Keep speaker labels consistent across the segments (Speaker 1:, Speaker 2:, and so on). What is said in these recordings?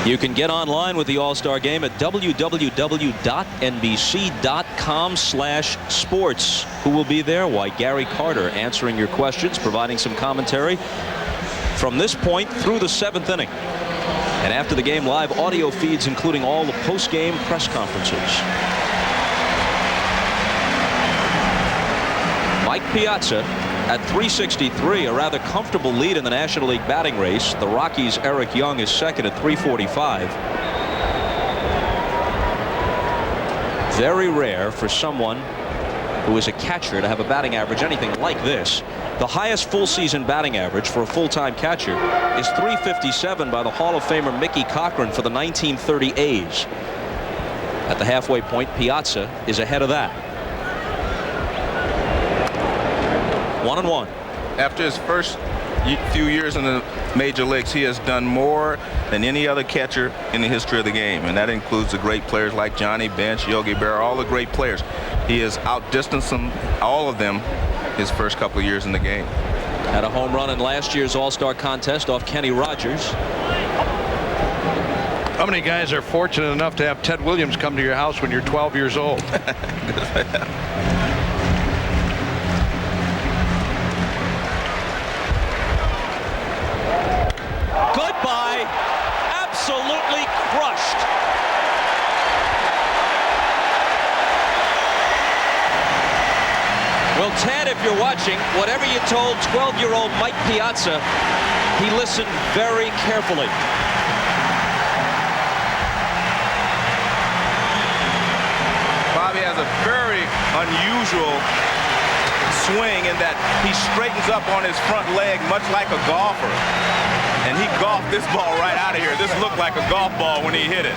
Speaker 1: You can get online with the All-Star Game at www.nbc.com/sports. Who will be there? Why, Gary Carter answering your questions, providing some commentary from this point through the 7th inning. And after the game, live audio feeds, including all the post-game press conferences. Mike Piazza at 363, a rather comfortable lead in the National League batting race. The Rockies' Eric Young is second at 345. Very rare for someone who is a catcher to have a batting average anything like this. The highest full season batting average for a full-time catcher is 357 by the Hall of Famer Mickey Cochran for the 1930 A's. At the halfway point, Piazza is ahead of that. 1-1.
Speaker 2: After his first few years in the major leagues, he has done more than any other catcher in the history of the game, and that includes the great players like Johnny Bench, Yogi Berra, all the great players. He has outdistanced them, all of them, his first couple of years in the game.
Speaker 1: Had a home run in last year's All-Star contest off Kenny Rogers.
Speaker 3: How many guys are fortunate enough to have Ted Williams come to your house when you're 12 years old?
Speaker 1: Goodbye. Absolutely crushed. Well, Ted, if you're watching, whatever you told 12-year-old Mike Piazza, he listened very carefully.
Speaker 2: Bobby has a very unusual swing in that he straightens up on his front leg much like a golfer. And he golfed this ball right out of here. This looked like a golf ball when he hit it.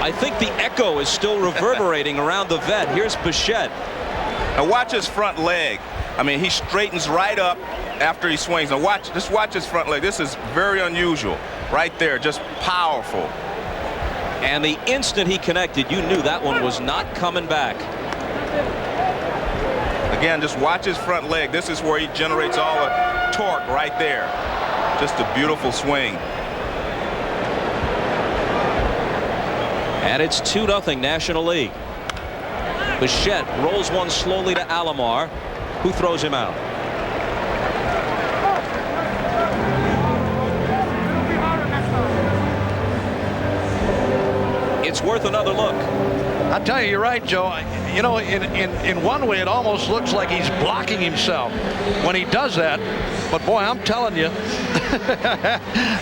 Speaker 1: I think the echo is still reverberating around the vet. Here's Bichette.
Speaker 2: Now watch his front leg. I mean, he straightens right up after he swings. Now just watch his front leg. This is very unusual. Right there, just powerful.
Speaker 1: And the instant he connected, you knew that one was not coming back.
Speaker 2: Again, just watch his front leg. This is where he generates all the torque right there. Just a beautiful swing.
Speaker 1: And it's 2-0 National League. Bichette rolls one slowly to Alomar, who throws him out. It's worth another look.
Speaker 3: I tell you, you're right, Joe. You know, in one way, it almost looks like he's blocking himself when he does that. But boy, I'm telling you,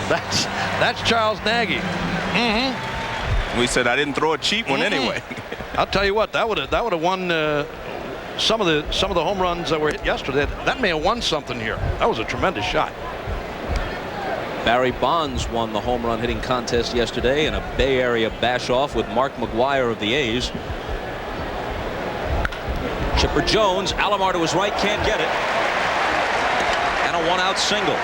Speaker 3: that's Charles Nagy.
Speaker 2: We said I didn't throw a cheap one anyway.
Speaker 3: I'll tell you what, that would have won some of the home runs that were hit yesterday. That may have won something here. That was a tremendous shot.
Speaker 1: Barry Bonds won the home run hitting contest yesterday in a Bay Area bash-off with Mark McGwire of the A's. Chipper Jones, Alomar to his right, can't get it. And a one-out single.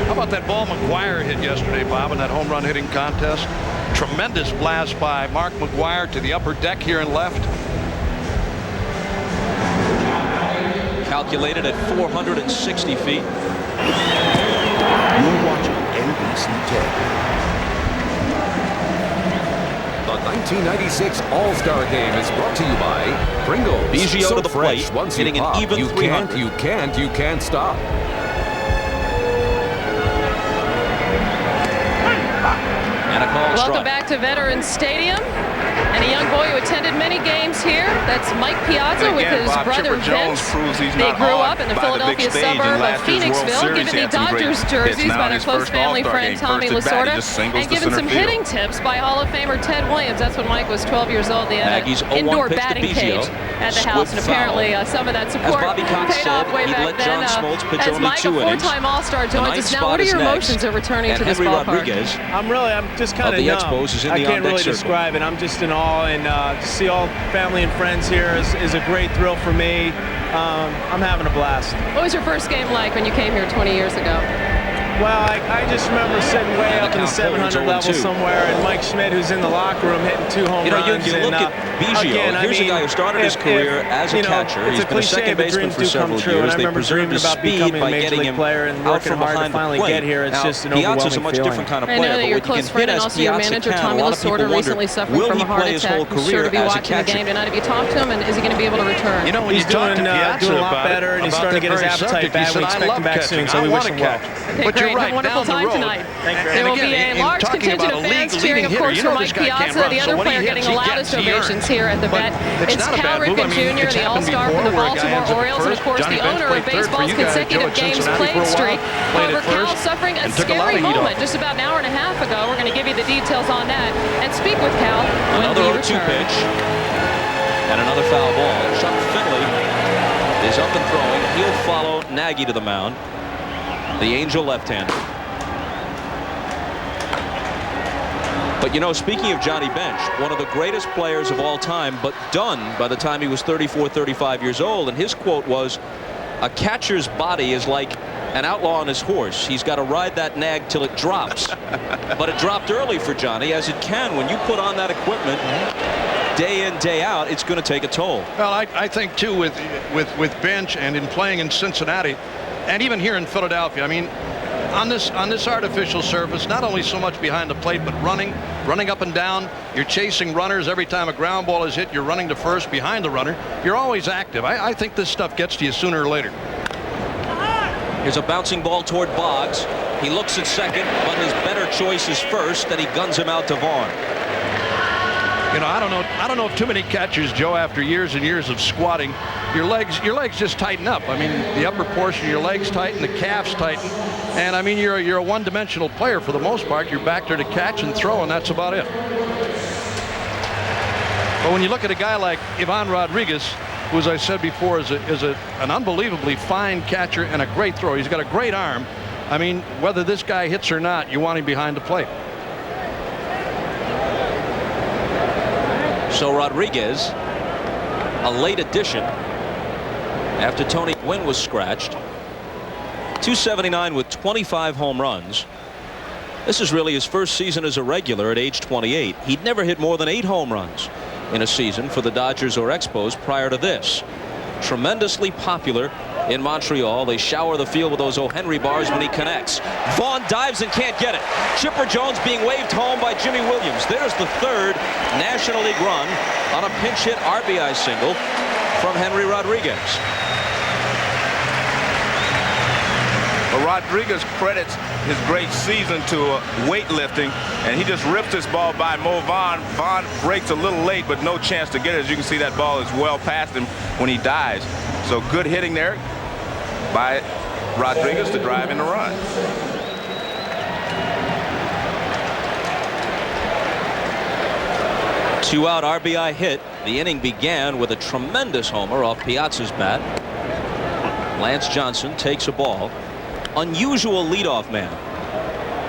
Speaker 3: How about that ball McGwire hit yesterday, Bob, in that home run hitting contest? Tremendous blast by Mark McGwire to the upper deck here and left.
Speaker 1: Calculated at 460 feet.
Speaker 4: You're watching NBC 10. The 1996 All-Star Game is brought to you by Pringles.
Speaker 1: Biggio
Speaker 4: so
Speaker 1: to the
Speaker 4: fresh,
Speaker 1: plate,
Speaker 4: once
Speaker 1: hitting
Speaker 4: you
Speaker 1: an
Speaker 4: pop,
Speaker 1: even
Speaker 4: you
Speaker 1: 300.
Speaker 4: You can't stop.
Speaker 1: And a call
Speaker 5: Welcome
Speaker 1: strike.
Speaker 5: back to Veterans Stadium. And a young boy who attended many games here. That's Mike Piazza with his brother Vince. They grew up in the Philadelphia suburb of Phoenixville, given the Dodgers jerseys by their close family friend Tommy Lasorda, and given some hitting tips by Hall of Famer Ted Williams. That's when Mike was 12 years old. They had an indoor batting cage at the house, and apparently some of that support paid off way back then. As Mike, a four-time All-Star, joins us now. What are your emotions of returning to this ballpark?
Speaker 6: I'm just kind of numb. I can't really describe it. I'm just in awe, and to see all family and friends here is a great thrill for me. I'm having a blast.
Speaker 5: What was your first game like when you came here 20 years ago?
Speaker 6: Well, I just remember sitting way up in the 700 level somewhere, and Mike Schmidt, who's in the locker room, hitting 2 home runs.
Speaker 1: You look at Biggio. Here's a guy who started his career as a catcher. He's been a second baseman for several years. They preserved his speed by getting him out from behind the plate.
Speaker 6: It's just an overwhelming
Speaker 1: Piazza's a much different kind of player.
Speaker 5: I know that your close friend and also your manager, Tommy Lasorda, recently suffering from a heart attack. He's sure to be watching the game tonight. Have you talked to him, and is he going to be able to return?
Speaker 3: You know, when
Speaker 6: he's doing a lot better, and he's starting to get his appetite back. We expect him back soon, so we wish him well.
Speaker 5: Okay, great. Have a wonderful time tonight. There will be a large contingent of fans cheering, of course, for Mike Piazza, the other player getting the loudest ovations here at the vet. It's Cal Ripken Jr., the all-star for the Baltimore Orioles, and of course the owner of baseball's consecutive games played streak. However, Cal suffering a scary moment just about an hour and a half ago. We're going to give you the details on that and speak with Cal when
Speaker 1: another
Speaker 5: we
Speaker 1: 0-2
Speaker 5: return.
Speaker 1: pitch and another foul ball. Chuck Finley is up and throwing. He'll follow Nagy to the mound. The Angel left-hander. But you know, speaking of Johnny Bench, one of the greatest players of all time, but done by the time he was 34, 35 years old. And his quote was, "A catcher's body is like an outlaw on his horse. He's got to ride that nag till it drops." But it dropped early for Johnny, as it can when you put on that equipment day in, day out. It's going to take a toll.
Speaker 3: Well, I think too with Bench and in playing in Cincinnati, and even here in Philadelphia. I mean, on this artificial surface, not only so much behind the plate, but running up and down. You're chasing runners every time a ground ball is hit. You're running to first behind the runner. You're always active. I think this stuff gets to you sooner or later.
Speaker 1: Here's a bouncing ball toward Boggs. He looks at second, but his better choice is first, and he guns him out to Vaughn.
Speaker 3: You know, I don't know if too many catchers, Joe, after years and years of squatting, your legs just tighten up. I mean, the upper portion of your legs tighten, the calves tighten, and I mean, you're a one-dimensional player for the most part. You're back there to catch and throw, and that's about it. But when you look at a guy like Ivan Rodriguez, who, as I said before, is an unbelievably fine catcher and a great thrower. He's got a great arm. I mean, whether this guy hits or not, you want him behind the plate.
Speaker 1: So Rodriguez, a late addition after Tony Gwynn was scratched. 279 with 25 home runs. This is really his first season as a regular at age 28. He'd never hit more than 8 home runs in a season for the Dodgers or Expos prior to this. Tremendously popular in Montreal. They shower the field with those O. Henry bars when he connects. Vaughn dives and can't get it. Chipper Jones being waved home by Jimmy Williams. There's the third National League run on a pinch hit RBI single from Henry Rodriguez.
Speaker 2: Well, Rodriguez credits his great season to weightlifting, and he just rips this ball by Mo Vaughn. Vaughn breaks a little late, but no chance to get it. As you can see, that ball is well past him when he dives. So good hitting there by Rodriguez to drive in the run.
Speaker 1: Two-out RBI hit. The inning began with a tremendous homer off Piazza's bat. Lance Johnson takes a ball. Unusual leadoff man.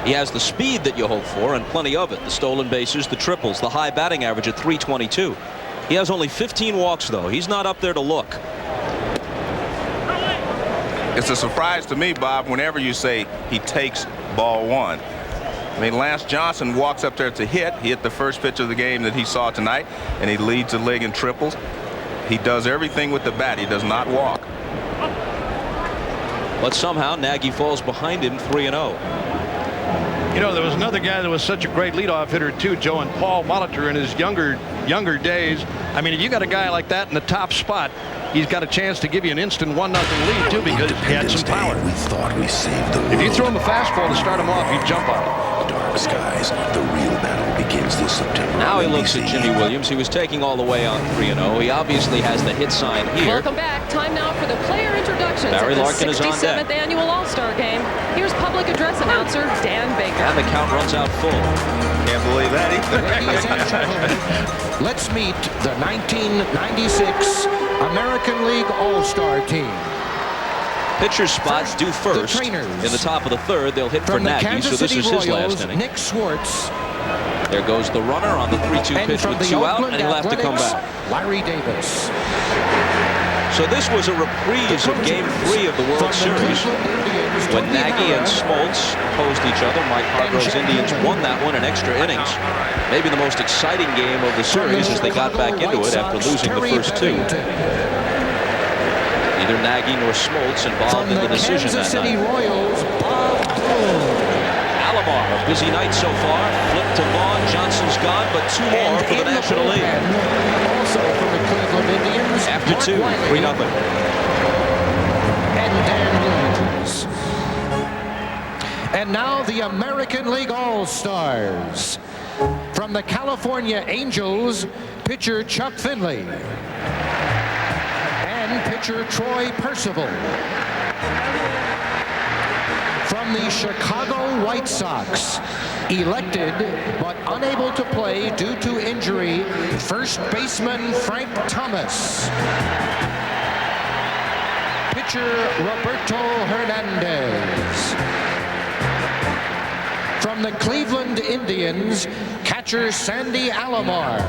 Speaker 1: He has the speed that you hope for and plenty of it. The stolen bases, the triples, the high batting average at .322. He has only 15 walks, though. He's not up there to look.
Speaker 2: It's a surprise to me, Bob, whenever you say he takes ball one. I mean, Lance Johnson walks up there to hit. He hit the first pitch of the game that he saw tonight, and he leads the league in triples. He does everything with the bat. He does not walk.
Speaker 1: But somehow Nagy falls behind him 3-0.
Speaker 3: You know, there was another guy that was such a great leadoff hitter too, Joe, and Paul Molitor in his younger days. I mean, if you got a guy like that in the top spot, he's got a chance to give you an instant 1-0 lead too, because he had some power.
Speaker 7: We thought we saved the world.
Speaker 3: If you throw him a fastball to start him off, he'd jump on it.
Speaker 7: Dark skies. The real battle begins this September.
Speaker 1: Now he
Speaker 7: on
Speaker 1: looks
Speaker 7: NBC.
Speaker 1: at Jimmy Williams. He was taking all the way on 3-0. He obviously has the hit sign here.
Speaker 5: Welcome back. Time now for the player introductions
Speaker 1: Barry
Speaker 5: at the
Speaker 1: Larkin is on
Speaker 5: 67th
Speaker 1: deck.
Speaker 5: annual All-Star Game. Here's public address announcer Dan Baker.
Speaker 1: And the count runs out full.
Speaker 2: Can't believe that either.
Speaker 8: Ladies and gentlemen, let's meet the 1996 American League All-Star Team.
Speaker 1: Pitcher spots due first.
Speaker 8: The trainers.
Speaker 1: In the top of the third, they'll hit for
Speaker 8: From the
Speaker 1: Nagy,
Speaker 8: Kansas
Speaker 1: so this
Speaker 8: City
Speaker 1: is his
Speaker 8: Royals,
Speaker 1: last inning.
Speaker 8: Nick Swartz.
Speaker 1: There goes the runner on the 3-2
Speaker 8: And
Speaker 1: pitch
Speaker 8: from
Speaker 1: with
Speaker 8: the
Speaker 1: 2 out,
Speaker 8: Oakland
Speaker 1: and he'll have to come
Speaker 8: Athletics,
Speaker 1: back.
Speaker 8: Larry Davis.
Speaker 1: So this was a reprise of Game 3 of the World Series when Nagy and Smoltz opposed each other. Mike Hargrove's Indians won that one in extra innings. Maybe the most exciting game of the series as they got back into it after losing the first two. Neither Nagy nor Smoltz involved in the decision that night. Alomar, a busy night so far. Flip to Vaughn. Johnson's gone, but two more for the National League.
Speaker 8: Also for the Cleveland Indians.
Speaker 1: After two, 3-0.
Speaker 8: And Dan Williams. And now the American League All-Stars. From the California Angels, pitcher Chuck Finley. And pitcher Troy Percival. From the Chicago White Sox, elected but unable to play due to injury, first baseman Frank Thomas. Pitcher Roberto Hernandez. From the Cleveland Indians, catcher Sandy Alomar.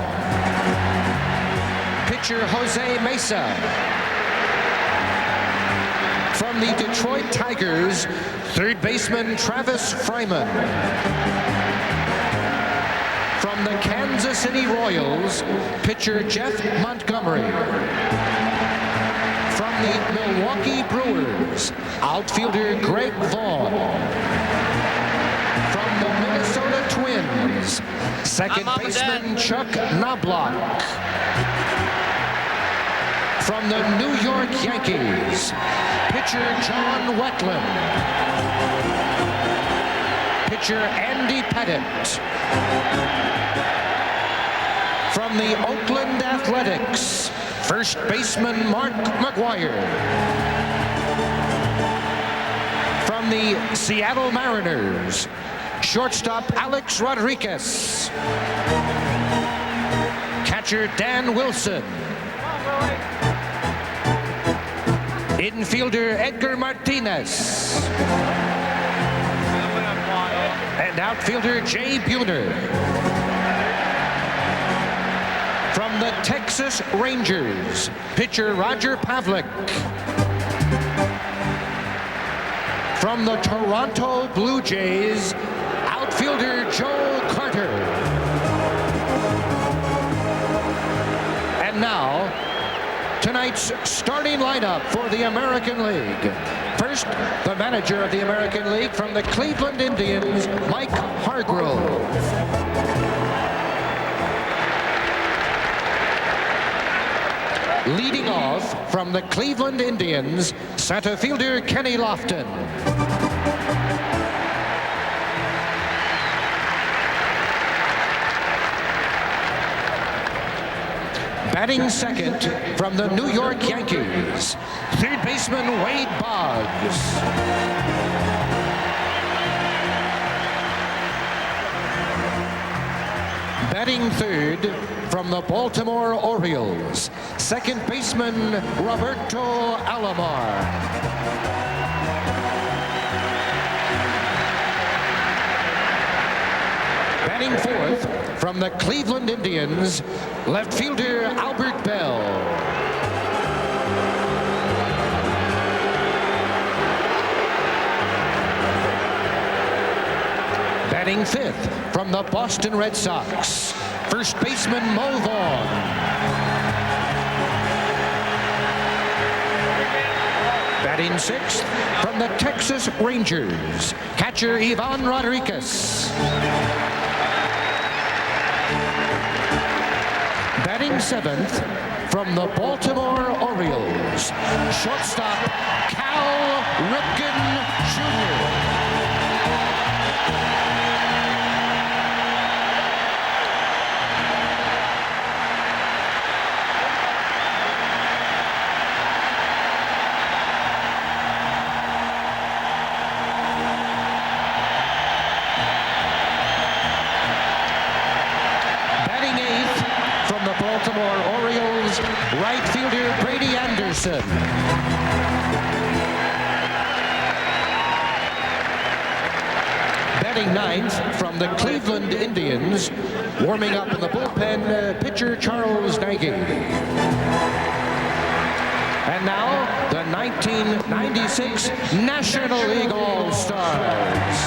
Speaker 8: Pitcher Jose Mesa. From the Detroit Tigers, third baseman Travis Fryman. From the Kansas City Royals, pitcher Jeff Montgomery. From the Milwaukee Brewers, outfielder Greg Vaughn. From the Minnesota Twins, second baseman Chuck Knobloch. From the New York Yankees, pitcher John Wetland. Pitcher Andy Pettit. From the Oakland Athletics, first baseman Mark McGwire. From the Seattle Mariners, shortstop Alex Rodriguez. Catcher Dan Wilson. Infielder Edgar Martinez. And outfielder Jay Buhner. From the Texas Rangers, pitcher Roger Pavlik. From the Toronto Blue Jays, outfielder Joe Carter. And now, tonight's starting lineup for the American League. First, the manager of the American League from the Cleveland Indians, Mike Hargrove. Leading off from the Cleveland Indians, center fielder Kenny Lofton. Batting second from the New York Yankees, third baseman Wade Boggs. Batting third from the Baltimore Orioles, second baseman Roberto Alomar. Batting fourth from the Cleveland Indians, left fielder Albert Bell. Batting fifth from the Boston Red Sox, first baseman Mo Vaughn. Batting sixth from the Texas Rangers, catcher Ivan Rodriguez. Batting seventh from the Baltimore Orioles, shortstop Cal Ripken Jr. Baltimore Orioles, right fielder Brady Anderson. Batting ninth from the Cleveland Indians, warming up in the bullpen, pitcher Charles Nagy. And now, the 1996 National League All-Stars.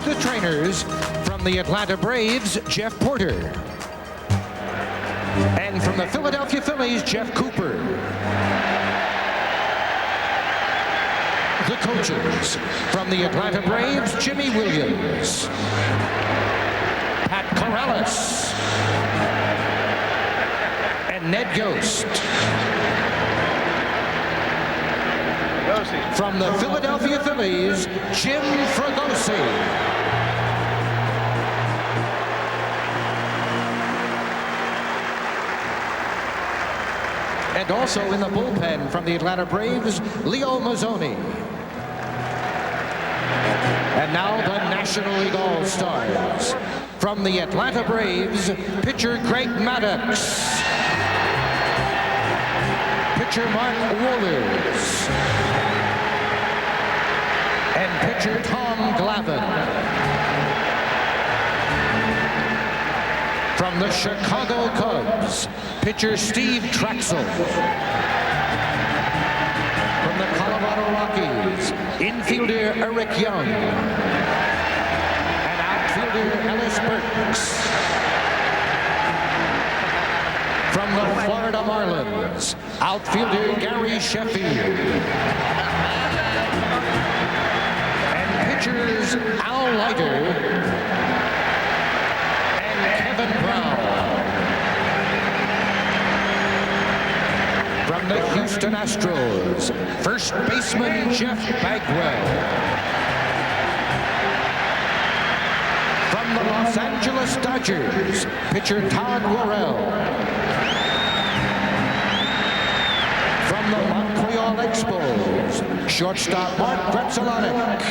Speaker 8: The trainers from the Atlanta Braves, Jeff Porter. And from the Philadelphia Phillies, Jeff Cooper. The coaches from the Atlanta Braves, Jimmy Williams, Pat Corrales, and Ned Yost. From the Philadelphia Phillies, Jim Fregosi. And also in the bullpen from the Atlanta Braves, Leo Mazzoni. And now the National League All-Stars. From the Atlanta Braves, pitcher Greg Maddux. Pitcher Mark Wohlers. And pitcher Tom Glavine. From the Chicago Cubs, pitcher Steve Traxel. From the Colorado Rockies, infielder Eric Young. And outfielder Ellis Burks. From the Florida Marlins, outfielder Gary Sheffield. And pitchers Al Leiter and Kevin Brown. From the Houston Astros, first baseman Jeff Bagwell. From the Los Angeles Dodgers, pitcher Todd Worrell. From the Montreal Expos, shortstop Mark Grudzielanek.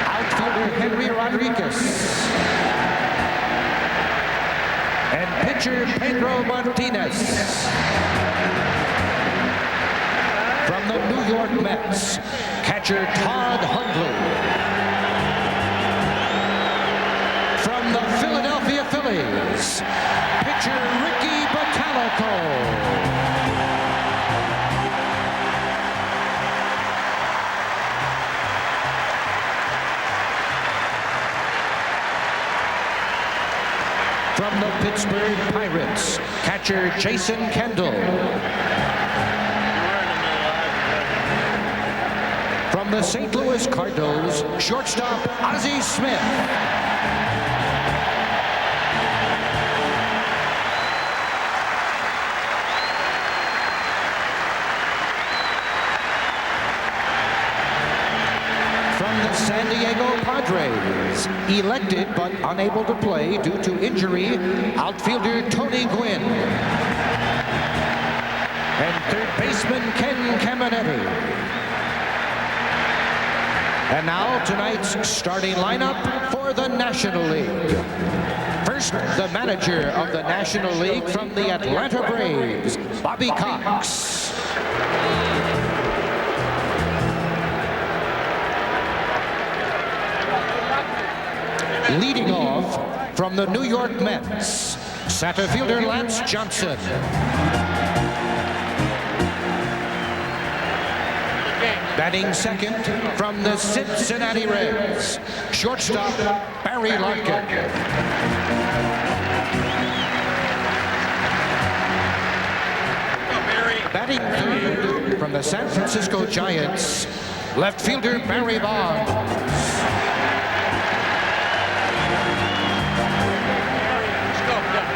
Speaker 8: Outfielder Henry Rodriguez. And pitcher Pedro Martinez. From the New York Mets, catcher Todd Hundley. From the Philadelphia Phillies, pitcher Ricky Bottalico. From the Pittsburgh Pirates, catcher Jason Kendall. From the St. Louis Cardinals, shortstop Ozzie Smith. From the San Diego Padres, elected but unable to play due to injury, outfielder Tony Gwynn. And third baseman Ken Caminetti. And now tonight's starting lineup for the National League. First, the manager of the National League from the Atlanta Braves, Bobby Cox. Leading off from the New York Mets, center fielder Lance Johnson. Batting second from the Cincinnati Reds, shortstop Barry Larkin. Batting third from the San Francisco Giants, left fielder Barry Bonds.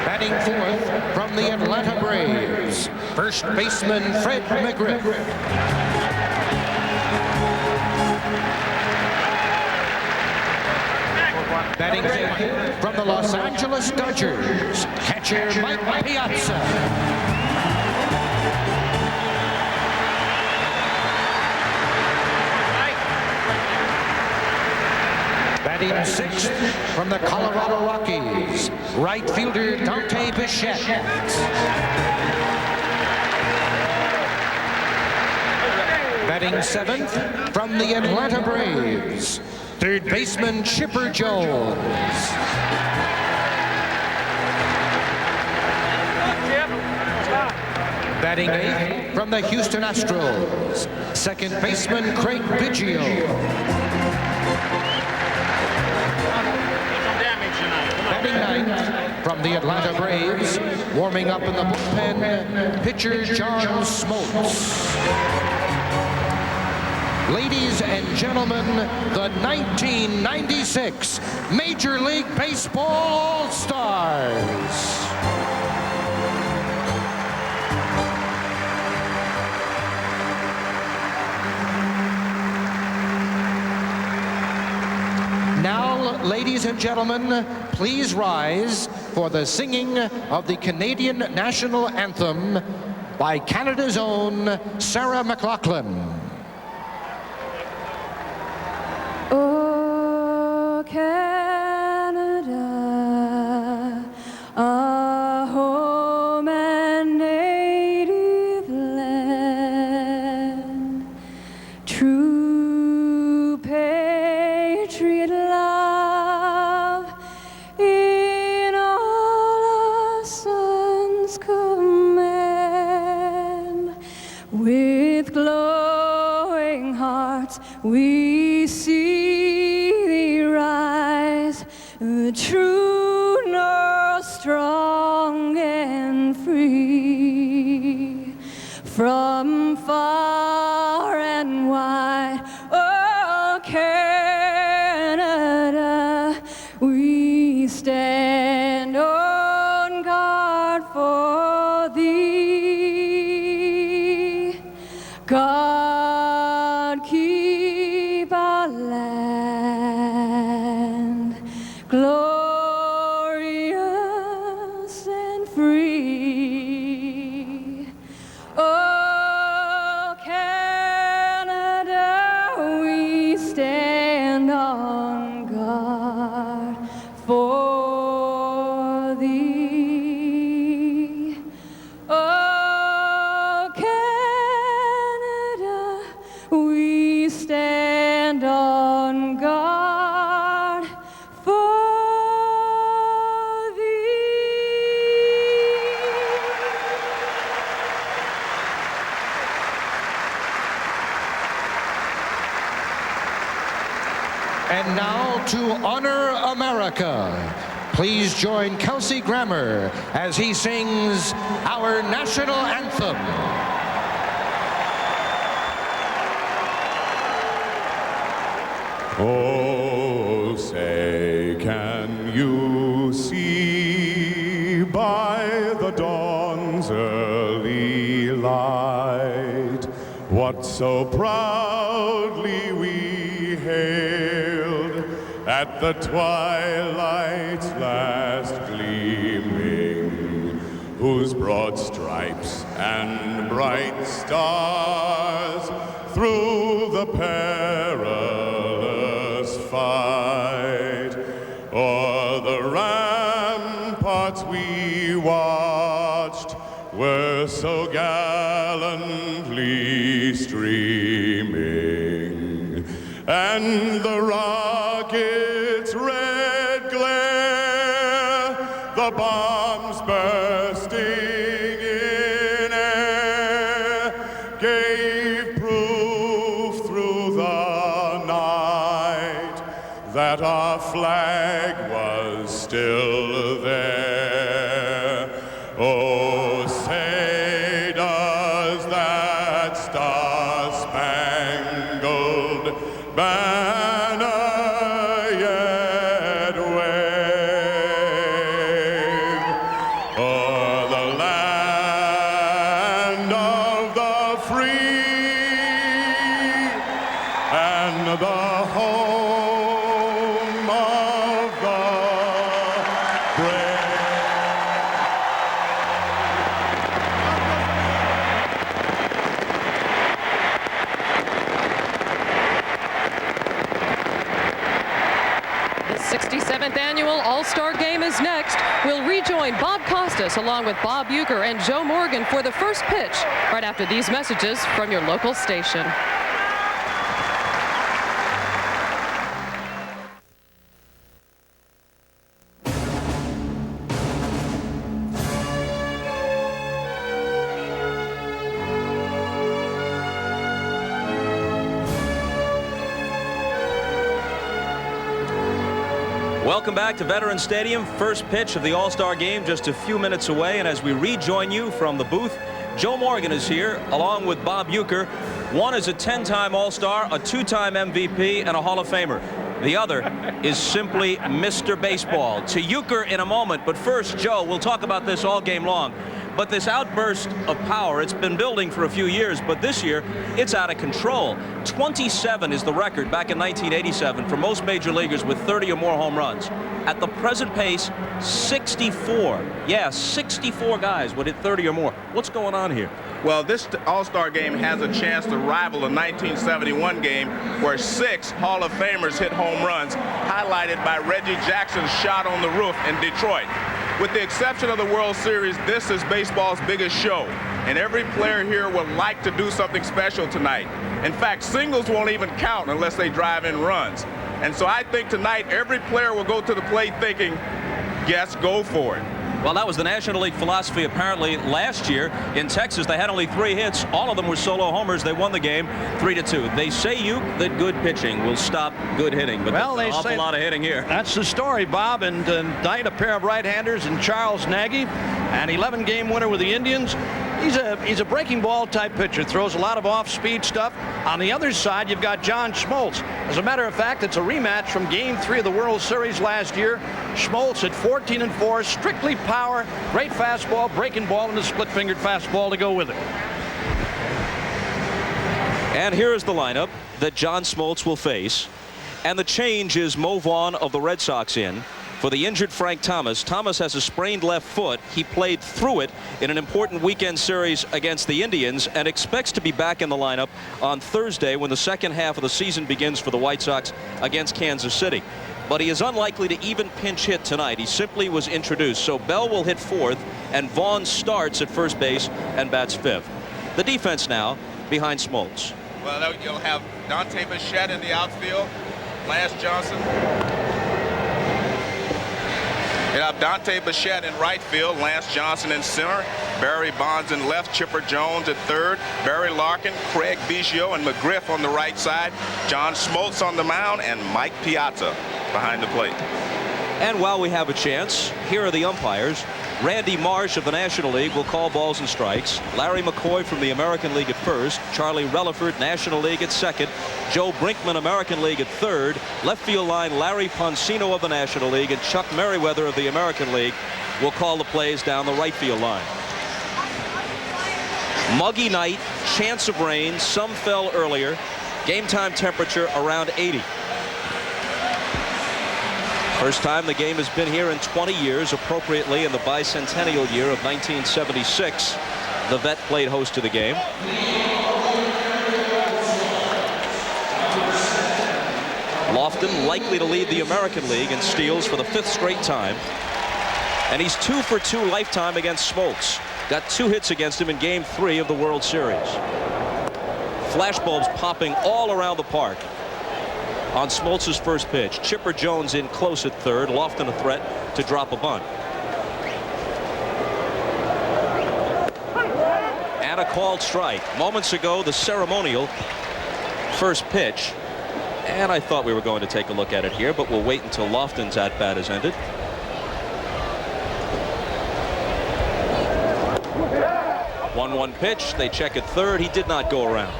Speaker 8: Batting fourth from the Atlanta Braves, first baseman Fred McGriff. Batting fifth from the Los Angeles Dodgers, catcher Mike Piazza. Batting sixth from the Colorado Rockies, right fielder Dante Bichette. Batting seventh from the Atlanta Braves, third baseman Chipper Jones. Batting eighth from the Houston Astros, second baseman Craig Biggio. Batting ninth from the Atlanta Braves, warming up in the bullpen, pitcher John Smoltz. Ladies and gentlemen, the 1996 Major League Baseball All-Stars. Now, ladies and gentlemen, please rise for the singing of the Canadian National Anthem by Canada's own Sarah McLachlan.
Speaker 5: Oh, Canada, our home and native land, true patriot love in all our sons' command. With glowing hearts we see the true north, strong and free, from far and wide. Oh, Canada, we stand on guard for thee. God keep our land glorious and free. Oh, Canada, we stand on guard for thee. Oh, Canada, we stand on guard for
Speaker 8: And now, to honor America, please join Kelsey Grammer as he sings our national anthem.
Speaker 9: Oh, say, can you see by the dawn's early light what so proudly we hailed at the twilight's last gleaming, whose broad stripes and bright stars through the perilous fight o'er the ramparts we watched were so gallantly streaming, and the rocket's red glare, the bombs bursting in air, gave proof through the night that our flag was still there. Oh, say does that star-spangled banner yet wave o'er the land of the free and the home of the
Speaker 5: annual All-Star Game is next. We'll rejoin Bob Costas along with Bob Uecker and Joe Morgan for the first pitch right after these messages from your local station.
Speaker 1: Welcome back to Veterans Stadium. First pitch of the All-Star Game just a few minutes away. And as we rejoin you from the booth, Joe Morgan is here along with Bob Uecker. One is a 10-time All-Star, a 2-time MVP, and a Hall of Famer. The other is simply Mr. Baseball. To Uecker in a moment, but first, Joe, we'll talk about this all game long. But this outburst of power, it's been building for a few years, but this year, it's out of control. 27 is the record back in 1987 for most major leaguers with 30 or more home runs. At the present pace, 64. Yeah, 64 guys would hit 30 or more. What's going on here?
Speaker 2: Well, this All-Star Game has a chance to rival the 1971 game where 6 Hall of Famers hit home runs, highlighted by Reggie Jackson's shot on the roof in Detroit. With the exception of the World Series, this is baseball's biggest show, and every player here would like to do something special tonight. In fact, singles won't even count unless they drive in runs. And so I think tonight every player will go to the plate thinking, yes, go for it.
Speaker 1: Well, that was the National League philosophy apparently last year in Texas. They had only 3 hits. All of them were solo homers. They won the game 3-2. They say, that good pitching will stop good hitting, but well, there's an awful lot of hitting here.
Speaker 3: That's the story, Bob. And tonight a pair of right-handers in Charles Nagy, an 11-game winner with the Indians. He's a breaking ball type pitcher, throws a lot of off-speed stuff. On the other side, you've got John Smoltz. As a matter of fact, it's a rematch from Game 3 of the World Series last year. Smoltz at 14-4, strictly power, great fastball, breaking ball, and a split-fingered fastball to go with it.
Speaker 1: And here is the lineup that John Smoltz will face. And the change is Mo Vaughn of the Red Sox in. For the injured Frank Thomas. Thomas has a sprained left foot. He played through it in an important weekend series against the Indians and expects to be back in the lineup on Thursday when the second half of the season begins for the White Sox against Kansas City. But he is unlikely to even pinch hit tonight. He simply was introduced. So Bell will hit 4th, and Vaughn starts at first base and bats 5th. The defense now behind Smoltz.
Speaker 2: Well, you'll have Dante Bichette in the outfield, Lance Johnson. You have Dante Bichette in right field, Lance Johnson in center, Barry Bonds in left, Chipper Jones at third, Barry Larkin, Craig Biggio, and McGriff on the right side, John Smoltz on the mound, and Mike Piazza behind the plate.
Speaker 1: And while we have a chance, here are the umpires. Randy Marsh of the National League will call balls and strikes. Larry McCoy from the American League at first. Charlie Relaford, National League at second. Joe Brinkman, American League at third. Left field line, Larry Poncino of the National League, and Chuck Merriweather of the American League will call the plays down the right field line. Muggy night, chance of rain, some fell earlier. Game time temperature around 80. First time the game has been here in 20 years, appropriately in the bicentennial year of 1976. The Vet played host to the game. Lofton likely to lead the American League in steals for the 5th straight time. And he's 2 for 2 lifetime against Smoltz. Got 2 hits against him in Game 3 of the World Series. Flashbulbs popping all around the park. On Smoltz's first pitch, Chipper Jones in close at third. Lofton a threat to drop a bunt. And a called strike. Moments ago, the ceremonial first pitch. And I thought we were going to take a look at it here, but we'll wait until Lofton's at-bat is ended. One pitch. They check at third. He did not go around.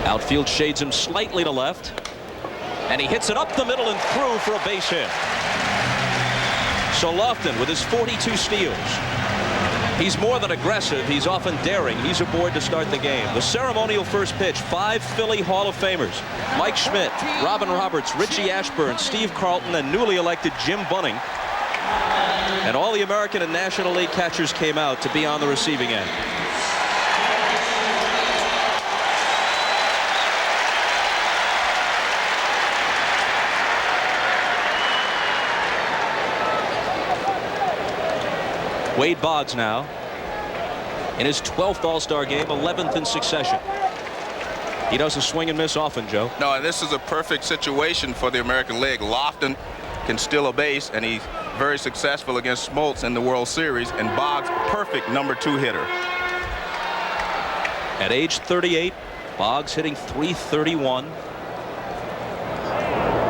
Speaker 1: Outfield shades him slightly to left, and he hits it up the middle and through for a base hit. So Lofton with his 42 steals. He's more than aggressive. He's often daring. He's aboard to start the game. The ceremonial first pitch, 5 Philly Hall of Famers. Mike Schmidt, Robin Roberts, Richie Ashburn, Steve Carlton, and newly elected Jim Bunning And all the American and National League catchers came out to be on the receiving end. Wade Boggs now in his 12th All-Star game, 11th in succession. He doesn't swing and miss often, Joe.
Speaker 2: No, and this is a perfect situation for the American League. Lofton can steal a base, and he's very successful against Smoltz in the World Series, and Boggs, perfect #2 hitter.
Speaker 1: At age 38, Boggs hitting .331.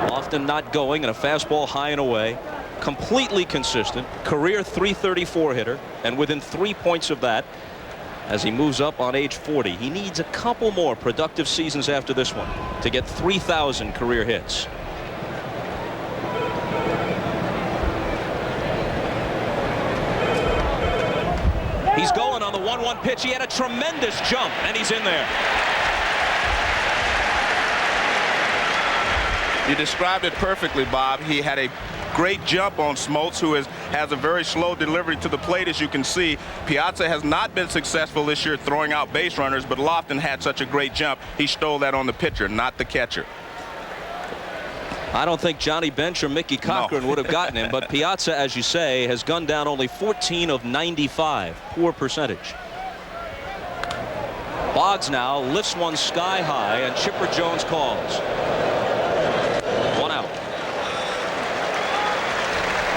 Speaker 1: Lofton not going, and a fastball high and away. Completely consistent, career .334 hitter, and within 3 points of that as he moves up on age 40. He needs a couple more productive seasons after this one to get 3,000 career hits. He's going on the 1-1 pitch. He had a tremendous jump, and he's in there.
Speaker 2: You described it perfectly, Bob. He had a great jump on Smoltz, who has a very slow delivery to the plate, as you can see. Piazza has not been successful this year throwing out base runners, but Lofton had such a great jump. He stole that on the pitcher, not the catcher.
Speaker 1: I don't think Johnny Bench or Mickey Cochran would have gotten him, but Piazza, as you say, has gunned down only 14 of 95. Poor percentage. Boggs now lifts one sky high, and Chipper Jones calls. One out.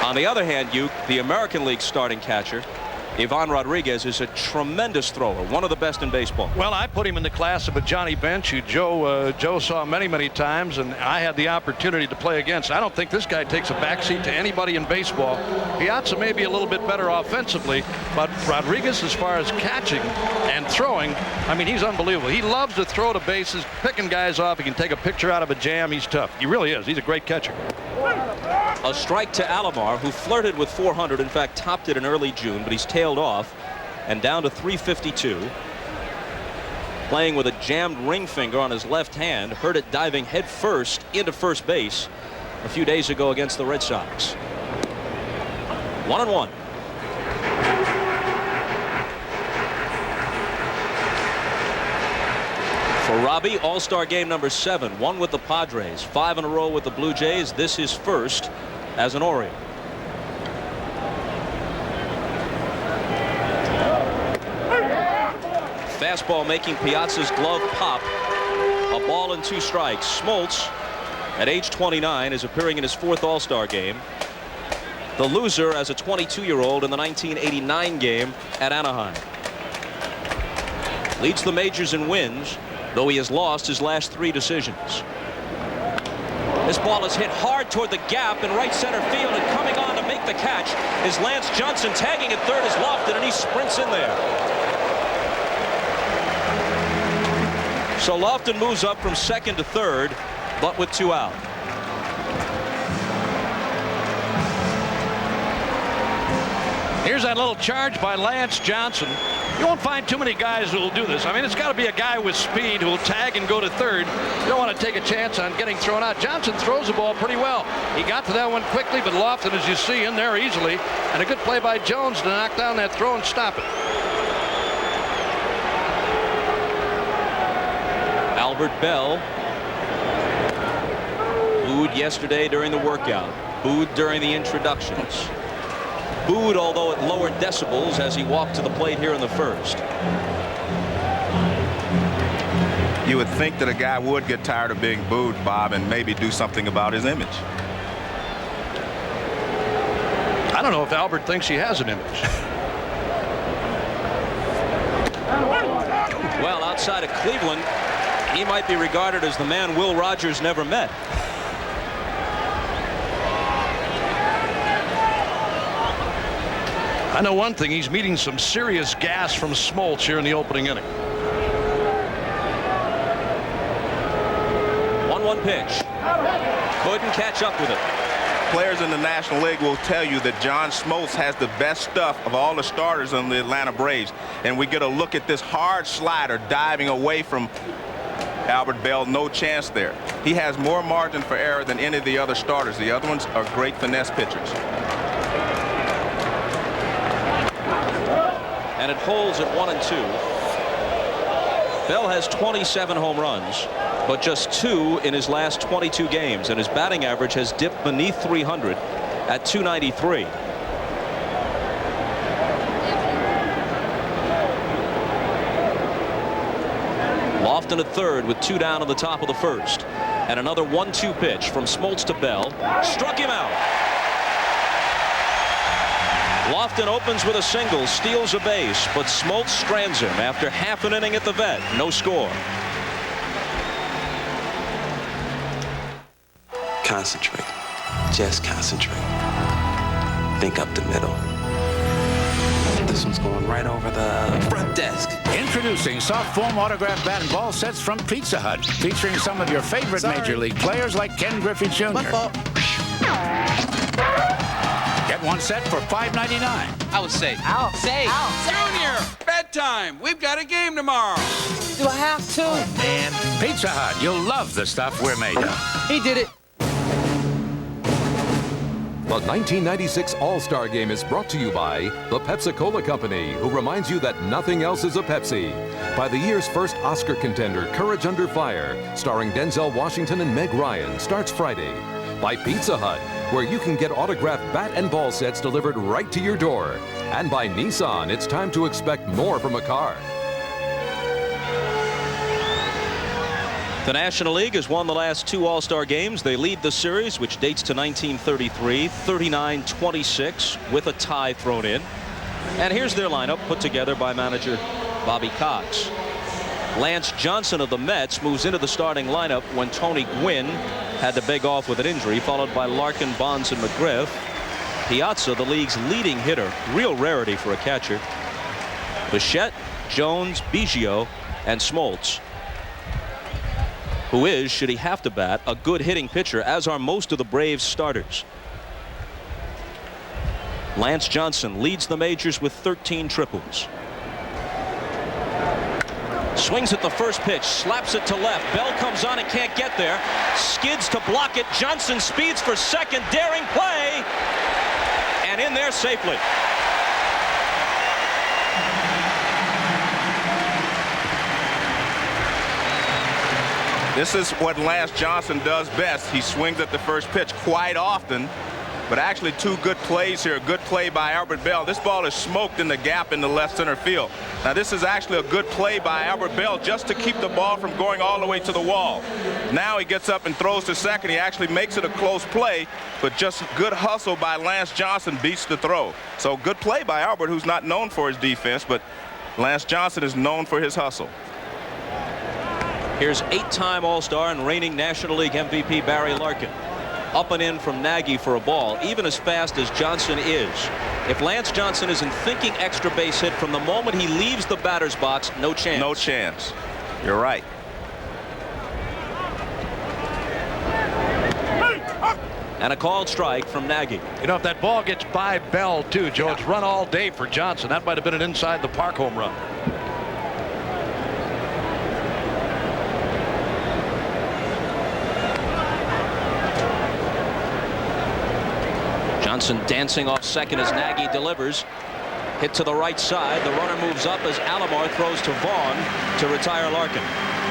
Speaker 1: On the other hand, the American League starting catcher, Ivan Rodriguez, is a tremendous thrower, one of the best in baseball.
Speaker 3: Well, I put him in the class of a Johnny Bench, who Joe saw many times, and I had the opportunity to play against. I don't think this guy takes a backseat to anybody in baseball. Piazza may be a little bit better offensively, but Rodriguez, as far as catching and throwing, I mean, he's unbelievable. He loves to throw to bases, picking guys off. He can take a picture out of a jam. He's tough. He really is. He's a great catcher.
Speaker 1: A strike to Alomar, who flirted with 400, in fact topped it in early June, but he's tailed off and down to 352. Playing with a jammed ring finger on his left hand, hurt it diving head first into first base a few days ago against the Red Sox. 1-1. For Robbie, All-Star game number 7, 1 with the Padres, 5 in a row with the Blue Jays. This is first as an Oriole. Fastball making Piazza's glove pop. A ball and 2 strikes. Smoltz, at age 29, is appearing in his 4th All-Star game. The loser as a 22-year-old in the 1989 game at Anaheim. Leads the majors in wins, though he has lost his last 3 decisions. This ball is hit hard toward the gap in right center field, and coming on to make the catch is Lance Johnson. Tagging at third is Lofton, and he sprints in there. So Lofton moves up from second to third, but with 2 out.
Speaker 3: Here's that little charge by Lance Johnson. You won't find too many guys who will do this. I mean, it's got to be a guy with speed who will tag and go to third. You don't want to take a chance on getting thrown out. Johnson throws the ball pretty well. He got to that one quickly, but Lofton, as you see, in there easily. And a good play by Jones to knock down that throw and stop it.
Speaker 1: Albert Bell, booed yesterday during the workout, booed during the introductions, booed although at lower decibels as he walked to the plate here in the first.
Speaker 2: You would think that a guy would get tired of being booed, Bob, and maybe do something about his image.
Speaker 3: I don't know if Albert thinks he has an image.
Speaker 1: Well, outside of Cleveland, he might be regarded as the man Will Rogers never met.
Speaker 3: I know one thing, he's meeting some serious gas from Smoltz here in the opening inning.
Speaker 1: 1-1 pitch. Couldn't catch up with it.
Speaker 2: Players in the National League will tell you that John Smoltz has the best stuff of all the starters on the Atlanta Braves. And we get a look at this hard slider diving away from Albert Bell. No chance there. He has more margin for error than any of the other starters. The other ones are great finesse pitchers.
Speaker 1: and it holds at 1-2. Bell has 27 home runs, but just 2 in his last 22 games, and his batting average has dipped beneath 300 at 293. Lofton at third with 2 down in the top of the first, and another 1-2 pitch from Smoltz to Bell. Struck him out. Lofton opens with a single, steals a base, but Smoltz strands him after half an inning at the vet. No score.
Speaker 10: Concentrate. Just concentrate. Think up the middle. This one's going right over the front desk.
Speaker 11: Introducing soft foam autograph bat and ball sets from Pizza Hut, featuring some of your favorite Major League players like Ken Griffey Jr. Get one set for $5.99.
Speaker 12: I was safe. Out. Safe. Out. Junior, bedtime. We've got a game tomorrow.
Speaker 11: Do I have to? Oh, man. Pizza Hut. You'll love the stuff we're made of.
Speaker 12: He did it.
Speaker 4: The 1996 All-Star Game is brought to you by the Pepsi-Cola Company, who reminds you that nothing else is a Pepsi. By the year's first Oscar contender, Courage Under Fire, starring Denzel Washington and Meg Ryan, starts Friday. By Pizza Hut, where you can get autographed bat and ball sets delivered right to your door. And by Nissan, it's time to expect more from a car.
Speaker 1: The National League has won the last 2 All-Star games. They lead the series, which dates to 1933, 39-26, with a tie thrown in. And here's their lineup put together by manager Bobby Cox. Lance Johnson of the Mets moves into the starting lineup when Tony Gwynn had to beg off with an injury, followed by Larkin, Bonds, and McGriff. Piazza, the league's leading hitter, real rarity for a catcher. Bichette, Jones, Biggio, and Smoltz, who is, should he have to bat, a good hitting pitcher, as are most of the Braves starters. Lance Johnson leads the majors with 13 triples. Swings at the first pitch, slaps it to left. Bell comes on and can't get there. Skids to block it. Johnson speeds for second, daring play, and in there safely.
Speaker 2: This is what Lance Johnson does best. He swings at the first pitch quite often, but actually 2 good plays here. A good play by Albert Bell. This ball is smoked in the gap in the left center field. Now this is actually a good play by Albert Bell just to keep the ball from going all the way to the wall. Now he gets up and throws to second. He actually makes it a close play, but just good hustle by Lance Johnson beats the throw. So good play by Albert, who's not known for his defense, but Lance Johnson is known for his hustle.
Speaker 1: Here's 8-time All-Star and reigning National League MVP Barry Larkin. Up and in from Nagy for a ball, even as fast as Johnson is. If Lance Johnson isn't thinking extra base hit from the moment he leaves the batter's box, no chance.
Speaker 2: No chance. You're right.
Speaker 1: And a called strike from Nagy.
Speaker 3: You know, if that ball gets by Bell, too, Joe, it's run all day for Johnson. That might have been an inside the park home run.
Speaker 1: Johnson dancing off second as Nagy delivers. Hit to the right side. The runner moves up as Alomar throws to Vaughn to retire Larkin.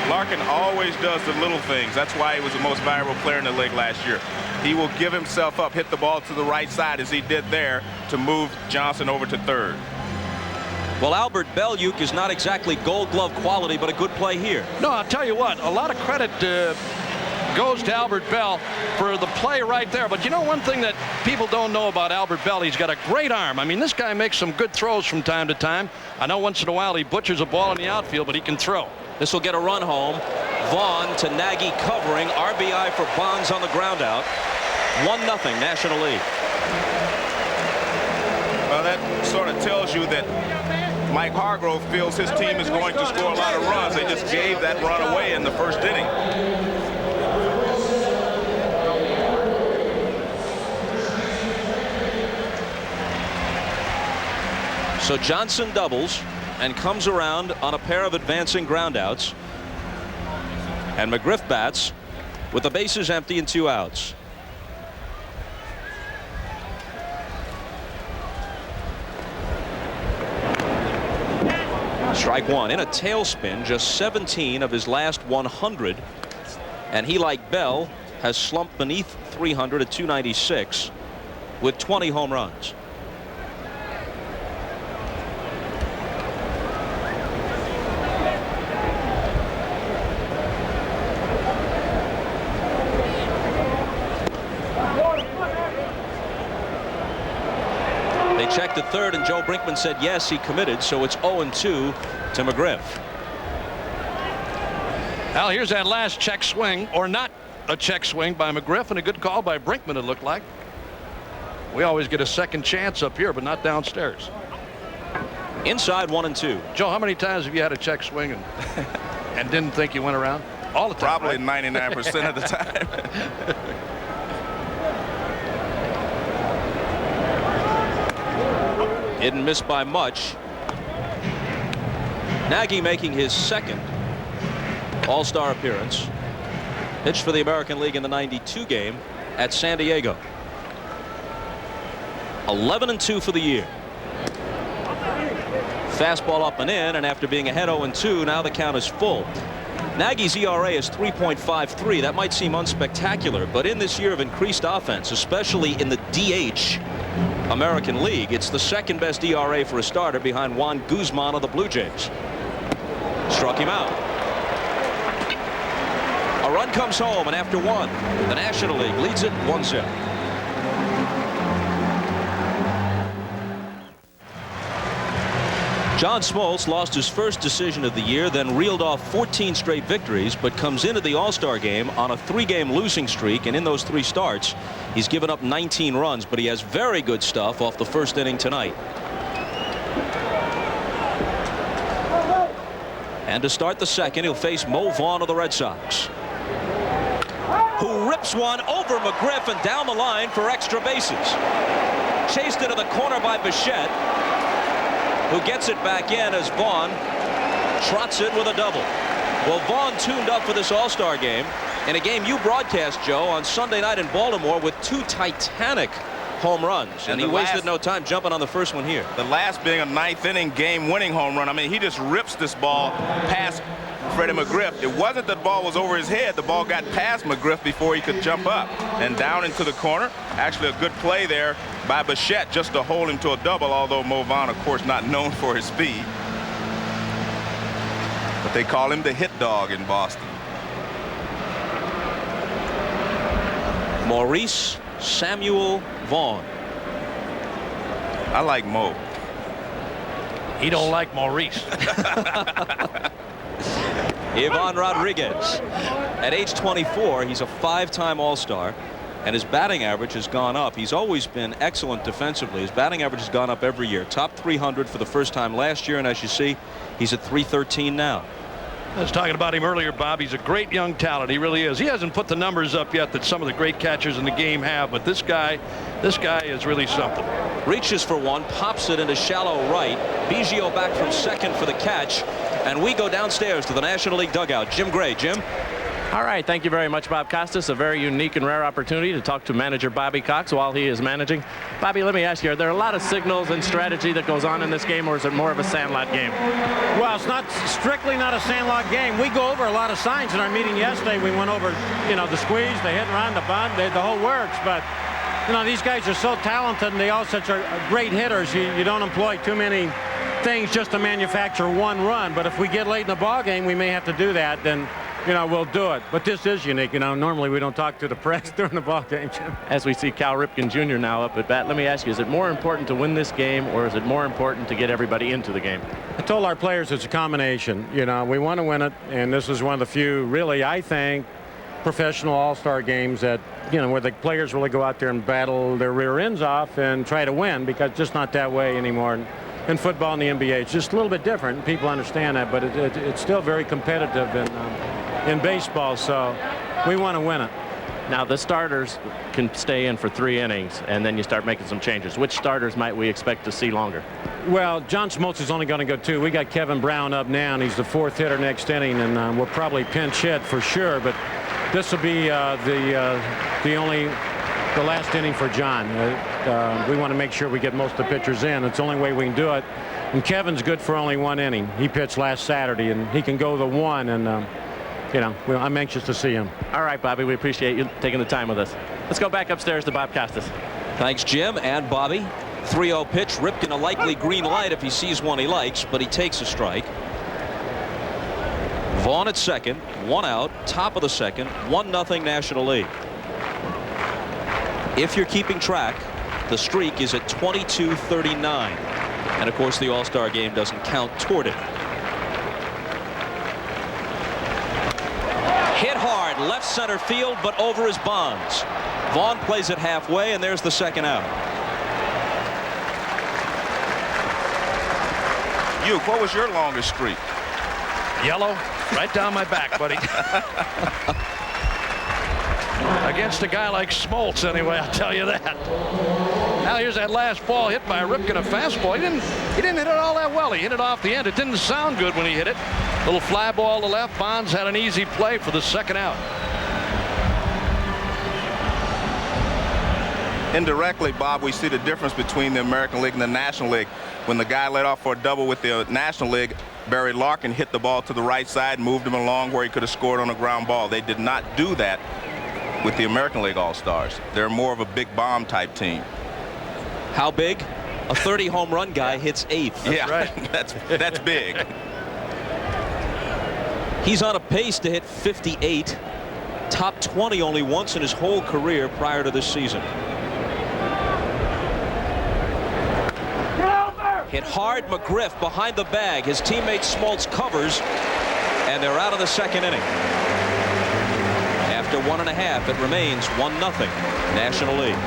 Speaker 2: Larkin always does the little things. That's why he was the most valuable player in the league last year. He will give himself up, hit the ball to the right side as he did there to move Johnson over to third.
Speaker 1: Well, Albert Belluke is not exactly Gold Glove quality, but a good play here.
Speaker 3: No, I'll tell you what, a lot of credit goes to Albert Bell for the play right there. But you know one thing that people don't know about Albert Bell, he's got a great arm. I mean, this guy makes some good throws from time to time. I know once in a while he butchers a ball in the outfield, but he can throw.
Speaker 1: This will get a run home. Vaughn to Nagy covering. RBI for Bonds on the ground out. 1-0 National League.
Speaker 2: Well, that sort of tells you that Mike Hargrove feels his team is going to score a lot of runs. They just gave that run away in the first inning.
Speaker 1: So Johnson doubles and comes around on a pair of advancing groundouts. And McGriff bats with the bases empty and 2 outs. Strike one. In a tailspin, just 17 of his last 100. And he, like Bell, has slumped beneath 300 at 296 with 20 home runs. They checked at third, and Joe Brinkman said yes, he committed, so it's 0-2 to McGriff.
Speaker 3: Now here's that last check swing, or not a check swing by McGriff, and a good call by Brinkman, it looked like. We always get a second chance up here, but not downstairs.
Speaker 1: Inside 1-2.
Speaker 3: Joe, how many times have you had a check swing and didn't think you went around? All the time.
Speaker 2: Probably
Speaker 3: right?
Speaker 2: 99% of the time.
Speaker 1: Didn't miss by much. Nagy making his second All-Star appearance. Pitched for the American League in the '92 game at San Diego. 11-2 for the year. Fastball up and in, and after being ahead 0-2, now the count is full. Nagy's ERA is 3.53. That might seem unspectacular, but in this year of increased offense, especially in the DH American League, it's the second best ERA for a starter behind Juan Guzman of the Blue Jays. Struck him out. A run comes home, and after one, the National League leads it 1-0. John Smoltz lost his first decision of the year, then reeled off 14 straight victories, but comes into the All-Star game on a 3-game losing streak, and in those 3 starts, he's given up 19 runs, but he has very good stuff off the first inning tonight. And to start the second, he'll face Mo Vaughn of the Red Sox, who rips one over McGriff and down the line for extra bases. Chased into the corner by Bichette, who gets it back in as Vaughn trots it with a double. Well, Vaughn tuned up for this All-Star game in a game you broadcast, Joe, on Sunday night in Baltimore with 2 titanic home runs, and he wasted no time jumping on the first one here.
Speaker 2: The last being a 9th inning game-winning home run. I mean, he just rips this ball past Freddie McGriff. It wasn't that the ball was over his head. The ball got past McGriff before he could jump up and down into the corner. Actually, a good play there by Bichette just to hold him to a double, although Mo Vaughn, of course, not known for his speed. But they call him the hit dog in Boston.
Speaker 1: Maurice Samuel Vaughn.
Speaker 2: I like Mo.
Speaker 3: He don't like Maurice.
Speaker 1: Ivan Rodriguez. At age 24, he's a 5-time All-Star, and his batting average has gone up. He's always been excellent defensively. His batting average has gone up every year. Top 300 for the first time last year, and as you see, he's at 313 now.
Speaker 3: I was talking about him earlier, Bob. He's a great young talent. He really is. He hasn't put the numbers up yet that some of the great catchers in the game have, but this guy is really something.
Speaker 1: Reaches for one, pops it into shallow right. Biggio back from second for the catch, and we go downstairs to the National League dugout. Jim Gray. Jim.
Speaker 13: All right, thank you very much, Bob Costas. A very unique and rare opportunity to talk to manager Bobby Cox while he is managing. Bobby, let me ask you, are there a lot of signals and strategy that goes on in this game, or is it more of a sandlot game?
Speaker 14: Well, it's not strictly not a sandlot game. We go over a lot of signs in our meeting yesterday. We went over, the squeeze, the hit and run, the bunt, the whole works. But, these guys are so talented, and they all such are great hitters. You don't employ too many things just to manufacture one run. But if we get late in the ball game, we may have to do that. Then we'll do it. But this is unique. Normally we don't talk to the press during the ball game.
Speaker 13: As we see Cal Ripken Jr. now up at bat, let me ask you, is it more important to win this game, or is it more important to get everybody into the game?
Speaker 14: I told our players it's a combination. We want to win it, and this is one of the few, really, I think, professional all-star games that, where the players really go out there and battle their rear ends off and try to win, because it's just not that way anymore. In football and the NBA, it's just a little bit different. People understand that, but it's still very competitive in baseball, so we want to win it.
Speaker 13: Now, the starters can stay in for 3 innings, and then you start making some changes. Which starters might we expect to see longer?
Speaker 14: Well, John Smoltz is only going to go 2. We got Kevin Brown up now, and he's the 4th hitter next inning, and we'll probably pinch hit for sure, but this will be the last inning for John. We want to make sure we get most of the pitchers in. It's the only way we can do it. And Kevin's good for only 1 inning. He pitched last Saturday, and he can go the 1, and you know, I'm anxious to see him.
Speaker 13: All right, Bobby, we appreciate you taking the time with us. Let's go back upstairs to Bob Costas.
Speaker 1: Thanks, Jim and Bobby. 3-0 pitch. Ripken a likely green light if he sees one he likes, but he takes a strike. Vaughn at second, 1 out, top of the second, 1-0 National League. If you're keeping track, the streak is at 22-39. And of course, the All-Star game doesn't count toward it. Hit hard, left center field, but over his bonds. Vaughn plays it halfway, and there's the second out.
Speaker 2: Uke, what was your longest streak?
Speaker 3: Yellow, right down my back, buddy. Against a guy like Smoltz, anyway, I'll tell you that. Now here's that last ball hit by Ripken, a fastball. He didn't hit it all that well. He hit it off the end. It didn't sound good when he hit it. Little fly ball to left. Bonds had an easy play for the second out.
Speaker 2: Indirectly, Bob, we see the difference between the American League and the National League. When the guy led off for a double with the National League, Barry Larkin hit the ball to the right side, moved him along where he could have scored on a ground ball. They did not do that with the American League All-Stars. They're more of a big bomb type team.
Speaker 1: How big? A 30 home run guy hits 8th.
Speaker 2: Yeah, right. that's big.
Speaker 1: He's on a pace to hit 58. Top 20 only once in his whole career prior to this season. Hit hard, McGriff behind the bag. His teammate Smoltz covers, and they're out of the second inning. After 1.5, it remains 1-0 National League.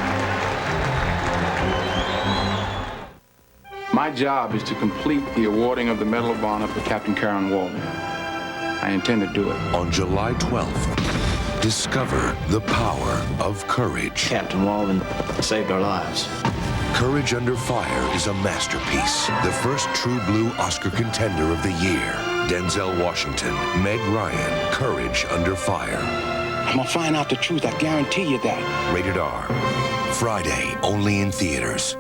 Speaker 15: My job is to complete the awarding of the Medal of Honor for Captain Karen Walden. I intend to do it.
Speaker 7: On July 12th, discover the power of courage.
Speaker 16: Captain Walden saved our lives.
Speaker 7: Courage Under Fire is a masterpiece. The first true blue Oscar contender of the year. Denzel Washington, Meg Ryan, Courage Under Fire.
Speaker 16: I'm gonna find out the truth, I guarantee you that.
Speaker 7: Rated R. Friday, only in theaters.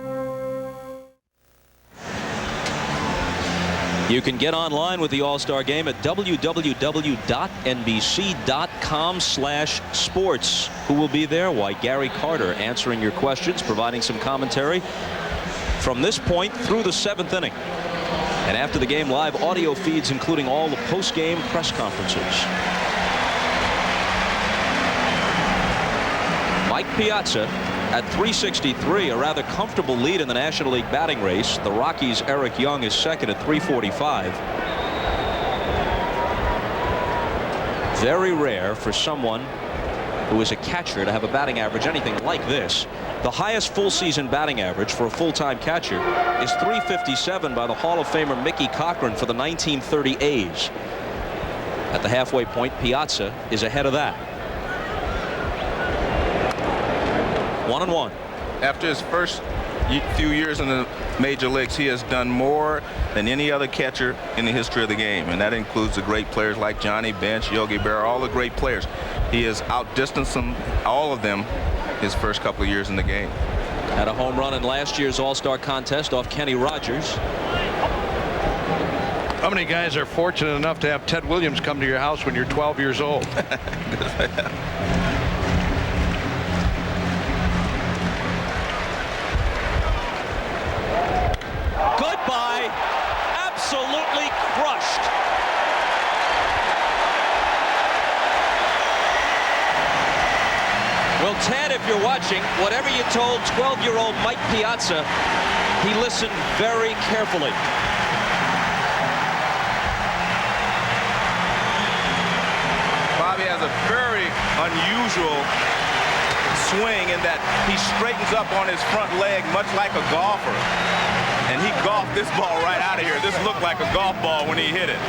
Speaker 1: You can get online with the All-Star Game at www.nbc.com/sports. Who will be there? Why, Gary Carter answering your questions, providing some commentary from this point through the 7th inning. And after the game, live audio feeds, including all the post-game press conferences. Mike Piazza at 363, a rather comfortable lead in the National League batting race. The Rockies' Eric Young is second at 345. Very rare for someone who is a catcher to have a batting average anything like this. The highest full season batting average for a full-time catcher is 357 by the Hall of Famer Mickey Cochran for the 1930 A's. At the halfway point, Piazza is ahead of that. 1-1.
Speaker 2: After his first few years in the major leagues, he has done more than any other catcher in the history of the game, and that includes the great players like Johnny Bench, Yogi Berra, all the great players. He has outdistanced them, all of them, his first couple of years in the game.
Speaker 1: Had a home run in last year's All-Star contest off Kenny Rogers.
Speaker 3: How many guys are fortunate enough to have Ted Williams come to your house when you're 12 years old?
Speaker 1: Goodbye. Absolutely crushed. Well, Ted, if you're watching, whatever you told 12-year-old Mike Piazza, he listened very carefully.
Speaker 2: Bobby has a very unusual swing in that he straightens up on his front leg much like a golfer. And he golfed this ball right out of here. This looked like a golf ball when he hit it.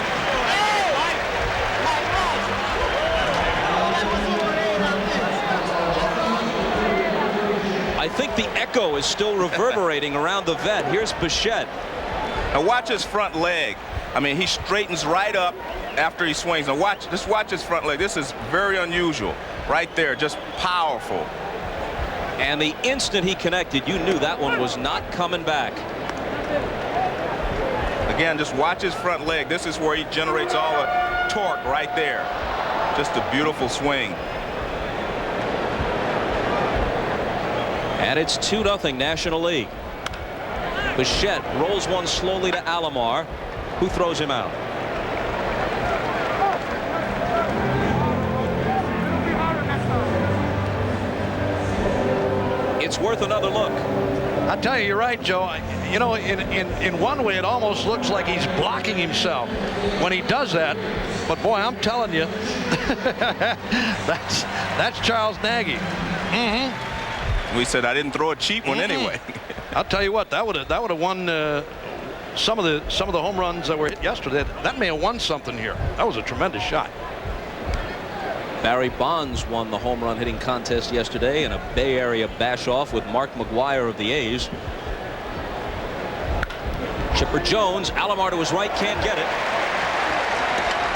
Speaker 1: I think the echo is still reverberating around the vet. Here's Bichette.
Speaker 2: Now watch his front leg. I mean, he straightens right up after he swings. Now just watch his front leg. This is very unusual. Right there, just powerful.
Speaker 1: And the instant he connected, you knew that one was not coming back.
Speaker 2: Again, just watch his front leg. This is where he generates all the torque right there. Just a beautiful swing.
Speaker 1: And it's 2-0 National League. Bichette rolls one slowly to Alomar, who throws him out. It's worth another look.
Speaker 3: I tell you, you're right, Joe. You know, in one way, it almost looks like he's blocking himself when he does that. But boy, I'm telling you, that's Charles Nagy.
Speaker 2: We said I didn't throw a cheap one anyway.
Speaker 3: I'll tell you what, that would have won some of the home runs that were hit yesterday. That may have won something here. That was a tremendous shot.
Speaker 1: Barry Bonds won the home run hitting contest yesterday in a Bay Area bash-off with Mark McGwire of the A's. Chipper Jones, Alomar to his right, can't get it.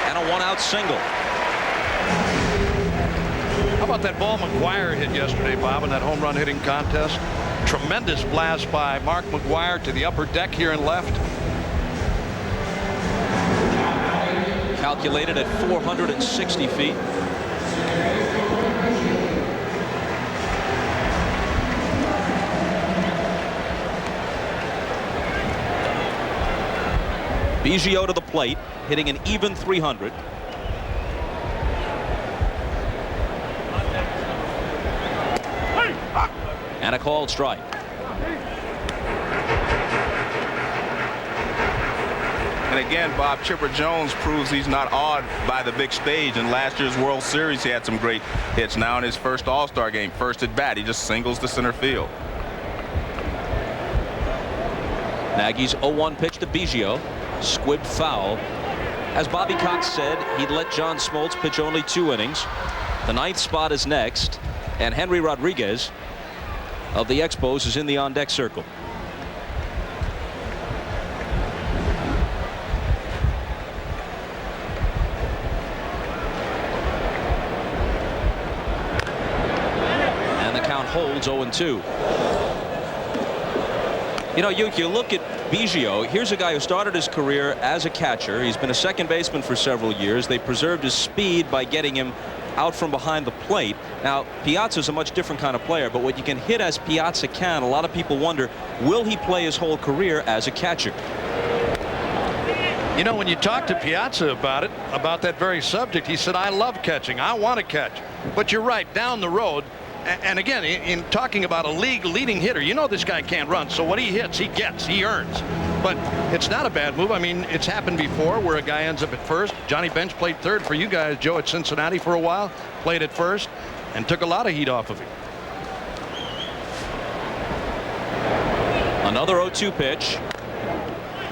Speaker 1: And a one-out single.
Speaker 3: How about that ball McGwire hit yesterday, Bob, in that home run hitting contest? Tremendous blast by Mark McGwire to the upper deck here and left.
Speaker 1: Calculated at 460 feet. Biggio to the plate, hitting an even 300. And a called strike.
Speaker 2: And again, Bob, Chipper Jones proves he's not awed by the big stage. In last year's World Series, he had some great hits. Now in his first All-Star game, first at bat, he just singles to center field.
Speaker 1: Nagy's 0-1 pitch to Biggio. Squibbed foul. As Bobby Cox said, he'd let John Smoltz pitch only 2 innings. The 9th spot is next, and Henry Rodriguez of the Expos is in the on-deck circle. And the count holds 0-2. You know, you look at Biggio. Here's a guy who started his career as a catcher. He's been a second baseman for several years. They preserved his speed by getting him out from behind the plate. Now, Piazza's a much different kind of player, but what you can hit as Piazza can, a lot of people wonder, will he play his whole career as a catcher?
Speaker 3: You know, when you talk to Piazza about it, about that very subject, he said, I love catching. I want to catch. But you're right, down the road, and again, in talking about a league leading hitter, you know this guy can't run, so what he hits, he gets, he earns. But it's not a bad move. I mean, it's happened before where a guy ends up at first. Johnny Bench played third for you guys, Joe, at Cincinnati for a while, played at first, and took a lot of heat off of him.
Speaker 1: Another 0-2 pitch,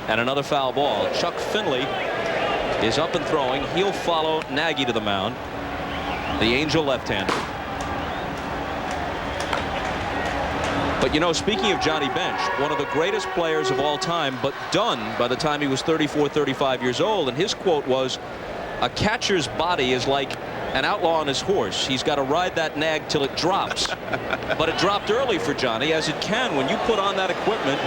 Speaker 1: and another foul ball. Chuck Finley is up and throwing. He'll follow Nagy to the mound, the Angel left-hander. But you know, speaking of Johnny Bench, one of the greatest players of all time, but done by the time he was 34, 35 years old. And his quote was, a catcher's body is like an outlaw on his horse. He's got to ride that nag till it drops. But it dropped early for Johnny, as it can when you put on that equipment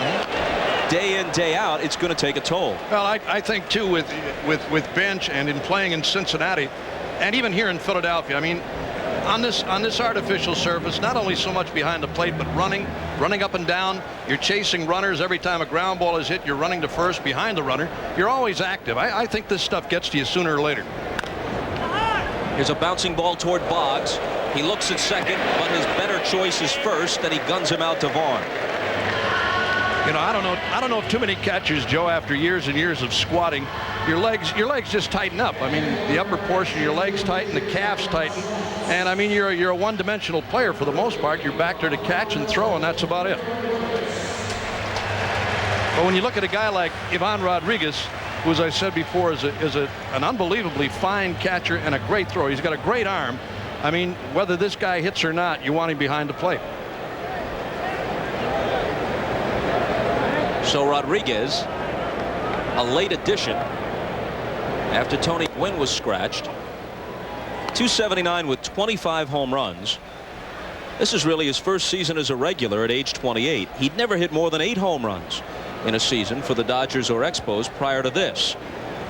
Speaker 1: day in, day out. It's going to take a toll.
Speaker 3: Well, I think too with Bench and in playing in Cincinnati and even here in Philadelphia, I mean, on this artificial surface, not only so much behind the plate, but running up and down. You're chasing runners every time a ground ball is hit. You're running to first behind the runner. You're always active. I think this stuff gets to you sooner or later.
Speaker 1: Here's a bouncing ball toward Boggs. He looks at second, but his better choice is first, and he guns him out to Vaughn.
Speaker 3: You know, I don't know if too many catchers, Joe, after years and years of squatting, your legs just tighten up. I mean, the upper portion of your legs tighten, the calves tighten, and I mean, you're a one-dimensional player for the most part. You're back there to catch and throw, and that's about it. But when you look at a guy like Ivan Rodriguez, who, as I said before, is an unbelievably fine catcher and a great thrower. He's got a great arm. I mean, whether this guy hits or not, you want him behind the plate.
Speaker 1: So Rodriguez, a late addition after Tony Gwynn was scratched. 279 with 25 home runs. This is really his first season as a regular at age 28. He'd never hit more than 8 home runs. in a season for the Dodgers or Expos prior to this.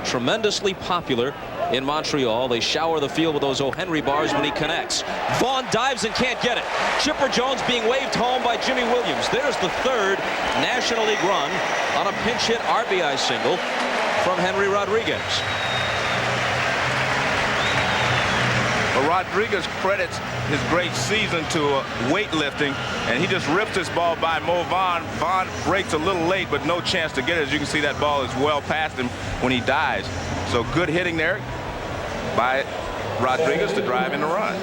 Speaker 1: Tremendously popular in Montreal. They shower the field with those O. Henry bars when he connects. Vaughn dives and can't get it. Chipper Jones being waved home by Jimmy Williams. There's the third National League run on a pinch hit RBI single from Henry Rodriguez.
Speaker 2: Well, Rodriguez credits his great season to weightlifting, and he just ripped this ball by Mo Vaughn. Vaughn breaks a little late, but no chance to get it. As you can see, that ball is well past him when he dives. So good hitting there by Rodriguez to drive in the run.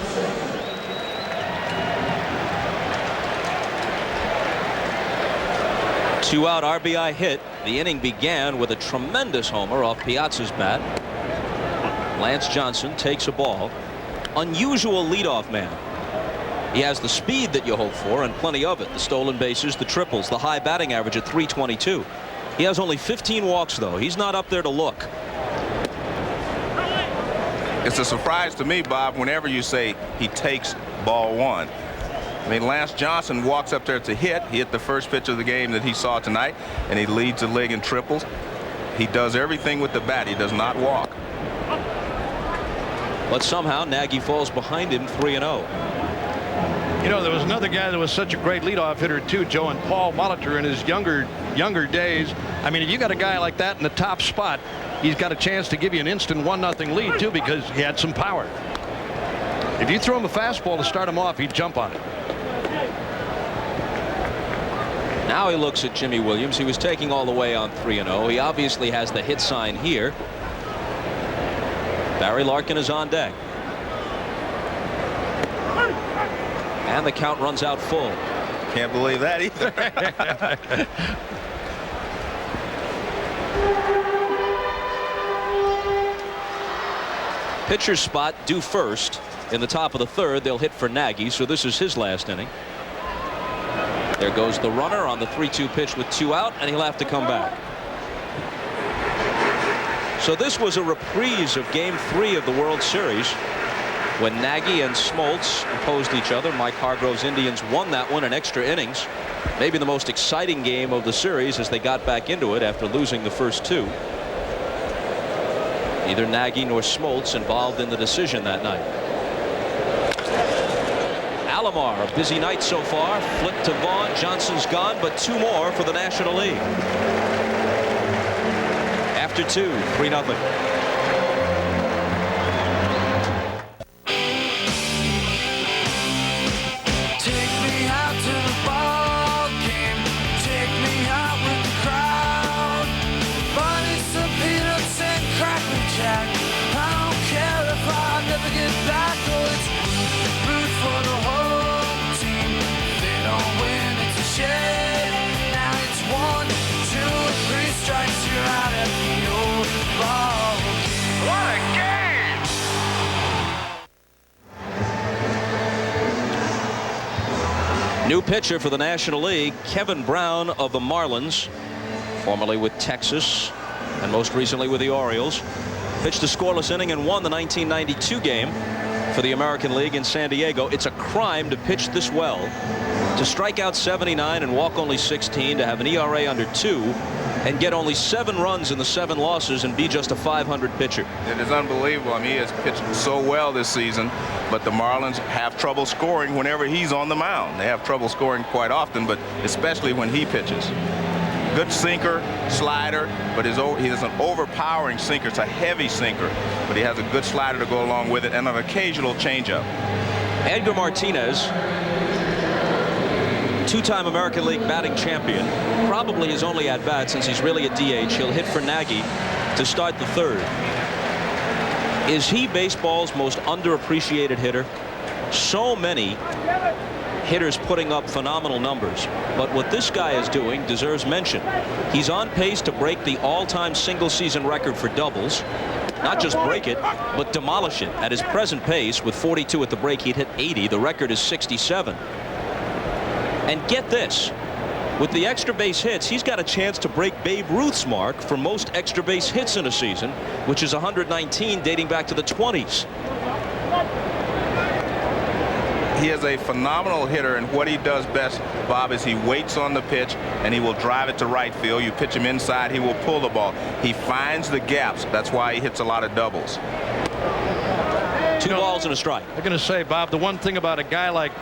Speaker 1: Two-out RBI hit. The inning began with a tremendous homer off Piazza's bat. Lance Johnson takes a ball. Unusual leadoff man. He has the speed that you hope for and plenty of it. The stolen bases, the triples, the high batting average at .322. He has only 15 walks, though. He's not up there to look.
Speaker 2: It's a surprise to me, Bob, whenever you say he takes ball one. I mean, Lance Johnson walks up there to hit. He hit the first pitch of the game that he saw tonight, and he leads the league in triples. He does everything with the bat. He does not walk.
Speaker 1: But somehow Nagy falls behind him 3-0.
Speaker 3: You know, there was another guy that was such a great leadoff hitter too, Joe, and Paul Molitor in his younger days. I mean, if you got a guy like that in the top spot, he's got a chance to give you an instant 1-0 lead too, because he had some power. If you throw him a fastball to start him off, he'd jump on it.
Speaker 1: Now he looks at Jimmy Williams. He was taking all the way on 3-0. He obviously has the hit sign here. Barry Larkin is on deck. And the count runs out full.
Speaker 2: Can't believe that either.
Speaker 1: Pitcher's spot due first in the top of the third. They'll hit for Nagy, so this is his last inning. There goes the runner on the 3-2 pitch with 2 out, and he'll have to come back. So this was a reprise of Game 3 of the World Series when Nagy and Smoltz opposed each other. Mike Hargrove's Indians won that one in extra innings. Maybe the most exciting game of the series as they got back into it after losing the first 2. Neither Nagy nor Smoltz involved in the decision that night. Alomar, a busy night so far. Flip to Vaughn. Johnson's gone, but 2 more for the National League. After 2, 3-0. New pitcher for the National League, Kevin Brown of the Marlins, formerly with Texas and most recently with the Orioles. Pitched a scoreless inning and won the 1992 game for the American League in San Diego. It's a crime to pitch this well, to strike out 79 and walk only 16, to have an ERA under 2 and get only 7 runs in the 7 losses and be just a .500 pitcher.
Speaker 2: It is unbelievable. I mean, he has pitched so well this season, but the Marlins have trouble scoring whenever he's on the mound. They have trouble scoring quite often, but especially when he pitches. Good sinker, slider, but he has an overpowering sinker. It's a heavy sinker, but he has a good slider to go along with it and an occasional changeup.
Speaker 1: Edgar Martinez, 2-time American League batting champion, probably his only at-bat since he's really a DH. He'll hit for Nagy to start the third. Is he baseball's most underappreciated hitter? So many hitters putting up phenomenal numbers, but what this guy is doing deserves mention. He's on pace to break the all-time single-season record for doubles. Not just break it, but demolish it. At his present pace, with 42 at the break, he'd hit 80. The record is 67. And get this, with the extra base hits, he's got a chance to break Babe Ruth's mark for most extra base hits in a season, which is 119 dating back to the 20s.
Speaker 2: he is a phenomenal hitter, and what he does best, Bob, is he waits on the pitch and he will drive it to right field. You pitch him inside, he will pull the ball. He finds the gaps. That's why he hits a lot of doubles.
Speaker 1: 2 balls and a strike.
Speaker 3: I'm going to say, Bob, the one thing about a guy like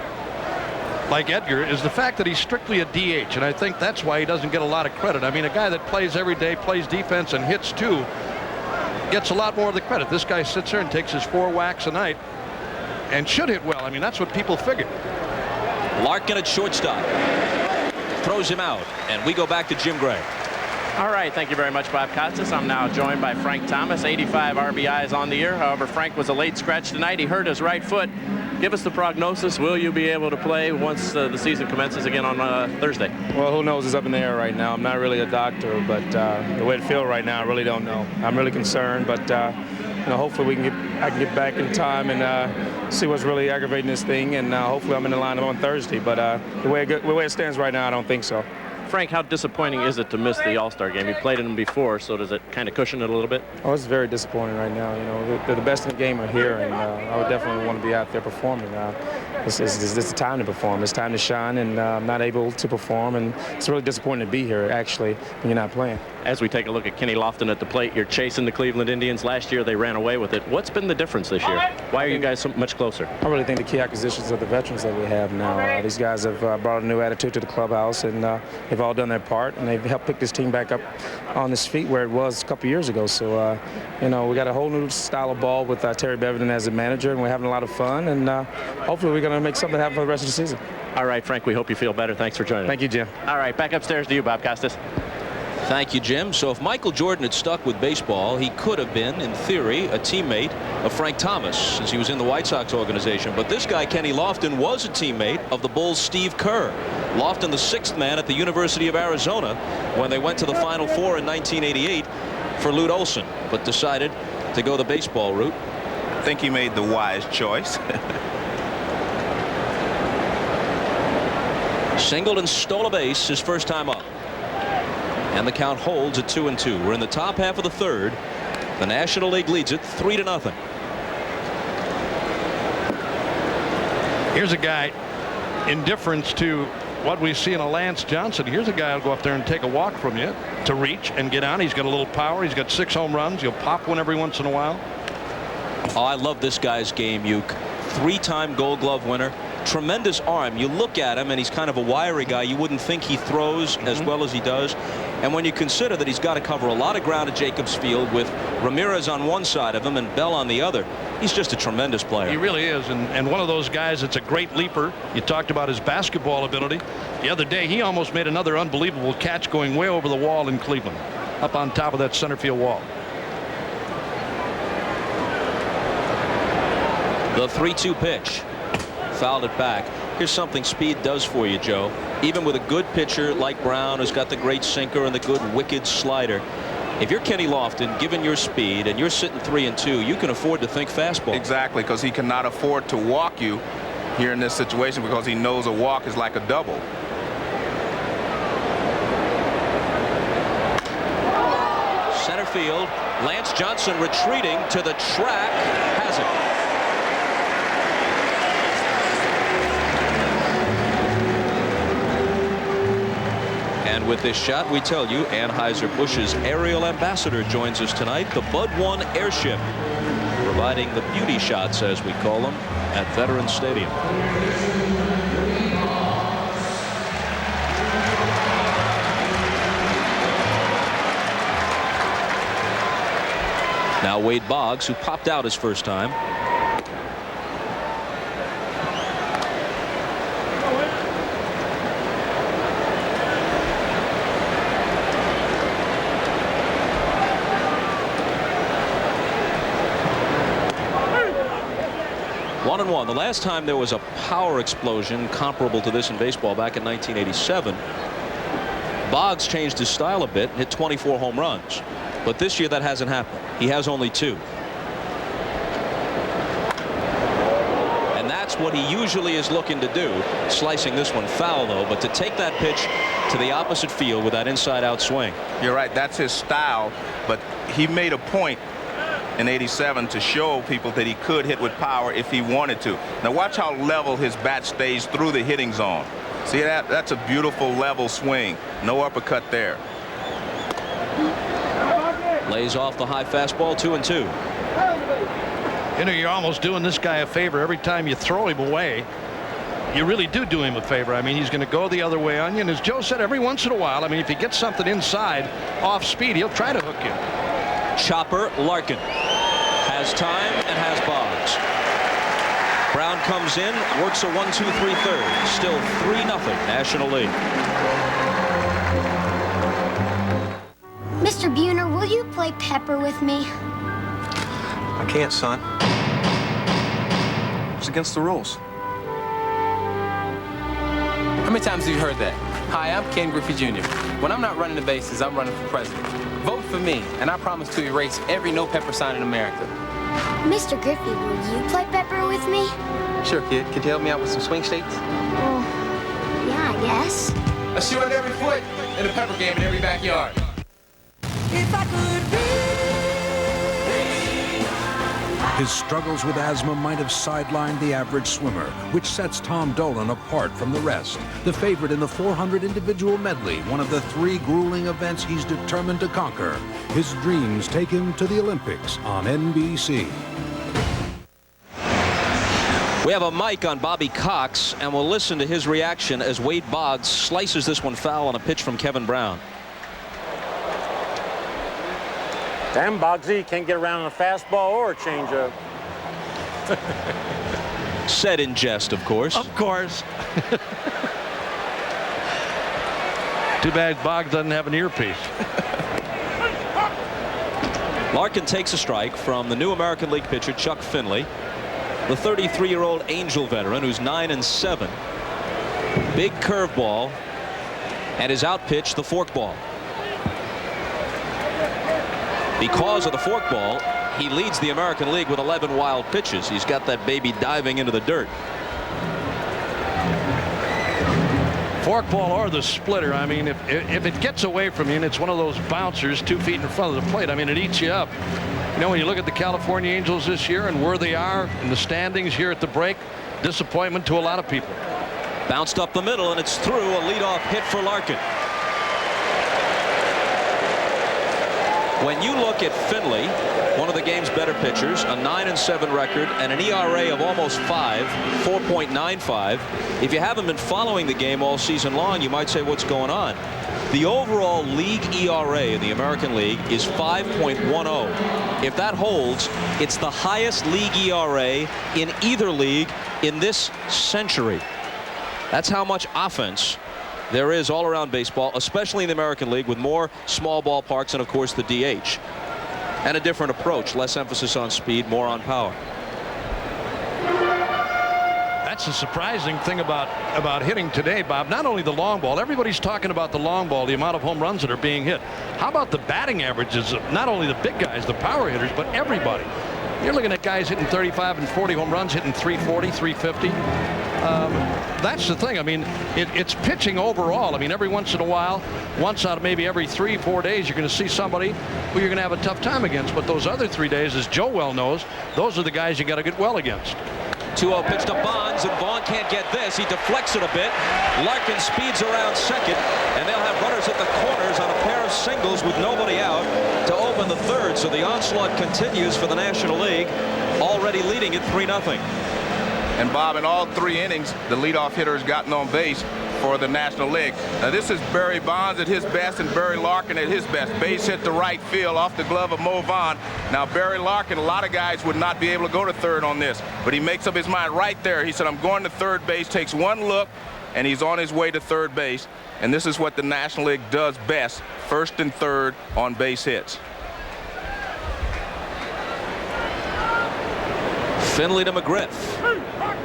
Speaker 3: Edgar is the fact that he's strictly a DH, and I think that's why he doesn't get a lot of credit. I mean, a guy that plays every day, plays defense, and hits too, gets a lot more of the credit. This guy sits there and takes his 4 whacks a night and should hit well. I mean, that's what people figure.
Speaker 1: Larkin at shortstop. Throws him out, and we go back to Jim Gray.
Speaker 13: All right, thank you very much, Bob Costas. I'm now joined by Frank Thomas, 85 RBIs on the year. However, Frank was a late scratch tonight. He hurt his right foot. Give us the prognosis. Will you be able to play once the season commences again on Thursday?
Speaker 17: Well, who knows? It's up in the air right now. I'm not really a doctor, but the way it feels right now, I really don't know. I'm really concerned, but you know, hopefully I can get back in time and see what's really aggravating this thing, and hopefully I'm in the lineup on Thursday. But the way it stands right now, I don't think so.
Speaker 13: Frank, how disappointing is it to miss the All-Star game? You played in them before, so does it kind of cushion it a little bit?
Speaker 17: Oh, it's very disappointing right now. You know, the best in the game are here, and I would definitely want to be out there performing. It's the time to perform. It's time to shine, and I'm not able to perform, and it's really disappointing to be here, actually, when you're not playing.
Speaker 13: As we take a look at Kenny Lofton at the plate, you're chasing the Cleveland Indians. Last year, they ran away with it. What's been the difference this year? Why are you guys so much closer?
Speaker 17: I really think the key acquisitions are the veterans that we have now. These guys have brought a new attitude to the clubhouse, and they've all done their part, and they've helped pick this team back up on its feet where it was a couple years ago. So, you know, we got a whole new style of ball with Terry Beverden as a manager, and we're having a lot of fun, and hopefully we're going to make something happen for the rest of the season.
Speaker 13: All right, Frank, we hope you feel better. Thanks for joining us.
Speaker 17: Thank you, Jim.
Speaker 13: All right, back upstairs to you, Bob Costas.
Speaker 1: Thank you, Jim. So if Michael Jordan had stuck with baseball, he could have been, in theory, a teammate of Frank Thomas, since he was in the White Sox organization. But this guy, Kenny Lofton, was a teammate of the Bulls' Steve Kerr. Lofton, the 6th man at the University of Arizona when they went to the Final Four in 1988 for Lute Olson, but decided to go the baseball route.
Speaker 2: I think he made the wise choice.
Speaker 1: Singled and stole a base his first time up. And the count holds at 2-2. We're in the top half of the 3rd. The National League leads it 3-0.
Speaker 3: Here's a guy, in difference to what we see in a Lance Johnson. Here's a guy who'll go up there and take a walk from you to reach and get on. He's got a little power. He's got 6 home runs. He'll pop one every once in a while.
Speaker 1: Oh, I love this guy's game, Uke. 3-time Gold Glove winner. Tremendous arm. You look at him and he's kind of a wiry guy. You wouldn't think he throws as well as he does. And when you consider that he's got to cover a lot of ground at Jacobs Field with Ramirez on one side of him and Bell on the other, he's just a tremendous player.
Speaker 3: He really is, and one of those guys that's a great leaper. You talked about his basketball ability. The other day he almost made another unbelievable catch going way over the wall in Cleveland, up on top of that center field wall.
Speaker 1: The 3-2 pitch. Fouled it back. Here's something speed does for you, Joe. Even with a good pitcher like Brown, who's got the great sinker and the good wicked slider, if you're Kenny Lofton, given your speed and you're sitting 3-2, you can afford to think fastball.
Speaker 2: Exactly, because he cannot afford to walk you here in this situation, because he knows a walk is like a double.
Speaker 1: Center field. Lance Johnson retreating to the track. Has it. And with this shot, we tell you, Anheuser-Busch's aerial ambassador joins us tonight, the Bud 1 airship, providing the beauty shots, as we call them, at Veterans Stadium. Now Wade Boggs, who popped out his first time. The last time there was a power explosion comparable to this in baseball back in 1987, Boggs changed his style a bit and hit 24 home runs. But this year that hasn't happened. He has only 2. And that's what he usually is looking to do. Slicing this one foul, though, but to take that pitch to the opposite field with that inside-out swing.
Speaker 2: You're right. That's his style. But he made a point in '87 to show people that he could hit with power if he wanted to. Now watch how level his bat stays through the hitting zone. See that? That's a beautiful level swing. No uppercut there.
Speaker 1: Lays off the high fastball, 2-2.
Speaker 3: You know, you're almost doing this guy a favor every time you throw him away. You really do him a favor. I mean, he's going to go the other way on you. And as Joe said, every once in a while, I mean, if he gets something inside off speed, he'll try to hook you.
Speaker 1: Chopper Larkin has time and has Boggs. Brown comes in, works a 1-2-3-3. Still 3-0 National League.
Speaker 18: Mr. Buhner, will you play Pepper with me?
Speaker 19: I can't, son. It's against the rules.
Speaker 20: How many times have you heard that? Hi, I'm Ken Griffey Jr. When I'm not running the bases, I'm running for president. Vote for me, and I promise to erase every no Pepper sign in America.
Speaker 18: Mr. Griffey, will you play Pepper with me?
Speaker 20: Sure, kid. Could you help me out with some swing states?
Speaker 18: Oh, yeah, I guess.
Speaker 20: A shoe on every foot and a Pepper game in every backyard.
Speaker 21: If I could
Speaker 22: His struggles with asthma might have sidelined the average swimmer, which sets Tom Dolan apart from the rest. The favorite in the 400 individual medley, one of the 3 grueling events he's determined to conquer. His dreams take him to the Olympics on NBC.
Speaker 1: We have a mic on Bobby Cox, and we'll listen to his reaction as Wade Boggs slices this one foul on a pitch from Kevin Brown.
Speaker 14: Damn, Boggsy can't get around a fastball or a changeup.
Speaker 1: Said in jest, of course.
Speaker 3: Of course. Too bad Boggs doesn't have an earpiece.
Speaker 1: Larkin takes a strike from the new American League pitcher Chuck Finley, the 33-year-old Angel veteran who's 9-7. Big curveball, and his out pitch the forkball. Because of the forkball, he leads the American League with 11 wild pitches. He's got that baby diving into the dirt.
Speaker 3: Forkball or the splitter. I mean, if it gets away from you and it's one of those bouncers 2 feet in front of the plate, I mean, it eats you up. You know, when you look at the California Angels this year and where they are in the standings here at the break, disappointment to a lot of people.
Speaker 1: Bounced up the middle, and it's through. A leadoff hit for Larkin. When you look at Finley, one of the game's better pitchers, a 9-7 record and an ERA of almost 5, 4.95. If you haven't been following the game all season long, you might say, what's going on? The overall league ERA in the American League is 5.10. If that holds, it's the highest league ERA in either league in this century. That's how much offense there is all around baseball, especially in the American League, with more small ballparks and, of course, the DH. And a different approach, less emphasis on speed, more on power.
Speaker 3: That's the surprising thing about hitting today, Bob. Not only the long ball, everybody's talking about the long ball, the amount of home runs that are being hit. How about the batting averages of not only the big guys, the power hitters, but everybody? You're looking at guys hitting 35 and 40 home runs, hitting 340, 350. That's the thing. I mean, it's pitching overall. I mean, every once in a while, once out of maybe every 3-4 days, you're going to see somebody who you're going to have a tough time against. But those other 3 days, as Joe well knows, those are the guys you got to get well against.
Speaker 1: 2-0 pitch to Bonds, and Vaughn can't get this. He deflects it a bit. Larkin speeds around second, and they'll have runners at the corners on a pair of singles with nobody out to open the third. So the onslaught continues for the National League, already leading at 3-0.
Speaker 2: And Bob, in all 3 innings, the leadoff hitter has gotten on base for the National League. Now this is Barry Bonds at his best and Barry Larkin at his best. Base hit to right field off the glove of Mo Vaughn. Now Barry Larkin, a lot of guys would not be able to go to third on this, but he makes up his mind right there. He said, I'm going to third base, takes one look, and he's on his way to third base. And this is what the National League does best, first and third on base hits.
Speaker 1: Finley to McGriff,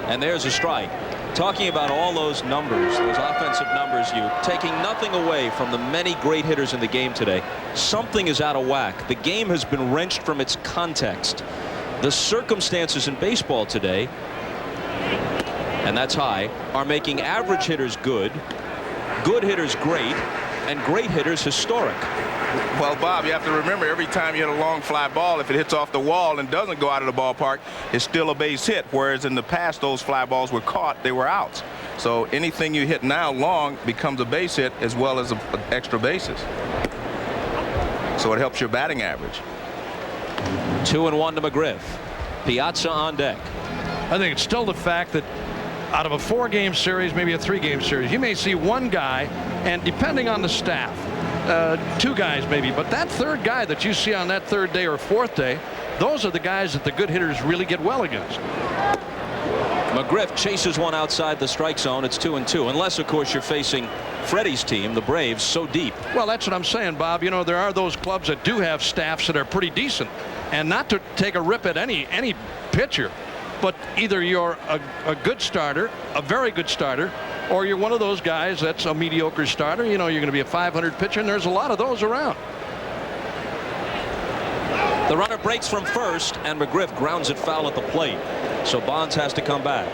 Speaker 1: and there's a strike. Talking about all those numbers, those offensive numbers, you taking nothing away from the many great hitters in the game today. Something is out of whack. The game has been wrenched from its context. The circumstances in baseball today, and that's high, are making average hitters good, good hitters great, and great hitters historic.
Speaker 2: Well, Bob, you have to remember, every time you hit a long fly ball, if it hits off the wall and doesn't go out of the ballpark, it's still a base hit, whereas in the past, those fly balls were caught, they were outs. So anything you hit now long becomes a base hit as well as extra bases. So it helps your batting average.
Speaker 1: 2-1 to McGriff. Piazza on deck.
Speaker 3: I think it's still the fact that out of a 4-game series, maybe a 3-game series, you may see one guy, and depending on the staff, 2 guys maybe, but that third guy that you see on that 3rd day or 4th day, those are the guys that the good hitters really get well against.
Speaker 1: McGriff chases one outside the strike zone. It's 2-2, unless, of course, you're facing Freddie's team, the Braves, so deep.
Speaker 3: Well, that's what I'm saying, Bob. You know, there are those clubs that do have staffs that are pretty decent, and not to take a rip at any pitcher, but either you're a good starter, a very good starter, or you're one of those guys that's a mediocre starter. You know, you're going to be a 500 pitcher, and there's a lot of those around.
Speaker 1: The runner breaks from first, and McGriff grounds it foul at the plate. So Bonds has to come back.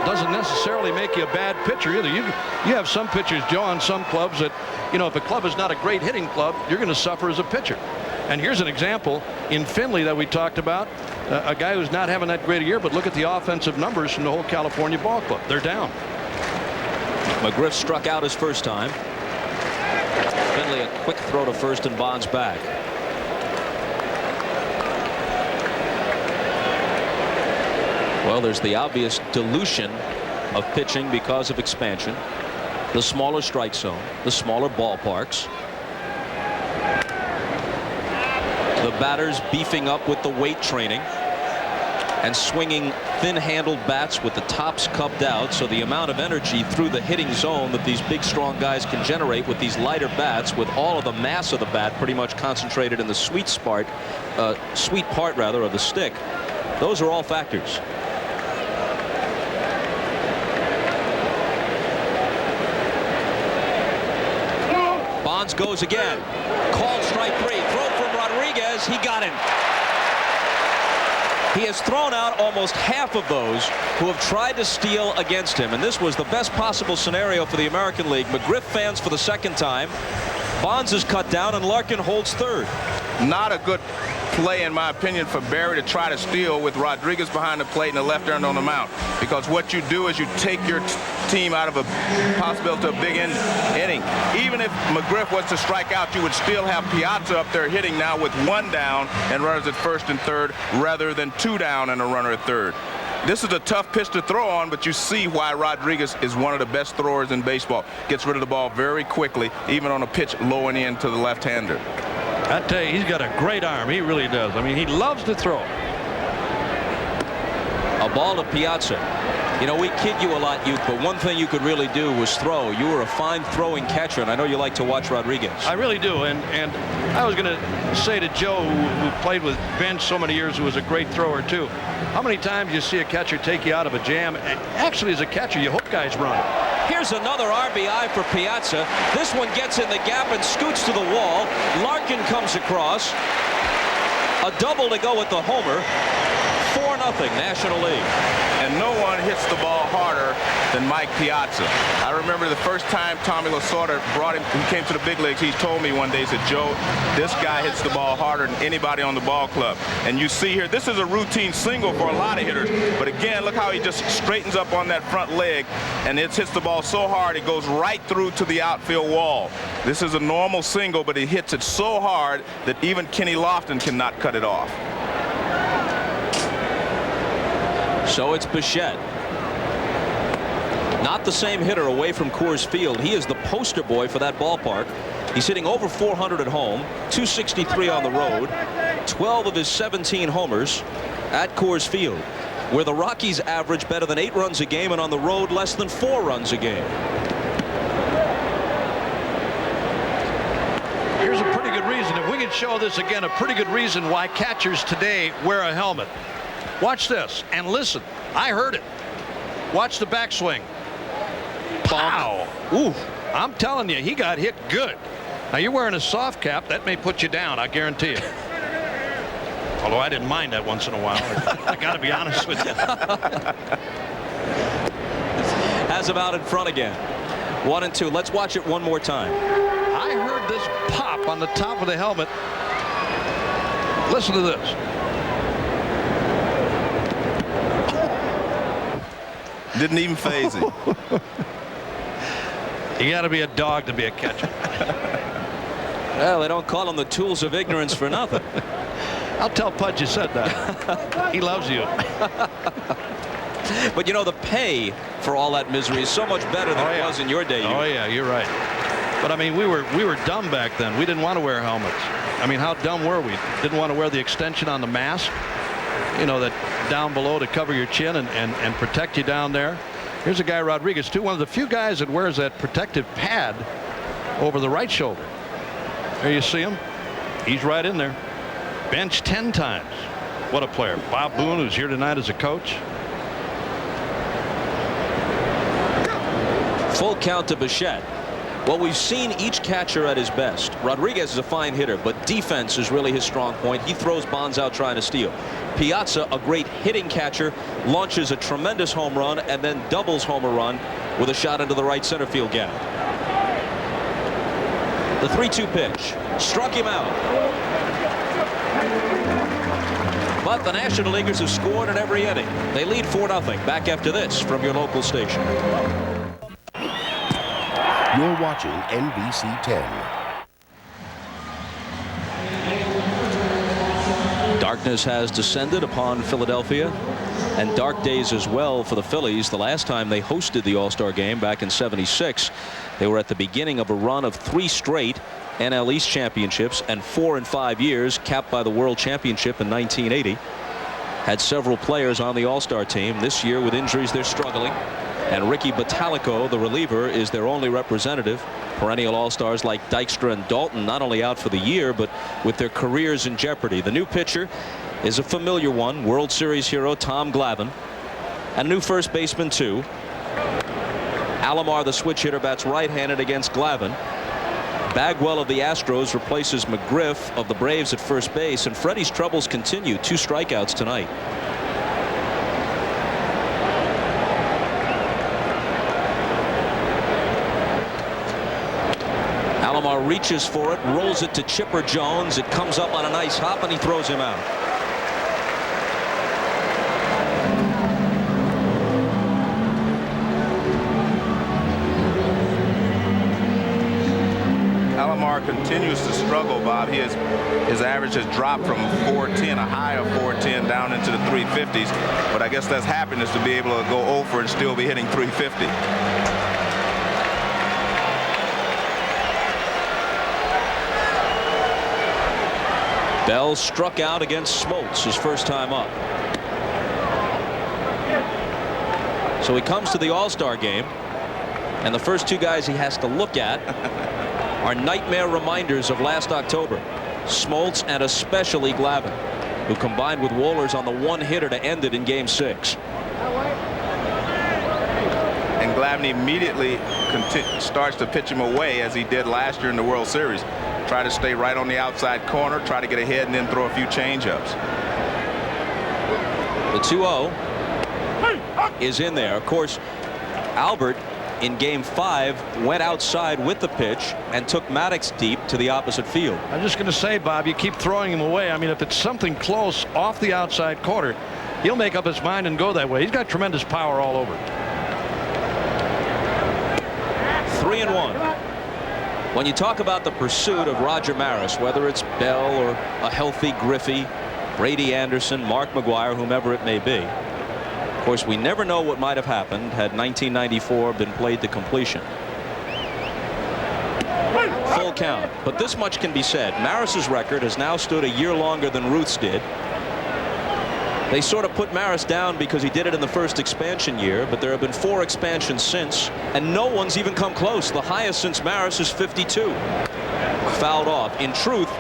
Speaker 3: Doesn't necessarily make you a bad pitcher either. You have some pitchers, Joe, on some clubs that, you know, if a club is not a great hitting club, you're going to suffer as a pitcher. And here's an example in Findlay that we talked about, a guy who's not having that great a year, but look at the offensive numbers from the whole California ball club. They're down.
Speaker 1: McGriff struck out his first time. Findlay a quick throw to first, and Bonds back. Well, there's the obvious dilution of pitching because of expansion, the smaller strike zone, the smaller ballparks, the batters beefing up with the weight training and swinging thin-handled bats with the tops cupped out, so the amount of energy through the hitting zone that these big strong guys can generate with these lighter bats, with all of the mass of the bat pretty much concentrated in the sweet part of the stick, those are all factors. Bonds goes again. Called strike 3. Throw from Rodriguez. He got him. He has thrown out almost half of those who have tried to steal against him, and this was the best possible scenario for the American League. McGriff fans for the 2nd time. Bonds is cut down, and Larkin holds 3rd.
Speaker 2: Not a good play, in my opinion, for Barry to try to steal with Rodriguez behind the plate and the left-hander on the mound, because what you do is you take your team out of a possibility of a big inning. Even if McGriff was to strike out, you would still have Piazza up there hitting now with 1 down and runners at 1st and 3rd rather than 2 down and a runner at 3rd. This is a tough pitch to throw on, but you see why Rodriguez is one of the best throwers in baseball. Gets rid of the ball very quickly, even on a pitch low and in to the left-hander.
Speaker 3: I tell you, he's got a great arm. He really does. I mean, he loves to throw.
Speaker 1: A ball to Piazza. You know, we kid you a lot, Uke, but one thing you could really do was throw. You were a fine throwing catcher, and I know you like to watch Rodriguez.
Speaker 3: I really do, and I was going to say to Joe, who played with Bench so many years, who was a great thrower too, how many times you see a catcher take you out of a jam? Actually, as a catcher, you hope guys run.
Speaker 1: Here's another RBI for Piazza. This one gets in the gap and scoots to the wall. Larkin comes across. A double to go with the homer. 4-0 National League.
Speaker 2: And no one hits the ball harder than Mike Piazza. I remember the first time Tommy Lasorda brought him, he came to the big leagues, he told me one day, he said, Joe, this guy hits the ball harder than anybody on the ball club. And you see here, this is a routine single for a lot of hitters. But again, look how he just straightens up on that front leg, and it hits the ball so hard, it goes right through to the outfield wall. This is a normal single, but he hits it so hard that even Kenny Lofton cannot cut it off.
Speaker 1: So it's Bichette. Not the same hitter away from Coors Field. He is the poster boy for that ballpark. He's hitting over 400 at home, 263 on the road, 12 of his 17 homers at Coors Field, where the Rockies average better than 8 runs a game, and on the road less than 4 runs a game.
Speaker 3: Here's a pretty good reason, if we could show this again, a pretty good reason why catchers today wear a helmet. Watch this and listen. I heard it. Watch the backswing. Pow! Ooh, I'm telling you, he got hit good. Now you're wearing a soft cap, that may put you down, I guarantee you. Although I didn't mind that once in a while. I got to be honest with you.
Speaker 1: Has him out in front again. 1-2. Let's watch it one more time.
Speaker 3: And this pop on the top of the helmet. Listen to this.
Speaker 2: Didn't even faze him.
Speaker 3: You got to be a dog to be a catcher.
Speaker 1: Well, they don't call them the tools of ignorance for nothing.
Speaker 3: I'll tell Pudge you said that. He loves you.
Speaker 1: But you know, the pay for all that misery is so much better than it was in your day.
Speaker 3: Oh yeah, you're right. But I mean, we were dumb back then. We didn't want to wear helmets. I mean, how dumb were we? Didn't want to wear the extension on the mask, you know, that down below to cover your chin and protect you down there. Here's a guy, Rodriguez, too, one of the few guys that wears that protective pad over the right shoulder. There you see him. He's right in there. Bench 10 times. What a player. Bob Boone, who's here tonight as a coach.
Speaker 1: Full count to Bichette. Well, we've seen each catcher at his best. Rodriguez is a fine hitter, but defense is really his strong point. He throws bonds out trying to steal. Piazza, a great hitting catcher, launches a tremendous home run and then doubles home run with a shot into the right center field gap. The 3-2 pitch struck him out. But the National Leaguers have scored in every inning. They lead 4-0. Back after this from your local station.
Speaker 7: You're watching NBC 10.
Speaker 1: Darkness has descended upon Philadelphia, and dark days as well for the Phillies. The last time they hosted the All-Star game back in '76, they were at the beginning of a run of 3 straight NL East championships and 4 in 5 years, capped by the World Championship in 1980. Had several players on the All-Star team. This year, with injuries, they're struggling. And Ricky Bottalico, the reliever, is their only representative. Perennial All-Stars like Dykstra and Dalton not only out for the year, but with their careers in jeopardy. The new pitcher is a familiar one, World Series hero Tom Glavine. And new first baseman, too. Alomar, the switch hitter, bats right-handed against Glavine. Bagwell of the Astros replaces McGriff of the Braves at first base, and Freddie's troubles continue. 2 strikeouts tonight. Alomar reaches for it, rolls it to Chipper Jones. It comes up on a nice hop, and he throws him out.
Speaker 2: Alomar continues to struggle, Bob. His average has dropped from 410, a high of 410, down into the 350s. But I guess that's happiness to be able to go over and still be hitting 350.
Speaker 1: Bell struck out against Smoltz his first time up. So he comes to the All-Star game, and the first 2 guys he has to look at are nightmare reminders of last October. Smoltz and especially Glavine, who combined with Wohlers on the 1-hitter to end it in Game 6.
Speaker 2: And Glavine immediately starts to pitch him away, as he did last year in the World Series. Try to stay right on the outside corner, try to get ahead, and then throw a few changeups.
Speaker 1: The 2-0 is in there. Of course, Albert in Game 5 went outside with the pitch and took Maddox deep to the opposite field.
Speaker 3: I'm just going to say, Bob, you keep throwing him away. I mean, if it's something close off the outside corner, he'll make up his mind and go that way. He's got tremendous power all over.
Speaker 1: 3-1. When you talk about the pursuit of Roger Maris, whether it's Bell or a healthy Griffey, Brady Anderson, Mark McGwire, whomever it may be, of course, we never know what might have happened had 1994 been played to completion. Full count. But this much can be said. Maris's record has now stood a year longer than Ruth's did. They sort of put Maris down because he did it in the first expansion year, but there have been 4 expansions since, and no one's even come close. The highest since Maris is 52. Fouled off. In truth,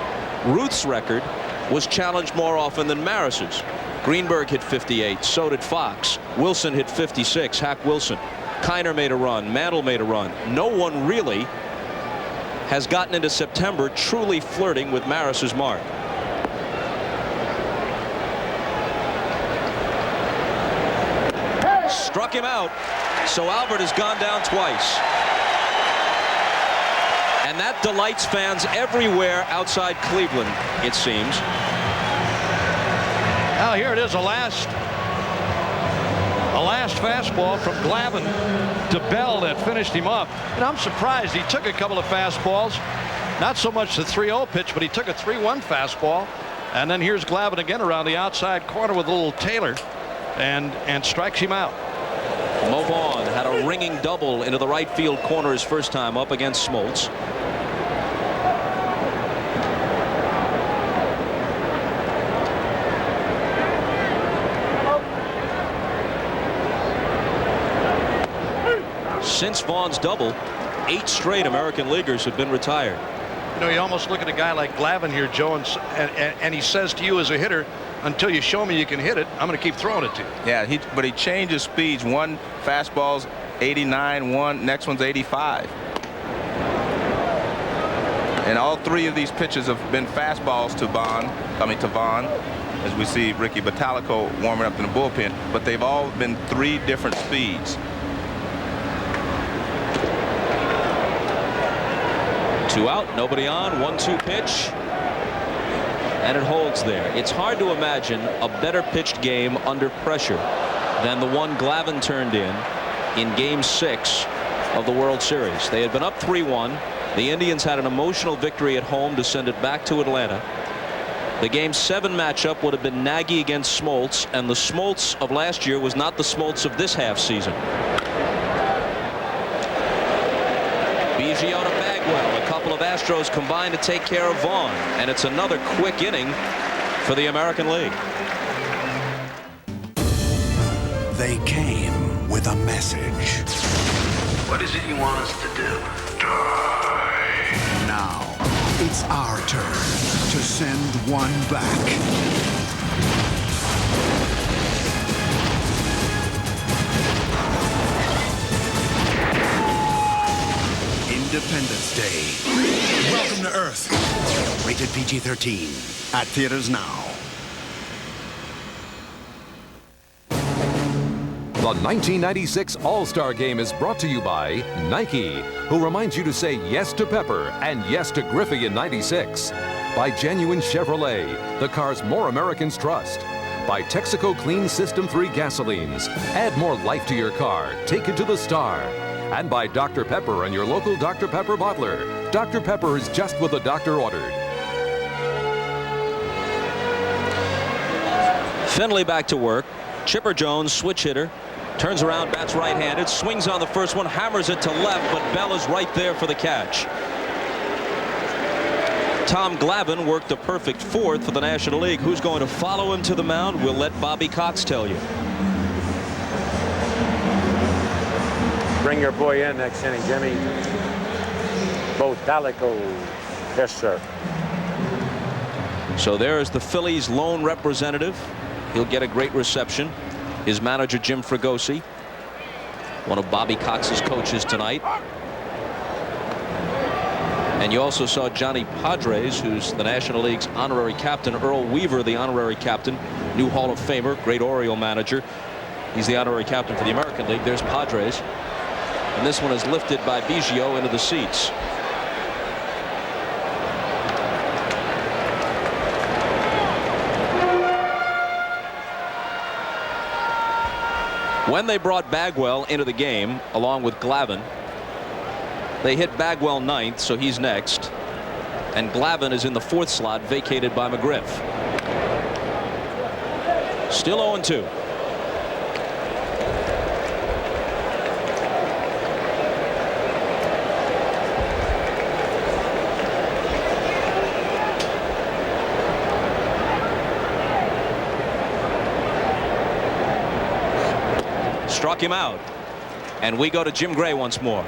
Speaker 1: Ruth's record was challenged more often than Maris's. Greenberg hit 58, so did Fox. Wilson hit 56, Hack Wilson. Kiner made a run, Mantle made a run. No one really has gotten into September truly flirting with Maris's mark. Struck him out, so Albert has gone down twice. And that delights fans everywhere outside Cleveland, it seems.
Speaker 3: Now here it is, a last fastball from Glavine to Bell that finished him up. And I'm surprised. He took a couple of fastballs. Not so much the 3-0 pitch, but he took a 3-1 fastball. And then here's Glavine again around the outside corner with a little Taylor and strikes him out.
Speaker 1: Mo Vaughn had a ringing double into the right field corner his first time up against Smoltz. Since Vaughn's double, 8 straight American leaguers have been retired.
Speaker 3: You know, you almost look at a guy like Glavine here, Joe, and he says to you as a hitter, until you show me you can hit it, I'm going to keep throwing it to you.
Speaker 2: Yeah, but he changes speeds. One fastball's 89, next one's 85. And all 3 of these pitches have been fastballs to Vaughn, as we see Ricky Bottalico warming up in the bullpen, but they've all been 3 different speeds.
Speaker 1: 2 out, nobody on, 1-2 pitch. And it holds there. It's hard to imagine a better pitched game under pressure than the one Glavine turned in Game 6 of the World Series. They had been up 3-1. The Indians had an emotional victory at home to send it back to Atlanta. The Game 7 matchup would have been Nagy against Smoltz, and the Smoltz of last year was not the Smoltz of this half season. Biggio to Bagwell. A couple of Astros combined to take care of Vaughn, and it's another quick inning for the American League.
Speaker 6: They came with a message.
Speaker 8: What is it you want us to do? Die.
Speaker 6: Now, it's our turn to send one back. Independence Day. Welcome to Earth. Rated PG-13. At theaters now.
Speaker 4: The 1996 All-Star Game is brought to you by Nike, who reminds you to say yes to Pepper and yes to Griffey in '96. By Genuine Chevrolet, the cars more Americans trust. By Texaco Clean System 3 gasolines. Add more life to your car. Take it to the star. And by Dr. Pepper and your local Dr. Pepper bottler. Dr. Pepper is just what the doctor ordered.
Speaker 1: Finley back to work. Chipper Jones, switch hitter, turns around, bats right-handed, swings on the first one, hammers it to left, but Bell is right there for the catch. Tom Glavine worked a perfect 4th for the National League. Who's going to follow him to the mound? We'll let Bobby Cox tell you.
Speaker 14: Bring your boy in next inning, Jimmy. Bottalico. Yes, sir.
Speaker 1: So there is the Phillies' lone representative. He'll get a great reception. His manager, Jim Fregosi, one of Bobby Cox's coaches tonight. And you also saw Johnny Padres, who's the National League's honorary captain. Earl Weaver, the honorary captain, new Hall of Famer, great Oriole manager. He's the honorary captain for the American League. There's Padres. And this one is lifted by Biggio into the seats. When they brought Bagwell into the game, along with Glavine, they hit Bagwell 9th, so he's next. And Glavine is in the 4th slot, vacated by McGriff. Still 0-2. Struck him out. And we go to Jim Gray once more.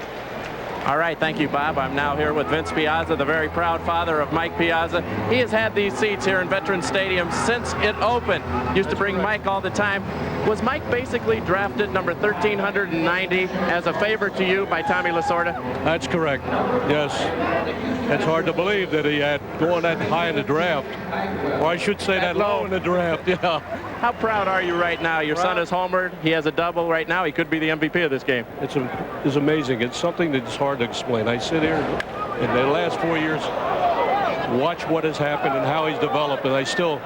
Speaker 13: All right, thank you, Bob. I'm now here with Vince Piazza, the very proud father of Mike Piazza. He has had these seats here in Veterans Stadium since it opened. Used to bring Mike all the time. Was Mike basically drafted number 1390 as a favor to you by Tommy Lasorda?
Speaker 23: That's correct. Yes. It's hard to believe that he had going that high in the draft. Or I should say that low in the draft. Yeah.
Speaker 13: How proud are you right now? Your son is homered. He has a double right now. He could be the MVP of this game.
Speaker 23: It's amazing. It's something that's hard to explain. I sit here in the last 4 years, watch what has happened and how he's developed, and I still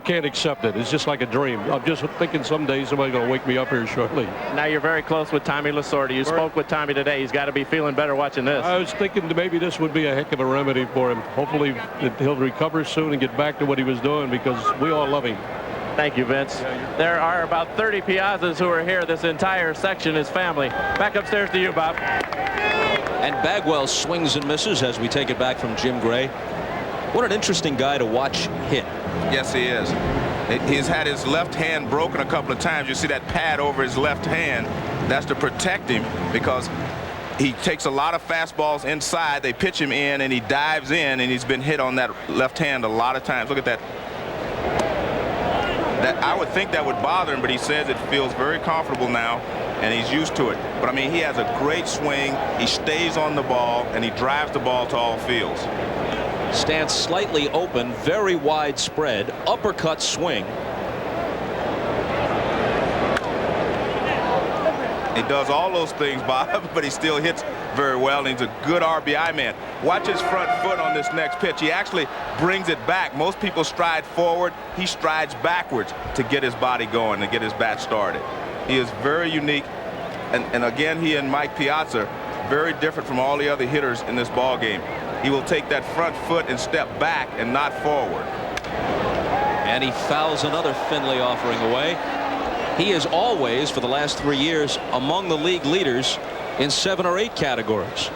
Speaker 23: can't accept it. It's just like a dream. I'm just thinking someday somebody's going to wake me up here shortly.
Speaker 13: Now you're very close with Tommy Lasorda. You spoke with Tommy today. He's got to be feeling better watching this.
Speaker 23: I was thinking that maybe this would be a heck of a remedy for him. Hopefully that he'll recover soon and get back to what he was doing, because we all love him.
Speaker 13: Thank you, Vince. There are about 30 Piazzas who are here. This entire section is family. Back upstairs to you, Bob.
Speaker 1: And Bagwell swings and misses as we take it back from Jim Gray. What an interesting guy to watch hit.
Speaker 2: Yes, he is. He's had his left hand broken a couple of times. You see that pad over his left hand. That's to protect him, because he takes a lot of fastballs inside. They pitch him in, and he dives in, and he's been hit on that left hand a lot of times. Look at that. I would think that would bother him, but he says it feels very comfortable now, and he's used to it. But I mean, he has a great swing. He stays on the ball, and he drives the ball to all fields.
Speaker 1: Stance slightly open, very wide spread, uppercut swing.
Speaker 2: He does all those things, Bob, but he still hits very well, and he's a good RBI man. Watch his front foot on this next pitch. He actually brings it back. Most people stride forward. He strides backwards to get his body going, to get his bat started. He is very unique, and again, he and Mike Piazza, very different from all the other hitters in this ball game. He will take that front foot and step back and not forward.
Speaker 1: And he fouls another Finley offering away. He is always, for the last 3 years, among the league leaders in 7 or 8 categories.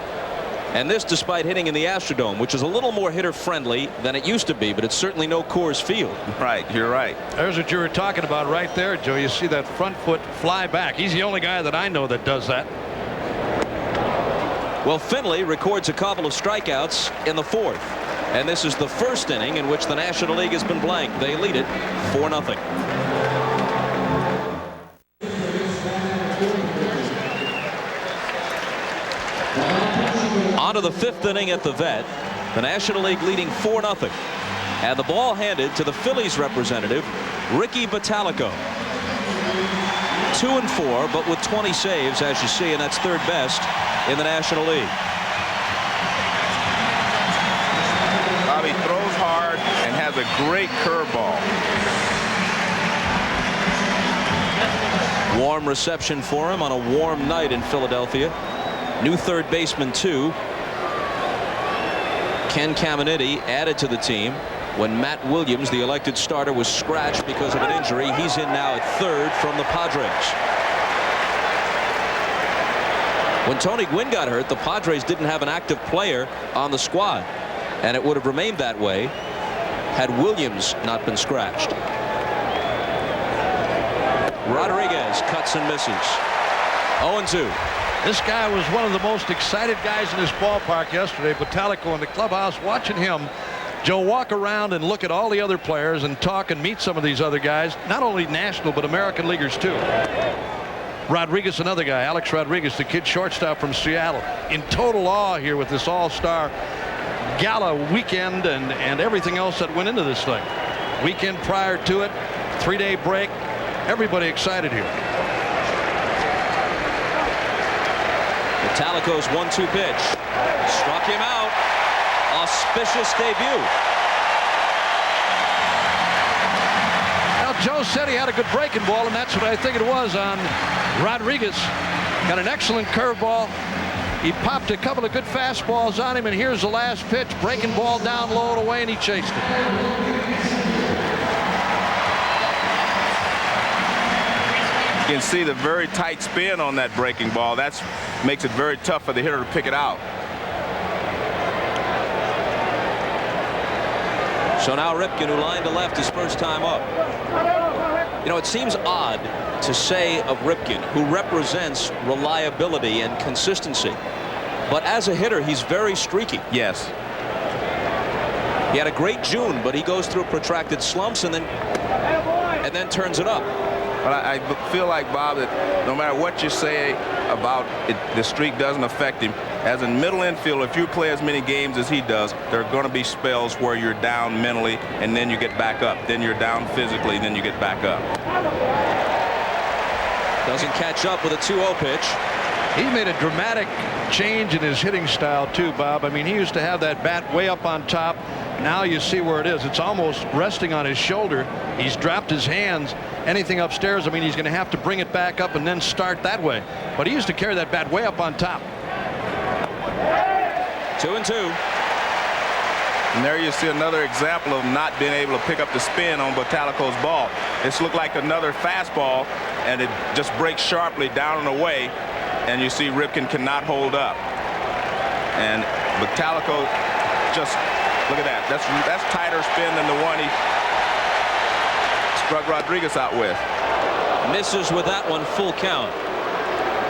Speaker 1: And this despite hitting in the Astrodome, which is a little more hitter-friendly than it used to be, but it's certainly no Coors Field.
Speaker 2: Right, you're right.
Speaker 3: There's what you were talking about right there, Joe. You see that front foot fly back. He's the only guy that I know that does that.
Speaker 1: Well, Finley records a couple of strikeouts in the 4th. And this is the first inning in which the National League has been blank. They lead it 4-0. On to the 5th inning at the Vet. The National League leading 4-0. And the ball handed to the Phillies representative, Ricky Bottalico. 2-4, but with 20 saves, as you see, and that's 3rd best in the National League.
Speaker 2: Bobby throws hard and has a great curveball.
Speaker 1: Warm reception for him on a warm night in Philadelphia. New 3rd baseman, too. Ken Caminiti added to the team when Matt Williams, the elected starter, was scratched because of an injury. He's in now at 3rd from the Padres. When Tony Gwynn got hurt, the Padres didn't have an active player on the squad, and it would have remained that way had Williams not been scratched. Rodriguez cuts and misses. 0-2.
Speaker 3: This guy was one of the most excited guys in this ballpark yesterday. Bottalico in the clubhouse, watching him, Joe, walk around and look at all the other players and talk and meet some of these other guys, not only national but American leaguers too. Rodriguez, another guy, Alex Rodriguez, the kid shortstop from Seattle, in total awe here with this all-star gala weekend and everything else that went into this thing. Weekend prior to it, 3-day break, everybody excited here.
Speaker 1: Bottalico's 1-2 pitch struck him out. Auspicious debut.
Speaker 3: Now, Joe said he had a good breaking ball, and that's what I think it was on Rodriguez. Got an excellent curveball. He popped a couple of good fastballs on him, and here's the last pitch. Breaking ball down low and away, and he chased it.
Speaker 2: You can see the very tight spin on that breaking ball. That makes it very tough for the hitter to pick it out.
Speaker 1: So now Ripken, who lined to left his first time up. You know, it seems odd to say of Ripken, who represents reliability and consistency, but as a hitter, he's very streaky.
Speaker 2: Yes.
Speaker 1: He had a great June, but he goes through protracted slumps and then turns it up.
Speaker 2: But I feel like, Bob, that no matter what you say about it, the streak doesn't affect him. As a middle infielder, if you play as many games as he does, there are going to be spells where you're down mentally, and then you get back up. Then you're down physically, and then you get back up.
Speaker 1: Doesn't catch up with a 2-0 pitch.
Speaker 3: He made a dramatic change in his hitting style too, Bob. I mean, he used to have that bat way up on top. Now you see where it is. It's almost resting on his shoulder. He's dropped his hands. Anything upstairs, I mean, he's going to have to bring it back up and then start that way. But he used to carry that bat way up on top.
Speaker 1: 2-2.
Speaker 2: And there you see another example of not being able to pick up the spin on Bottalico's ball. This looked like another fastball, and it just breaks sharply down and away, and you see Ripken cannot hold up. And Bottalico just, look at that. That's tighter spin than the one he struck Rodriguez out with.
Speaker 1: Misses with that one, full count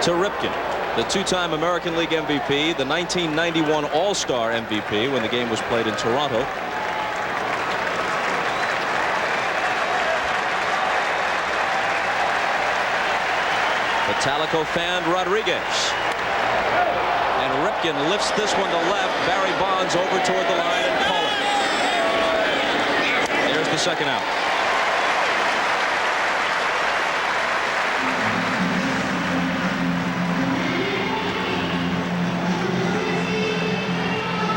Speaker 1: to Ripken. The two-time American League MVP, the 1991 All-Star MVP when the game was played in Toronto. Bottalico fanned Rodriguez. And Ripken lifts this one to left. Barry Bonds over toward the line and call it. There's the second out.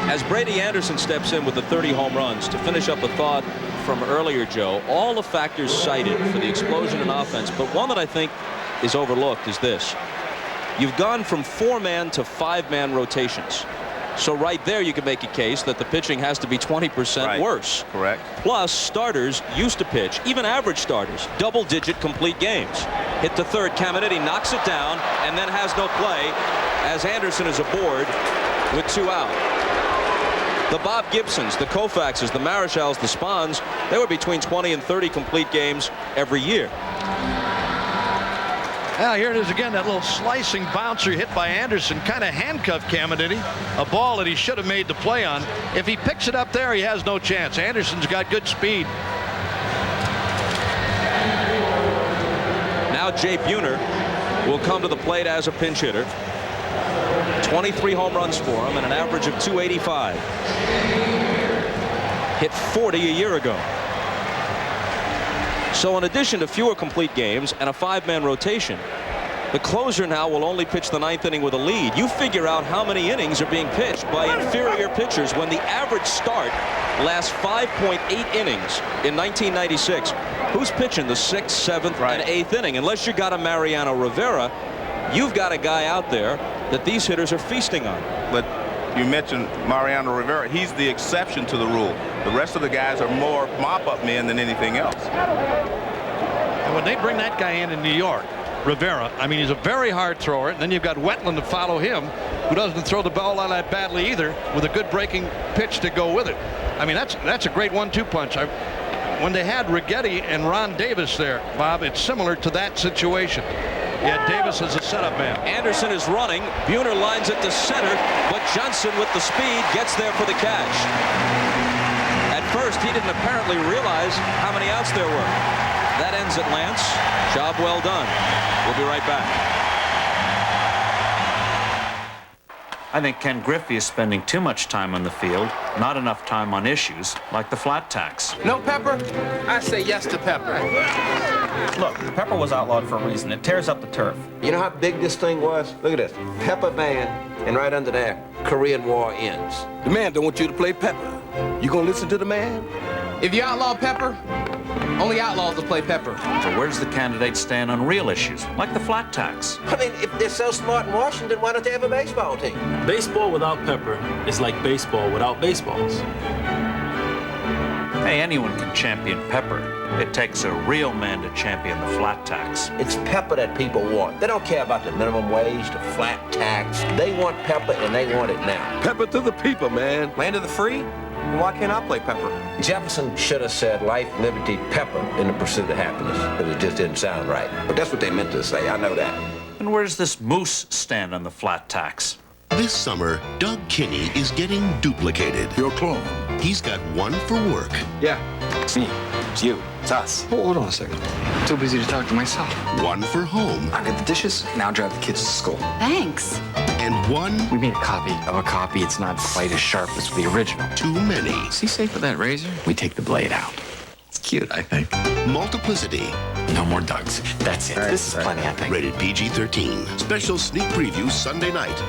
Speaker 1: As Brady Anderson steps in with the 30 home runs, to finish up a thought from earlier, Joe, all the factors cited for the explosion in offense, but one that I think is overlooked is this. You've gone from 4-man to 5-man rotations. So right there you can make a case that the pitching has to be 20% worse.
Speaker 2: Correct.
Speaker 1: Plus, starters used to pitch, even average starters, double-digit complete games. Hit to third, Caminiti knocks it down and then has no play as Anderson is aboard with 2 out. The Bob Gibsons, the Koufaxes, the Marichals, the Spahns, they were between 20 and 30 complete games every year.
Speaker 3: Now here it is again, that little slicing bouncer hit by Anderson kind of handcuffed Caminiti, a ball that he should have made the play on. If he picks it up there, he has no chance. Anderson's got good speed.
Speaker 1: Now Jay Buhner will come to the plate as a pinch hitter. 23 home runs for him and an average of 285. Hit 40 a year ago. So in addition to fewer complete games and a 5-man rotation, the closer now will only pitch the 9th inning with a lead. You figure out how many innings are being pitched by inferior pitchers when the average start lasts 5.8 innings in 1996. Who's pitching the 6th, 7th, and 8th inning? Unless you got a Mariano Rivera, you've got a guy out there that these hitters are feasting on.
Speaker 2: But you mentioned Mariano Rivera. He's the exception to the rule. The rest of the guys are more mop-up men than anything else.
Speaker 3: And when they bring that guy in New York, Rivera, I mean, he's a very hard thrower. And then you've got Wetland to follow him, who doesn't throw the ball all that badly either, with a good breaking pitch to go with it. I mean, that's a great 1-2 punch. When they had Righetti and Ron Davis there, Bob, it's similar to that situation. Yeah, Davis is a setup man.
Speaker 1: Anderson is running. Buhner lines it to center, but Johnson with the speed gets there for the catch. At first, he didn't apparently realize how many outs there were. That ends it, Lance. Job well done. We'll be right back.
Speaker 5: I think Ken Griffey is spending too much time on the field, not enough time on issues like the flat tax.
Speaker 20: No pepper? I say yes to pepper.
Speaker 9: Look, pepper was outlawed for a reason. It tears up the turf.
Speaker 10: You know how big this thing was? Look at this. Pepper ban, and right under there, Korean War ends.
Speaker 24: The man don't want you to play pepper. You gonna listen to the man?
Speaker 20: If you outlaw pepper, only outlaws will play pepper.
Speaker 5: So where does the candidate stand on real issues, like the flat tax?
Speaker 10: I mean, if they're so smart in Washington, why don't they have a baseball team?
Speaker 25: Baseball without pepper is like baseball without baseballs.
Speaker 5: Hey, anyone can champion pepper. It takes a real man to champion the flat tax.
Speaker 10: It's pepper that people want. They don't care about the minimum wage, the flat tax. They want pepper, and they want it now.
Speaker 24: Pepper to the people, man.
Speaker 9: Land of the free? Why can't I play pepper?
Speaker 10: Jefferson should have said life, liberty, pepper in the pursuit of happiness, but it just didn't sound right. But that's what they meant to say. I know that.
Speaker 5: And where does this moose stand on the flat tax?
Speaker 6: This summer, Doug Kinney is getting duplicated.
Speaker 24: Your clone.
Speaker 6: He's got one for work.
Speaker 9: Yeah, it's me. It's you. It's us.
Speaker 26: Hold on a second. I'm too busy to talk to myself.
Speaker 6: One for home.
Speaker 26: I get the dishes, now drive the kids to school.
Speaker 18: Thanks.
Speaker 6: And one...
Speaker 26: We made a copy of a copy. It's not quite as sharp as the original.
Speaker 6: Too many.
Speaker 26: Is he safe with that razor? We take the blade out. It's cute, I think.
Speaker 6: Multiplicity.
Speaker 26: No more Dougs. That's it. This is plenty, I think.
Speaker 6: Rated PG-13. Special sneak preview Sunday night.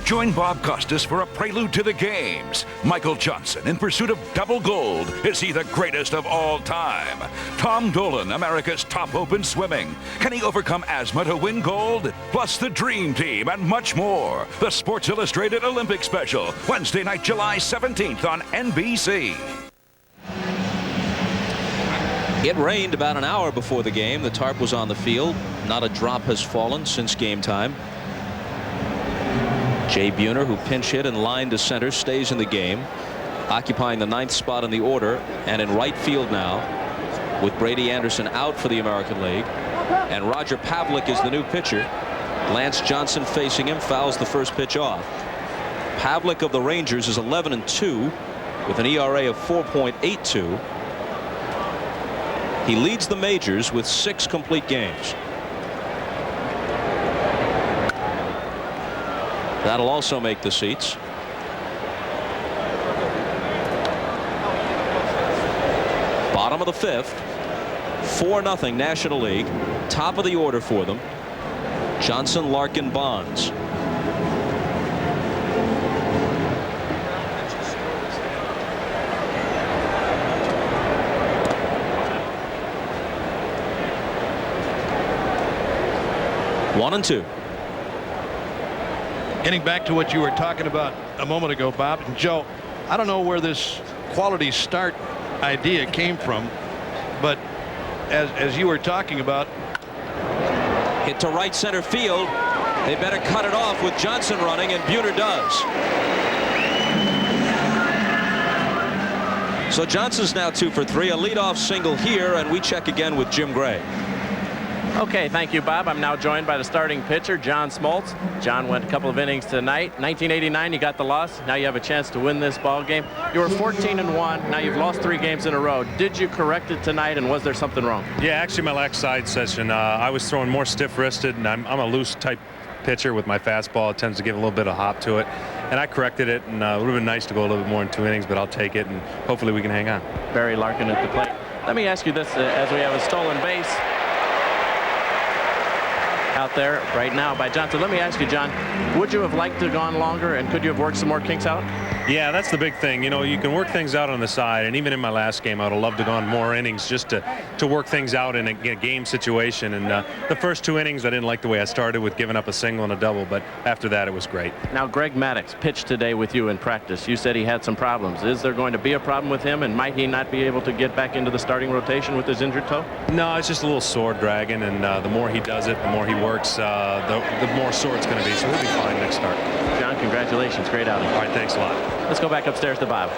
Speaker 11: Join Bob Costas for a prelude to the games. Michael Johnson in pursuit of double gold. Is he the greatest of all time? Tom Dolan, America's top hope in swimming. Can he overcome asthma to win gold? Plus the Dream Team and much more. The Sports Illustrated Olympic Special. Wednesday night, July 17th on NBC.
Speaker 1: It rained about an hour before the game. The tarp was on the field. Not a drop has fallen since game time. Jay Buhner, who pinch hit and lined to center, stays in the game, occupying the 9th spot in the order and in right field now with Brady Anderson out for the American League. And Roger Pavlik is the new pitcher. Lance Johnson facing him, fouls the first pitch off. Pavlik of the Rangers is 11-2 with an ERA of 4.82. He leads the majors with 6 complete games. That'll also make the seats. Bottom of the 5th. 4-0 National League. Top of the order for them. Johnson, Larkin, Bonds. One and two.
Speaker 3: Getting back to what you were talking about a moment ago, Bob and Joe, I don't know where this quality start idea came from, but as you were talking about,
Speaker 1: hit to right center field. They better cut it off with Johnson running, and Buhner does. So Johnson's now 2 for 3, a leadoff single here, and we check again with Jim Gray.
Speaker 13: Okay, thank you, Bob. I'm now joined by the starting pitcher, John Smoltz. John went a couple of innings tonight. 1989, you got the loss. Now you have a chance to win this ball game. You were 14-1. Now you've lost 3 games in a row. Did you correct it tonight, and was there something wrong?
Speaker 12: Yeah, actually, my last side session, I was throwing more stiff-wristed, and I'm a loose type pitcher with my fastball. It tends to give a little bit of hop to it, and I corrected it, and it would have been nice to go a little bit more in 2 innings, but I'll take it, and hopefully we can hang on.
Speaker 13: Barry Larkin at the plate. Let me ask you this, as we have a stolen base out there right now by Johnson. Let me ask you, John, would you have liked to have gone longer, and could you have worked some more kinks out?
Speaker 12: Yeah, that's the big thing. You know, you can work things out on the side, and even in my last game, I would have loved to have gone more innings just to work things out in a game situation. And the first 2 innings, I didn't like the way I started with giving up a single and a double, but after that, it was great.
Speaker 13: Now, Greg Maddux pitched today with you in practice. You said he had some problems. Is there going to be a problem with him, and might he not be able to get back into the starting rotation with his injured toe?
Speaker 12: No, it's just a little sore dragging, and the more he does it, the more he works, the more sore it's going to be, so he'll be fine next start.
Speaker 13: John, congratulations. Great outing.
Speaker 12: All right, thanks a lot.
Speaker 13: Let's go back upstairs to Bob.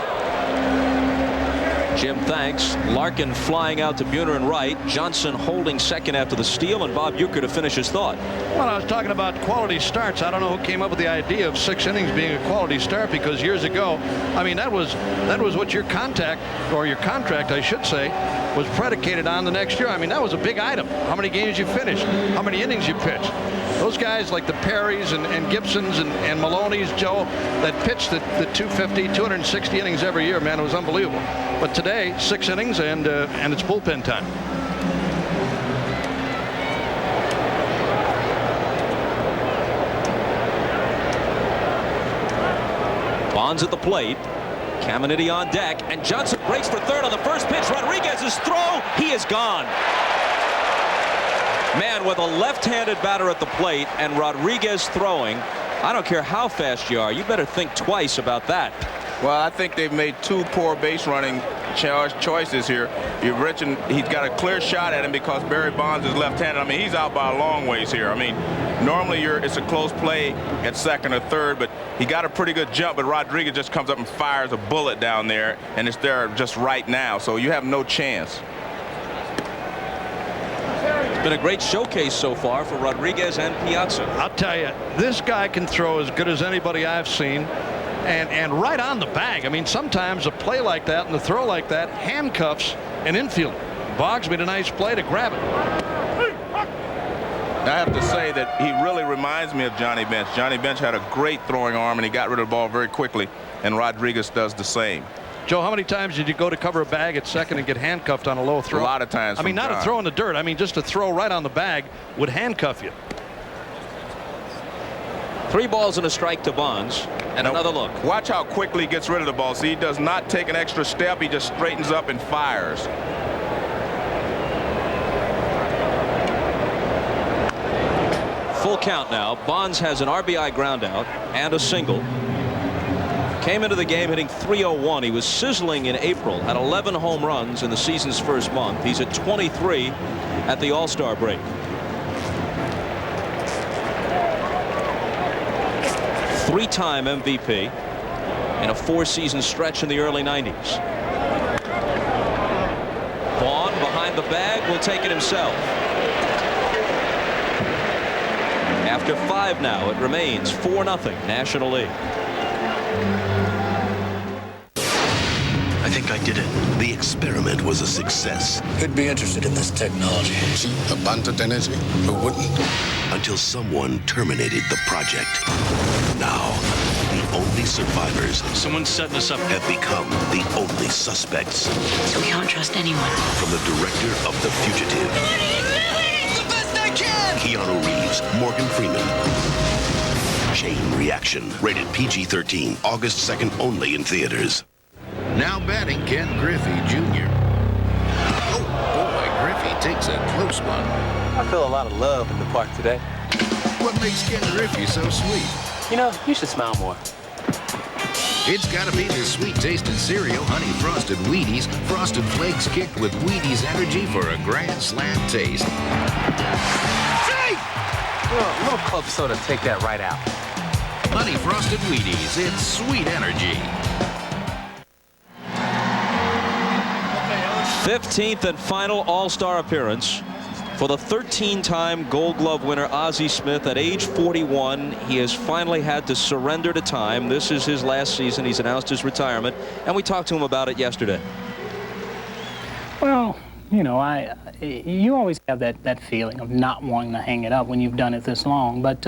Speaker 1: Jim, thanks. Larkin flying out to Buhner in right. Johnson holding second after the steal, and Bob Uecker to finish his thought.
Speaker 3: Well, I was talking about quality starts. I don't know who came up with the idea of 6 innings being a quality start, because years ago, I mean, that was what your contract, I should say, was predicated on the next year. I mean, that was a big item. How many games you finished, how many innings you pitched. Those guys like the Perrys and Gibsons and Maloney's, Joe, that pitched the 250, 260 innings every year, man, it was unbelievable. But today, 6 innings and it's bullpen time.
Speaker 1: Bonds at the plate. Caminiti on deck, and Johnson breaks for third on the first pitch. Rodriguez's throw, he is gone. Man, with a left-handed batter at the plate and Rodriguez throwing, I don't care how fast you are, you better think twice about that.
Speaker 2: Well, I think they've made 2 poor base running choices here. You mentioned he's got a clear shot at him because Barry Bonds is left-handed. I mean, he's out by a long ways here. I mean, normally it's a close play at second or third, but he got a pretty good jump, but Rodriguez just comes up and fires a bullet down there, and it's there just right now, so you have no chance.
Speaker 1: It's been a great showcase so far for Rodriguez and Piazza.
Speaker 3: I'll tell you, this guy can throw as good as anybody I've seen. And right on the bag. I mean, sometimes a play like that and a throw like that handcuffs an infielder. Boggs made a nice play to grab it.
Speaker 2: I have to say that he really reminds me of Johnny Bench. Johnny Bench had a great throwing arm, and he got rid of the ball very quickly, and Rodriguez does the same.
Speaker 3: Joe, how many times did you go to cover a bag at second and get handcuffed on a low throw?
Speaker 2: A lot of times.
Speaker 3: I mean, not
Speaker 2: John.
Speaker 3: a throw in the dirt. I mean, just a throw right on the bag would handcuff you.
Speaker 1: 3 balls and a strike to Bonds. And another look.
Speaker 2: Watch how quickly he gets rid of the ball. See, he does not take an extra step. He just straightens up and fires.
Speaker 1: Full count now. Bonds has an RBI ground out and a single. Came into the game hitting .301. He was sizzling in April, had 11 home runs in the season's first month. He's at 23 at the All-Star break. Three-time MVP in a 4-season stretch in the early 90s. Vaughn behind the bag will take it himself. After 5 now, it remains 4-0 National League.
Speaker 6: I think I did it. The experiment was a success.
Speaker 15: Who'd be interested in this technology? Cheap, abundant energy? Who wouldn't?
Speaker 6: Until someone terminated the project. Now, the only survivors.
Speaker 15: Someone's setting us up.
Speaker 6: Have become the only suspects.
Speaker 16: We can't trust anyone.
Speaker 6: From the director of The Fugitive.
Speaker 15: The best I can!
Speaker 6: Keanu Reeves, Morgan Freeman. Chain Reaction. Rated PG-13. August 2nd only in theaters.
Speaker 17: Now batting, Ken Griffey Jr. Oh, boy, Griffey takes a close one.
Speaker 20: I feel a lot of love in the park today.
Speaker 17: What makes Ken Griffey so sweet?
Speaker 20: You know, you should smile more.
Speaker 17: It's gotta be the sweet-tasting cereal, Honey Frosted Wheaties. Frosted Flakes kicked with Wheaties energy for a grand slam taste.
Speaker 20: Well, a little club soda, take that right out.
Speaker 17: Honey Frosted Wheaties, it's sweet energy.
Speaker 1: 15th and final All-Star appearance for the 13-time Gold Glove winner Ozzie Smith. At age 41, he has finally had to surrender to time. This is his last season. He's announced his retirement, and we talked to him about it yesterday.
Speaker 19: Well, you know, you always have that feeling of not wanting to hang it up when you've done it this long. But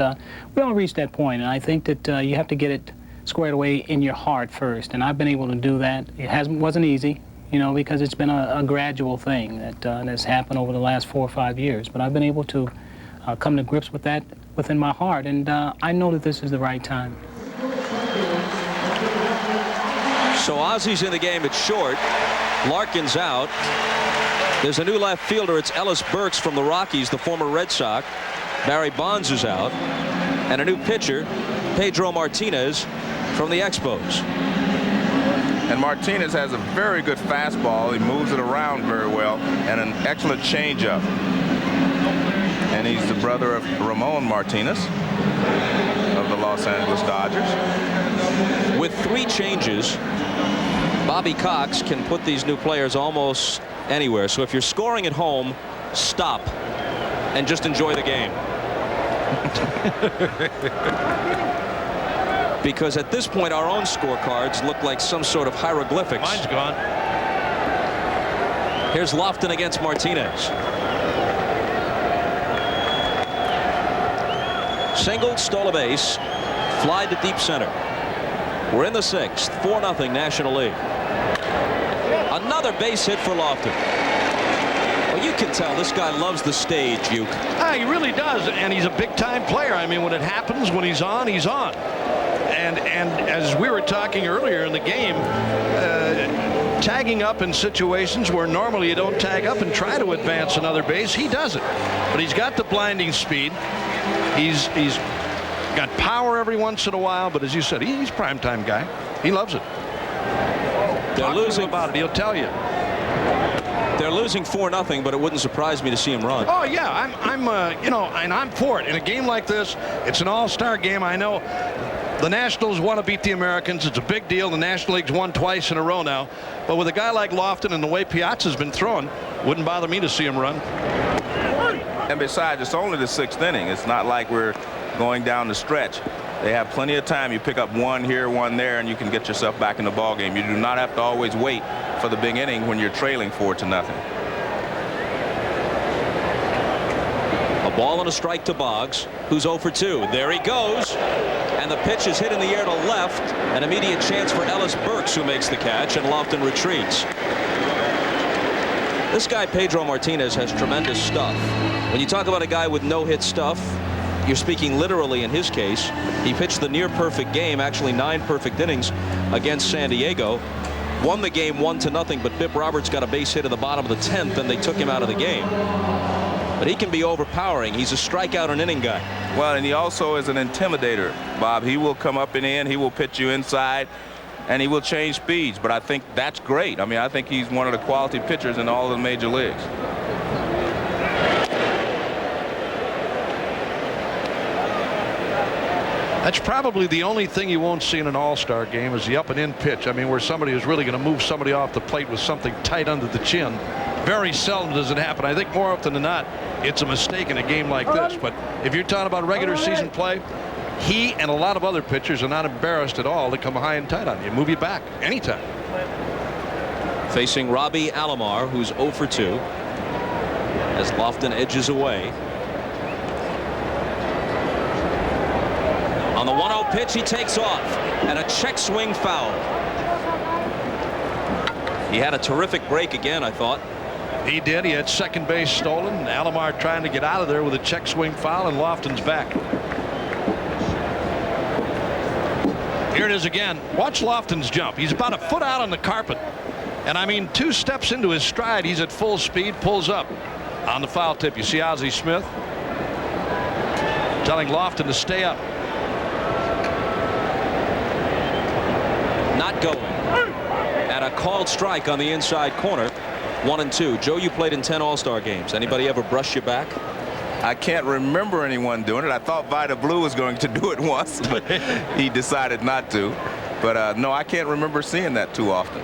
Speaker 19: we all reached that point, and I think that you have to get it squared away in your heart first. And I've been able to do that. It wasn't easy, you know, because it's been a gradual thing that's happened over the last 4 or 5 years. But I've been able to come to grips with that within my heart, and I know that this is the right time.
Speaker 1: So Ozzie's in the game at short. Larkin's out. There's a new left fielder. It's Ellis Burks from the Rockies, the former Red Sox. Barry Bonds is out. And a new pitcher, Pedro Martinez from the Expos.
Speaker 2: And Martinez has a very good fastball. He moves it around very well, and an excellent changeup. And he's the brother of Ramon Martinez of the Los Angeles Dodgers.
Speaker 1: With 3 changes, Bobby Cox can put these new players almost anywhere. So if you're scoring at home, stop and just enjoy the game. Because at this point, our own scorecards look like some sort of hieroglyphics.
Speaker 3: Mine's gone.
Speaker 1: Here's Lofton against Martinez. Single, stole a base, fly to deep center. We're in the 6th, 4-0 National League. Another base hit for Lofton. Well, you can tell this guy loves the stage, Uke.
Speaker 3: He really does, and he's a big-time player. I mean, when it happens, when he's on, he's on. And as we were talking earlier in the game, tagging up in situations where normally you don't tag up and try to advance another base, he does it. But he's got the blinding speed. He's got power every once in a while, but as you said, he's a primetime guy. He loves it.
Speaker 1: They're losing
Speaker 3: about it. He'll tell you.
Speaker 1: They're losing 4-0, but it wouldn't surprise me to see him run.
Speaker 3: Oh yeah, I'm you know, and I'm for it. In a game like this, it's an all-star game. I know the Nationals want to beat the Americans. It's a big deal. The National League's won twice in a row now. But with a guy like Lofton and the way Piazza's been throwing, wouldn't bother me to see him run.
Speaker 2: And besides, it's only the 6th inning. It's not like we're going down the stretch. They have plenty of time. You pick up one here, one there, and you can get yourself back in the ball game. You do not have to always wait for the big inning when you're trailing 4-0.
Speaker 1: A A ball and a strike to Boggs, who's 0 for 2. There he goes. And the pitch is hit in the air to left. An immediate chance for Ellis Burks, who makes the catch, and Lofton retreats. This guy, Pedro Martinez, has tremendous stuff. When you talk about a guy with no-hit stuff, you're speaking literally in his case. He pitched the near-perfect game, actually 9 perfect innings against San Diego. Won the game 1-0, but Bip Roberts got a base hit in the bottom of the 10th, and they took him out of the game. But he can be overpowering. He's a strikeout and inning guy.
Speaker 2: Well, and he also is an intimidator, Bob. He will come up and in. He will pitch you inside, and he will change speeds. But I think that's great. I mean, I think he's one of the quality pitchers in all of the major leagues.
Speaker 3: That's probably the only thing you won't see in an all-star game is the up and in pitch. I mean, where somebody is really going to move somebody off the plate with something tight under the chin. Very seldom does it happen. I think more often than not, it's a mistake in a game like this. But if you're talking about regular season play, he and a lot of other pitchers are not embarrassed at all to come high and tight on you, move you back anytime.
Speaker 1: Facing Robbie Alomar, who's 0 for 2, as Lofton edges away. On the 1-0 pitch, he takes off, and a check swing foul. He had a terrific break again, I thought.
Speaker 3: He did. He had second base stolen. Alomar trying to get out of there with a check swing foul, and Lofton's back. Here it is again. Watch Lofton's jump. He's about a foot out on the carpet. And I mean, 2 steps into his stride, he's at full speed, pulls up on the foul tip. You see Ozzie Smith telling Lofton to stay up.
Speaker 1: Not going. And a called strike on the inside corner. 1-2. Joe, you played in 10 All-Star games. Anybody ever brush you back?
Speaker 2: I can't remember anyone doing it. I thought Vida Blue was going to do it once, but he decided not to. But no, I can't remember seeing that too often.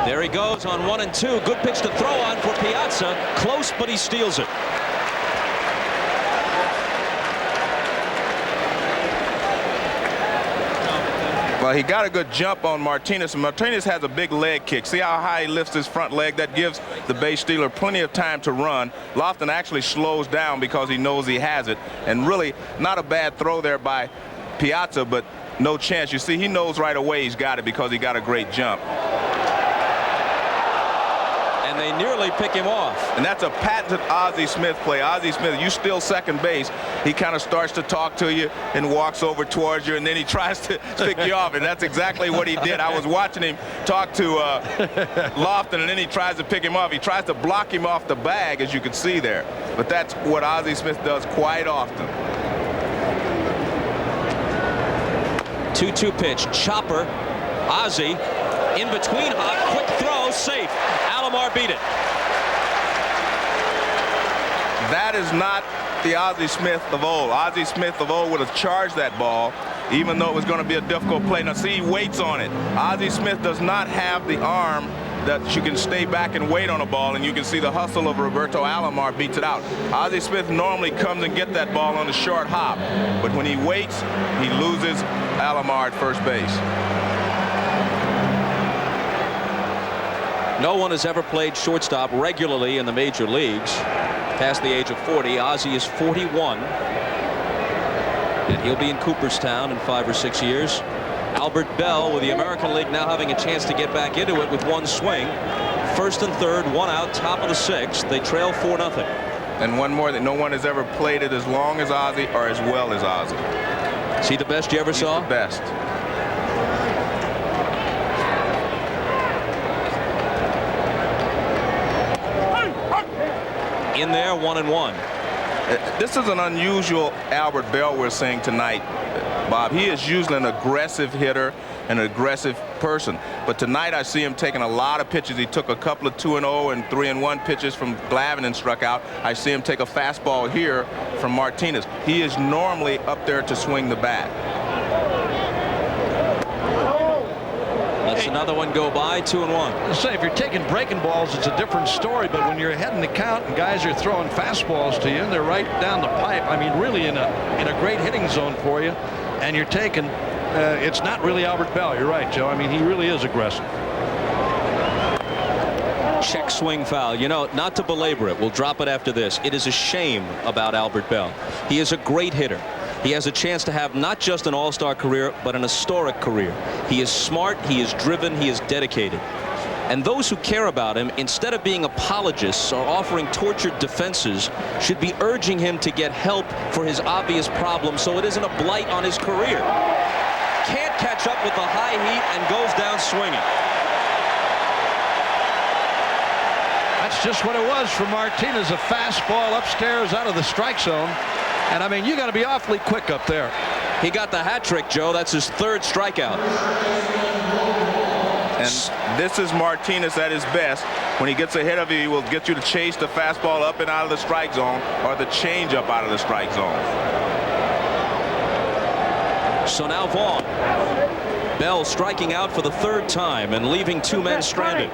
Speaker 1: There he goes on 1-2. Good pitch to throw on for Piazza. Close, but he steals it.
Speaker 2: Well, he got a good jump on Martinez, and Martinez has a big leg kick. See how high he lifts his front leg? That gives the base stealer plenty of time to run. Lofton actually slows down because he knows he has it, and really not a bad throw there by Piazza, but no chance. You see, he knows right away he's got it because he got a great jump.
Speaker 1: And they nearly pick him off.
Speaker 2: And that's a patented Ozzie Smith play. Ozzie Smith, you still second base. He kind of starts to talk to you and walks over towards you, and then he tries to pick you off. And that's exactly what he did. I was watching him talk to Lofton, and then he tries to pick him off. He tries to block him off the bag, as you can see there. But that's what Ozzie Smith does quite often.
Speaker 1: 2-2 pitch. Chopper. Ozzie in between. Quick throw. Safe. Alomar beat it.
Speaker 2: That is not the Ozzie Smith of old. Ozzie Smith of old would have charged that ball, even though it was going to be a difficult play. Now, see, he waits on it. Ozzie Smith does not have the arm that you can stay back and wait on a ball, and you can see the hustle of Roberto Alomar beats it out. Ozzie Smith normally comes and get that ball on the short hop, but when he waits, he loses Alomar at first base.
Speaker 1: No one has ever played shortstop regularly in the major leagues past the age of 40. Ozzie is 41, and he'll be in Cooperstown in 5 or 6 years. Albert Bell with the American League now having a chance to get back into it with 1 swing. First and third, 1 out, top of the 6th. They trail 4-0.
Speaker 2: And one more, that no one has ever played it as long as Ozzie or as well as Ozzie.
Speaker 1: Is he the best you ever saw?
Speaker 2: The best.
Speaker 1: In there, 1-1.
Speaker 2: This is an unusual Albert Bell we're seeing tonight, Bob. He is usually an aggressive hitter, an aggressive person. But tonight I see him taking a lot of pitches. He took a couple of 2-0 and 3-1 pitches from Glavine and struck out. I see him take a fastball here from Martinez. He is normally up there to swing the bat.
Speaker 1: Let's another one go by, 2-1.
Speaker 3: Say, if you're taking breaking balls, it's a different story. But when you're ahead in the count and guys are throwing fastballs to you, and they're right down the pipe, I mean, really in a great hitting zone for you, and you're taking, it's not really Albert Bell. You're right, Joe. I mean, he really is aggressive.
Speaker 1: Check swing foul. You know, not to belabor it, we'll drop it after this. It is a shame about Albert Bell. He is a great hitter. He has a chance to have not just an all-star career, but an historic career. He is smart, he is driven, he is dedicated. And those who care about him, instead of being apologists or offering tortured defenses, should be urging him to get help for his obvious problems so it isn't a blight on his career. Can't catch up with the high heat and goes down swinging.
Speaker 3: That's just what it was for Martinez, a fastball upstairs out of the strike zone. And I mean, you got to be awfully quick up there.
Speaker 1: He got the hat trick, Joe. That's his third strikeout.
Speaker 2: And this is Martinez at his best. When he gets ahead of you, he will get you to chase the fastball up and out of the strike zone or the changeup out of the strike zone.
Speaker 1: So now Vaughn. Bell striking out for the third time and leaving two men stranded.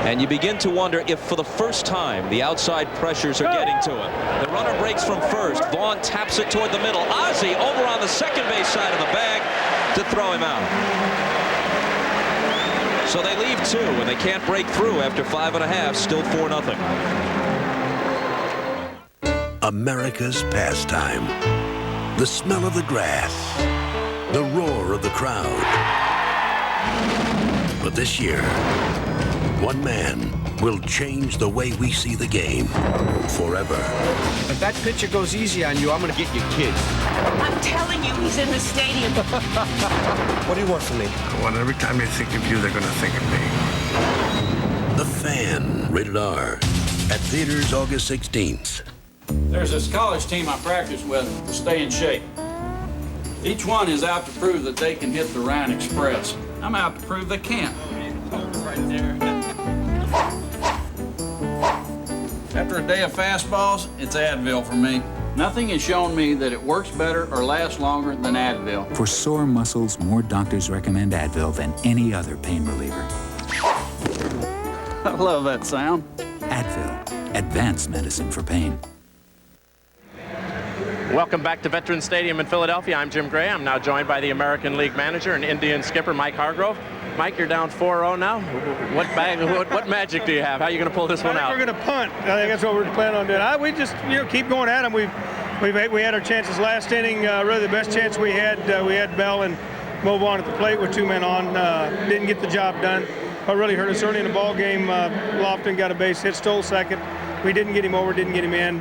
Speaker 1: And you begin to wonder if for the first time the outside pressures are getting to him. The runner breaks from first. Vaughn taps it toward the middle. Ozzie over on the second base side of the bag to throw him out. So they leave two and they can't break through after 5.5. Still 4-0.
Speaker 6: America's pastime. The smell of the grass. The roar of the crowd. But this year, one man will change the way we see the game forever.
Speaker 24: If that pitcher goes easy on you, I'm going to get your kids.
Speaker 4: I'm telling you, he's in the stadium.
Speaker 24: What do you want from me?
Speaker 15: I want every time they think of you, they're going to think of me.
Speaker 6: The Fan, rated R, at theaters August 16th.
Speaker 7: There's this college team I practice with to stay in shape. Each one is out to prove that they can hit the Rhine Express. I'm out to prove they can't. Right there. After a day of fastballs, it's Advil for me. Nothing has shown me that it works better or lasts longer than Advil.
Speaker 8: For sore muscles, more doctors recommend Advil than any other pain reliever.
Speaker 7: I love that sound.
Speaker 8: Advil, advanced medicine for pain.
Speaker 13: Welcome back to Veterans Stadium in Philadelphia. I'm Jim Gray. I'm now joined by the American League manager and Indian skipper Mike Hargrove. Mike, you're down 4-0 now. What magic do you have? How are you going to pull this one out?
Speaker 14: We're going to punt. I think that's what we're planning on doing. We just keep going at them. We had our chances last inning. Really the best chance we had. We had Bell and Mobon at the plate with two men on. Didn't get the job done. What really hurt us early in the ball game, Lofton got a base hit, stole second. We didn't get him over, didn't get him in.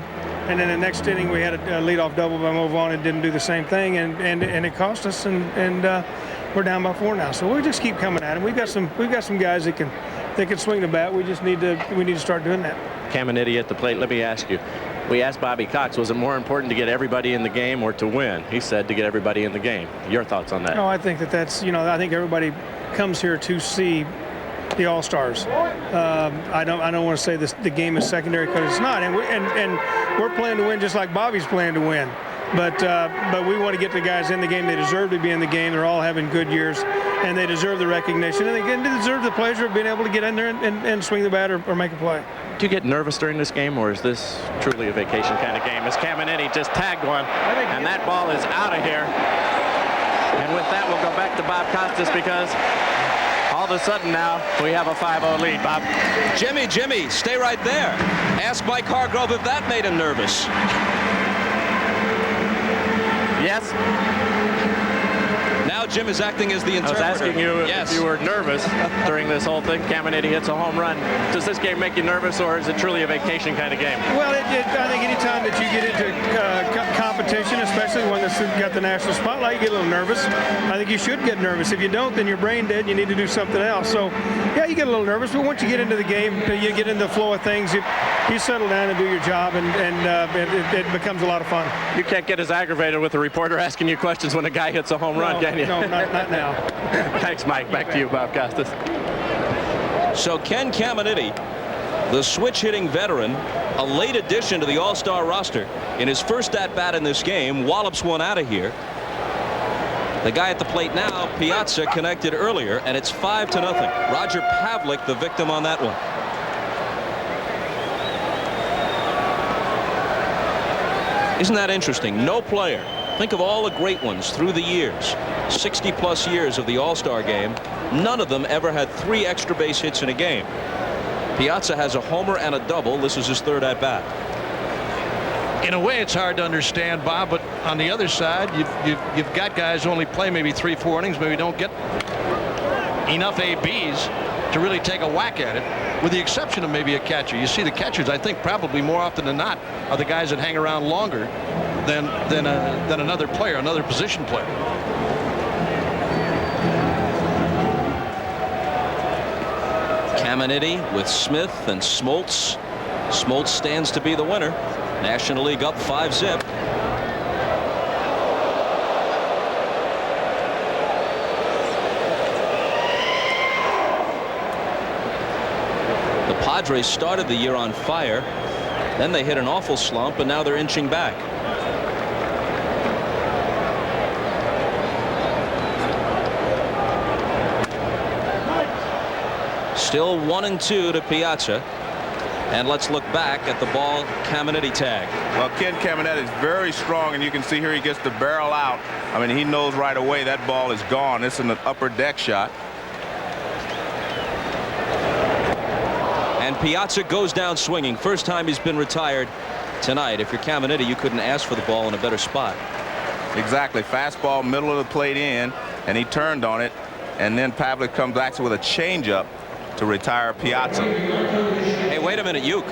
Speaker 14: And then the next inning we had a leadoff double by Mobon and didn't do the same thing, and it cost us. And we're down by 4 now. So we just keep coming at him. We've got some guys that can swing the bat. We need to start doing that.
Speaker 13: Caminiti at the plate. Let me ask you. We asked Bobby Cox, was it more important to get everybody in the game or to win? He said to get everybody in the game. Your thoughts on that?
Speaker 14: No, I think that's I think everybody comes here to see the All-Stars. I don't want to say the game is secondary because it's not, and we're playing to win just like Bobby's playing to win. But we want to get the guys in the game. They deserve to be in the game. They're all having good years, and they deserve the recognition, and they deserve the pleasure of being able to get in there and swing the bat or make a play.
Speaker 13: Do you get nervous during this game, or is this truly a vacation kind of game? As Caminiti just tagged one, and that ball is out of here. And with that, we'll go back to Bob Costas because all of a sudden now we have a 5-0 lead, Bob.
Speaker 1: Jimmy, stay right there. Ask Mike Hargrove if that made him nervous.
Speaker 13: Yes.
Speaker 1: Now Jim is acting as the interpreter.
Speaker 13: I was asking you if you were nervous during this whole thing. Caminiti hits a home run. Does this game make you nervous, or is it truly a vacation kind of game?
Speaker 14: Well, I think any time that you get into competition, especially one that's got the national spotlight, you get a little nervous. I think you should get nervous. If you don't, then you're brain dead and you need to do something else. So, yeah, you get a little nervous, but once you get into the game, you get into the flow of things, you settle down and do your job, and it becomes a lot of fun.
Speaker 13: You can't get as aggravated with a reporter asking you questions when a guy hits a home run, can you?
Speaker 14: No, not now.
Speaker 13: Thanks, Mike. Back to you, Bob Costas.
Speaker 1: So Ken Caminiti, the switch-hitting veteran, a late addition to the All-Star roster. In his first at-bat in this game, wallops one out of here. The guy at the plate now, Piazza, connected earlier, and it's 5-0. Roger Pavlik, the victim on that one. Isn't that interesting? No player Think of all the great ones through the years. 60-plus years of the All-Star game. None of them ever had 3 extra base hits in a game. Piazza has a homer and a double. This is his 3rd at-bat.
Speaker 3: In a way, it's hard to understand, Bob, but on the other side, you've got guys who only play maybe 3-4 innings, maybe don't get enough ABs to really take a whack at it, with the exception of maybe a catcher. You see the catchers, I think, probably more often than not, are the guys that hang around longer than another player, another position player.
Speaker 1: Caminiti with Smith and Smoltz. Smoltz stands to be the winner. National League up 5-zip. The Padres started the year on fire. Then they hit an awful slump, and now they're inching back. Still 1-2 to Piazza. And let's look back at the ball Caminiti tag.
Speaker 2: Well, Ken Caminiti is very strong, and you can see here he gets the barrel out. I mean, he knows right away that ball is gone. It's an upper deck shot.
Speaker 1: And Piazza goes down swinging. First time he's been retired tonight. If you're Caminiti, you couldn't ask for the ball in a better spot.
Speaker 2: Exactly. Fastball, middle of the plate in, and he turned on it. And then Pavlik comes back with a changeup to retire Piazza.
Speaker 1: Hey, wait a minute, Uke.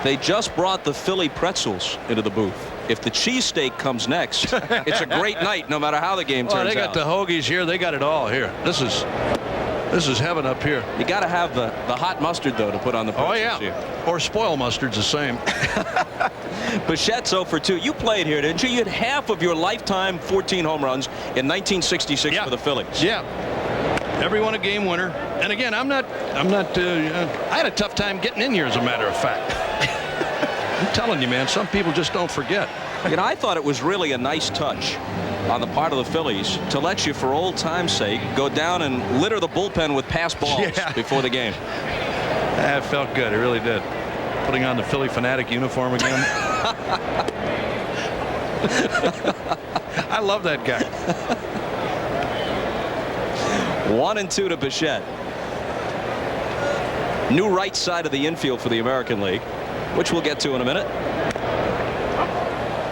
Speaker 1: They just brought the Philly pretzels into the booth. If the cheesesteak comes next, it's a great night no matter how the game turns out.
Speaker 3: They got the hoagies here. They got it all here. This is heaven up here.
Speaker 1: You got to have the hot mustard, though, to put on the pretzels.
Speaker 3: Oh, yeah.
Speaker 1: Here.
Speaker 3: Or spoil mustard's the same.
Speaker 1: Bichette's 0 for 2. You played here, didn't you? You had half of your lifetime 14 home runs in 1966 for the Phillies.
Speaker 3: Yeah. Everyone a game winner. And again, I had a tough time getting in here, as a matter of fact. I'm telling you, man, some people just don't forget.
Speaker 1: You know, I thought it was really a nice touch on the part of the Phillies to let you, for old time's sake, go down and litter the bullpen with pass balls before the game.
Speaker 3: It felt good. It really did. Putting on the Philly Fanatic uniform again. I love that guy.
Speaker 1: 1-2 to Bichette. New right side of the infield for the American League, which we'll get to in a minute.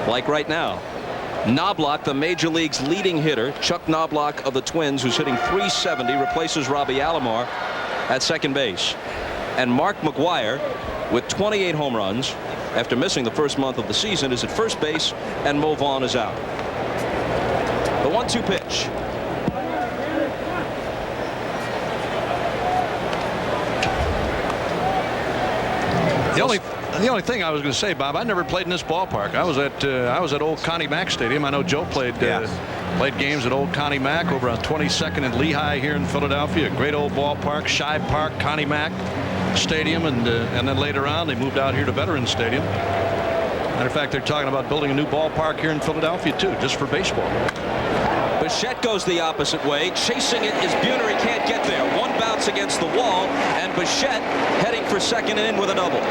Speaker 1: Like right now. Knobloch, the Major League's leading hitter. Chuck Knobloch of the Twins, who's hitting .370, replaces Robbie Alomar at second base. And Mark McGwire, with 28 home runs after missing the first month of the season, is at first base, and Mo Vaughn is out. The 1-2 pitch.
Speaker 3: The only thing I was going to say, Bob, I never played in this ballpark. I was at Old Connie Mack Stadium. I know Joe played games at Old Connie Mack over on 22nd and Lehigh here in Philadelphia. A great old ballpark, Shibe Park, Connie Mack Stadium, and then later on they moved out here to Veterans Stadium. Matter of fact, they're talking about building a new ballpark here in Philadelphia too, just for baseball.
Speaker 1: Bichette goes the opposite way. Chasing it is Buhner. He can't get there. One bounce against the wall, and Bichette heading for second and in with a double.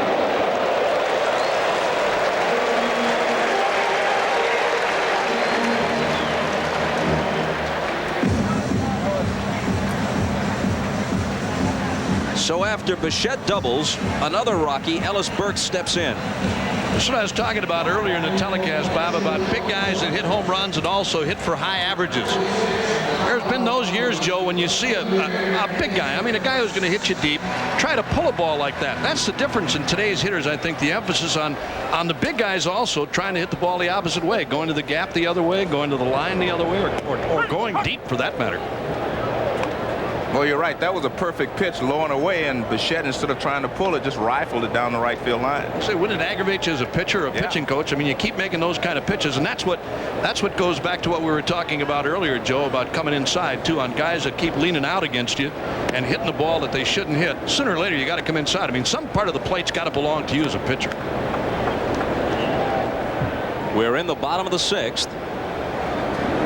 Speaker 1: So after Bichette doubles, another Rocky, Ellis Burks, steps in.
Speaker 3: That's what I was talking about earlier in the telecast, Bob, about big guys that hit home runs and also hit for high averages. There's been those years, Joe, when you see a big guy, I mean a guy who's going to hit you deep, try to pull a ball like that. That's the difference in today's hitters. I think the emphasis on the big guys also trying to hit the ball the opposite way, going to the gap the other way, going to the line the other way, or going deep for that matter.
Speaker 2: Well, you're right. That was a perfect pitch, low and away, and Bichette, instead of trying to pull it, just rifled it down the right field line.
Speaker 3: Say, wouldn't it aggravate you as a pitcher or a pitching coach? I mean, you keep making those kind of pitches, and that's what goes back to what we were talking about earlier, Joe, about coming inside too, on guys that keep leaning out against you and hitting the ball that they shouldn't hit. Sooner or later, you got to come inside. I mean, some part of the plate's got to belong to you as a pitcher.
Speaker 1: We're in the bottom of the 6th.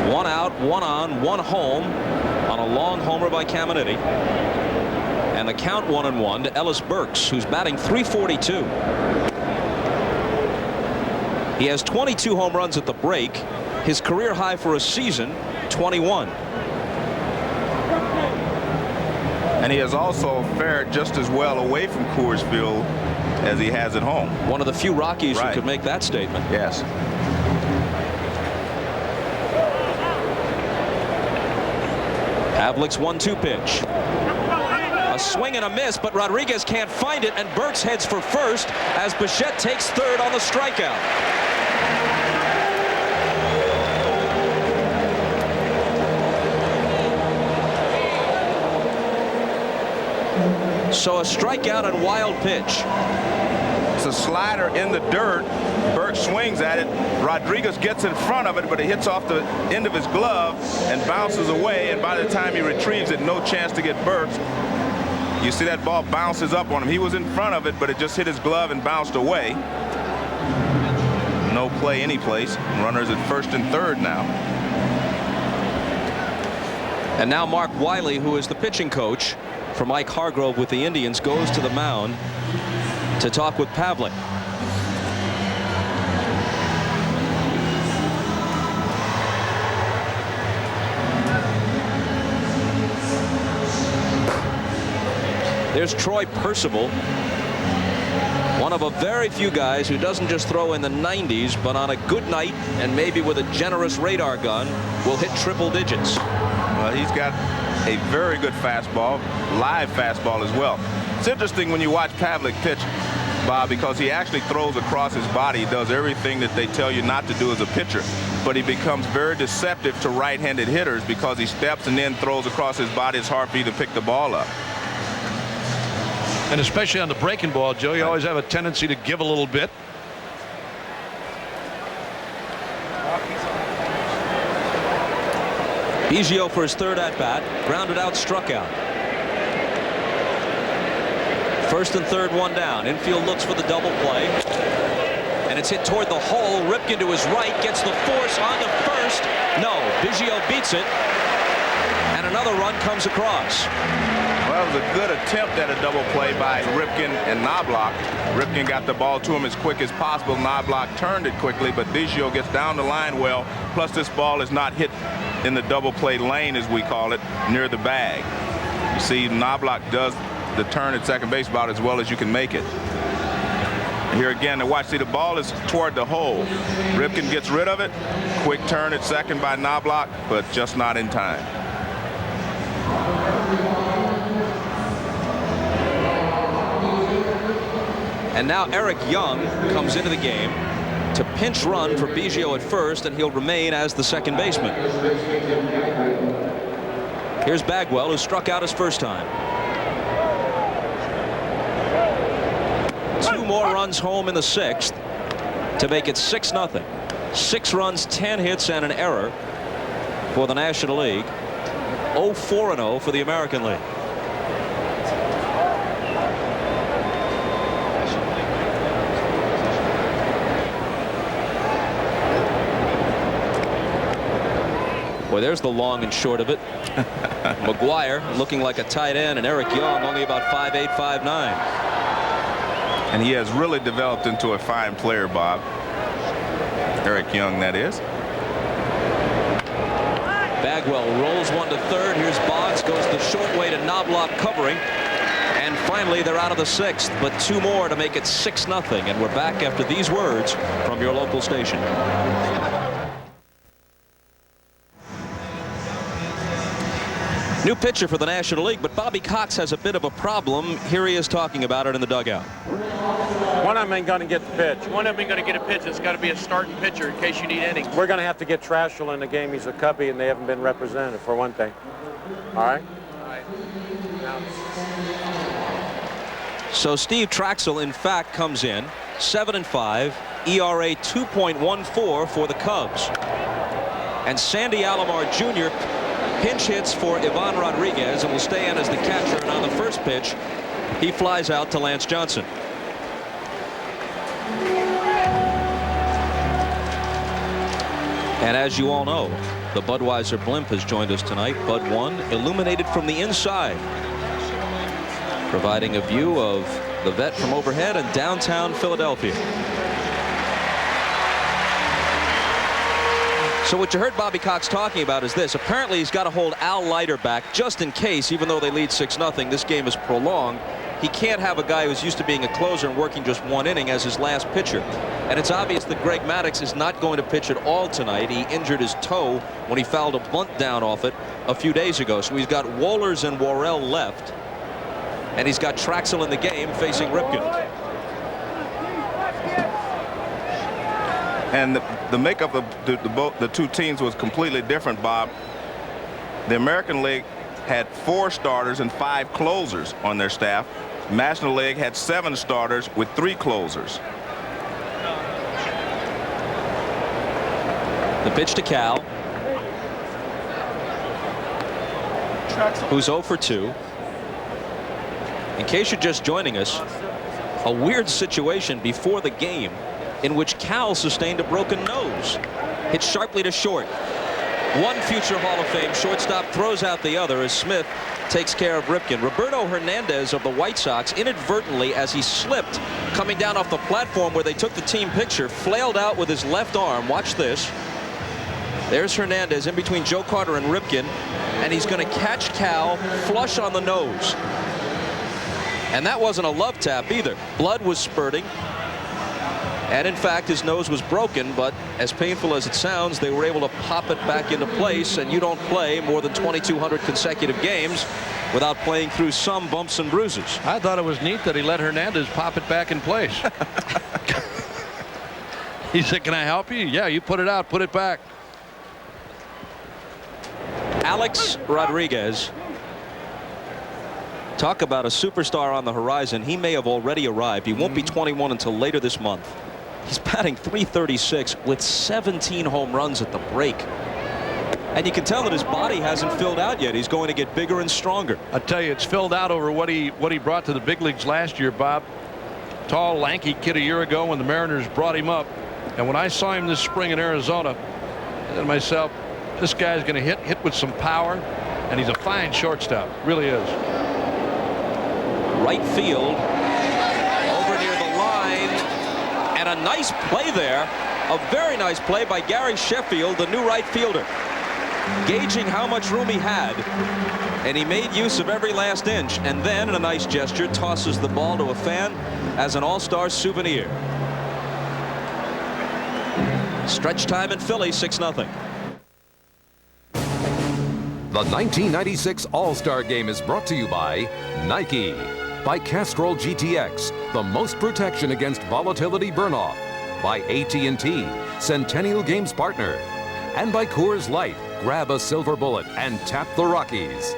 Speaker 1: 1 out, 1 on, 1 home on a long homer by Caminiti. And the count 1-1 to Ellis Burks, who's batting .342. He has 22 home runs at the break. His career high for a season, 21.
Speaker 2: And he has also fared just as well away from Coors Field as he has at home.
Speaker 1: One of the few Rockies who could make that statement.
Speaker 2: Yes.
Speaker 1: Pavlik's 1-2 pitch. A swing and a miss, but Rodriguez can't find it, and Burks heads for first as Bichette takes third on the strikeout. So a strikeout and wild pitch.
Speaker 2: It's a slider in the dirt. Burks swings at it. Rodriguez gets in front of it, but it hits off the end of his glove and bounces away. And by the time he retrieves it, no chance to get Burks. You see that ball bounces up on him. He was in front of it, but it just hit his glove and bounced away. No play any place. Runners at first and third now.
Speaker 1: And now Mark Wiley, who is the pitching coach for Mike Hargrove with the Indians, goes to the mound to talk with Pavlik. There's Troy Percival, one of a very few guys who doesn't just throw in the 90s, but on a good night and maybe with a generous radar gun will hit triple digits.
Speaker 2: Well, he's got a very good fastball, live fastball as well. It's interesting when you watch Pavlik pitch, Bob, because he actually throws across his body. He does everything that they tell you not to do as a pitcher, but he becomes very deceptive to right-handed hitters because he steps and then throws across his body. It's hard for you to pick the ball up.
Speaker 3: And especially on the breaking ball, Joe, you always have a tendency to give a little bit.
Speaker 1: Biggio for his third at-bat, grounded out, struck out. First and third, one down. Infield looks for the double play. And it's hit toward the hole. Ripken to his right, gets the force on to first. No, Biggio beats it. And another run comes across.
Speaker 2: Well, it was a good attempt at a double play by Ripken and Knobloch. Ripken got the ball to him as quick as possible. Knobloch turned it quickly, but Biggio gets down the line well. Plus, this ball is not hit in the double play lane, as we call it, near the bag. You see, Knobloch does the turn at second base about as well as you can make it. And here again, watch, see, the ball is toward the hole. Ripken gets rid of it. Quick turn at second by Knobloch, but just not in time.
Speaker 1: And now Eric Young comes into the game to pinch run for Biggio at first, and he'll remain as the second baseman. Here's Bagwell, who struck out his first time. 2 more runs home in the 6th to make it 6-0. 6 runs, 10 hits, and an error for the National League. 0-4-0 for the American League. Boy, there's the long and short of it. McGuire looking like a tight end, and Eric Young only about 5'8", 5'9".
Speaker 2: And he has really developed into a fine player, Bob. Eric Young, that is.
Speaker 1: Bagwell rolls one to third. Here's Boggs, goes the short way to Knobloch covering. And finally, they're out of the 6th, but 2 more to make it 6-0. And we're back after these words from your local station. New pitcher for the National League, but Bobby Cox has a bit of a problem. Here he is talking about it in the dugout.
Speaker 5: One of them ain't going to get the pitch.
Speaker 10: One of them ain't going to get a pitch. It's got to be a starting pitcher in case you need innings.
Speaker 5: We're going to have to get Trashel in the game. He's a Cubby, and they haven't been represented, for one thing. All right?
Speaker 10: All right.
Speaker 1: So Steve Traxel, in fact, comes in 7-5, ERA 2.14 for the Cubs. And Sandy Alomar Jr. pinch hits for Ivan Rodriguez and will stay in as the catcher. And on the first pitch, he flies out to Lance Johnson. And as you all know, the Budweiser blimp has joined us tonight. Bud 1, illuminated from the inside, providing a view of the vet from overhead and downtown Philadelphia. So what you heard Bobby Cox talking about is this. Apparently he's got to hold Al Leiter back just in case, even though they lead 6-0, this game is prolonged. He can't have a guy who's used to being a closer and working just one inning as his last pitcher. And it's obvious that Greg Maddux is not going to pitch at all tonight. He injured his toe when he fouled a bunt down off it a few days ago. So he's got Wohlers and Worrell left. And he's got Traxel in the game facing Ripken.
Speaker 2: And the makeup of the two teams was completely different, Bob. The American League had 4 starters and 5 closers on their staff. National League had 7 starters with 3 closers.
Speaker 1: The pitch to Cal, who's 0 for 2. In case you're just joining us, a weird situation before the game in which Cal sustained a broken nose. Hit sharply to short. One future Hall of Fame shortstop throws out the other as Smith takes care of Ripken. Roberto Hernandez of the White Sox inadvertently, as he slipped coming down off the platform where they took the team picture, flailed out with his left arm. Watch this. There's Hernandez in between Joe Carter and Ripken, and he's going to catch Cal flush on the nose. And that wasn't a love tap either. Blood was spurting. And in fact, his nose was broken, but as painful as it sounds, they were able to pop it back into place, and you don't play more than 2,200 consecutive games without playing through some bumps and bruises.
Speaker 3: I thought it was neat that he let Hernandez pop it back in place. He said, "Can I help you?" "Yeah, you put it out, put it back."
Speaker 1: Alex Rodriguez. Talk about a superstar on the horizon. He may have already arrived. He won't be 21 until later this month. He's batting .336 with 17 home runs at the break. And you can tell that his body hasn't filled out yet. He's going to get bigger and stronger.
Speaker 3: I tell you, it's filled out over what he brought to the big leagues last year, Bob. Tall, lanky kid a year ago when the Mariners brought him up. And when I saw him this spring in Arizona, I said to myself, this guy's going to hit with some power, and he's a fine shortstop. Really is.
Speaker 1: Right field, over near the line, and a nice play there. A very nice play by Gary Sheffield, the new right fielder, gauging how much room he had, and he made use of every last inch, and then in a nice gesture tosses the ball to a fan as an all-star souvenir. Stretch time in Philly, 6-0.
Speaker 9: The 1996 All-Star Game is brought to you by Nike, by Castrol GTX, the most protection against volatility burn-off, by AT&T, Centennial Games partner, and by Coors Light. Grab a silver bullet and tap the Rockies.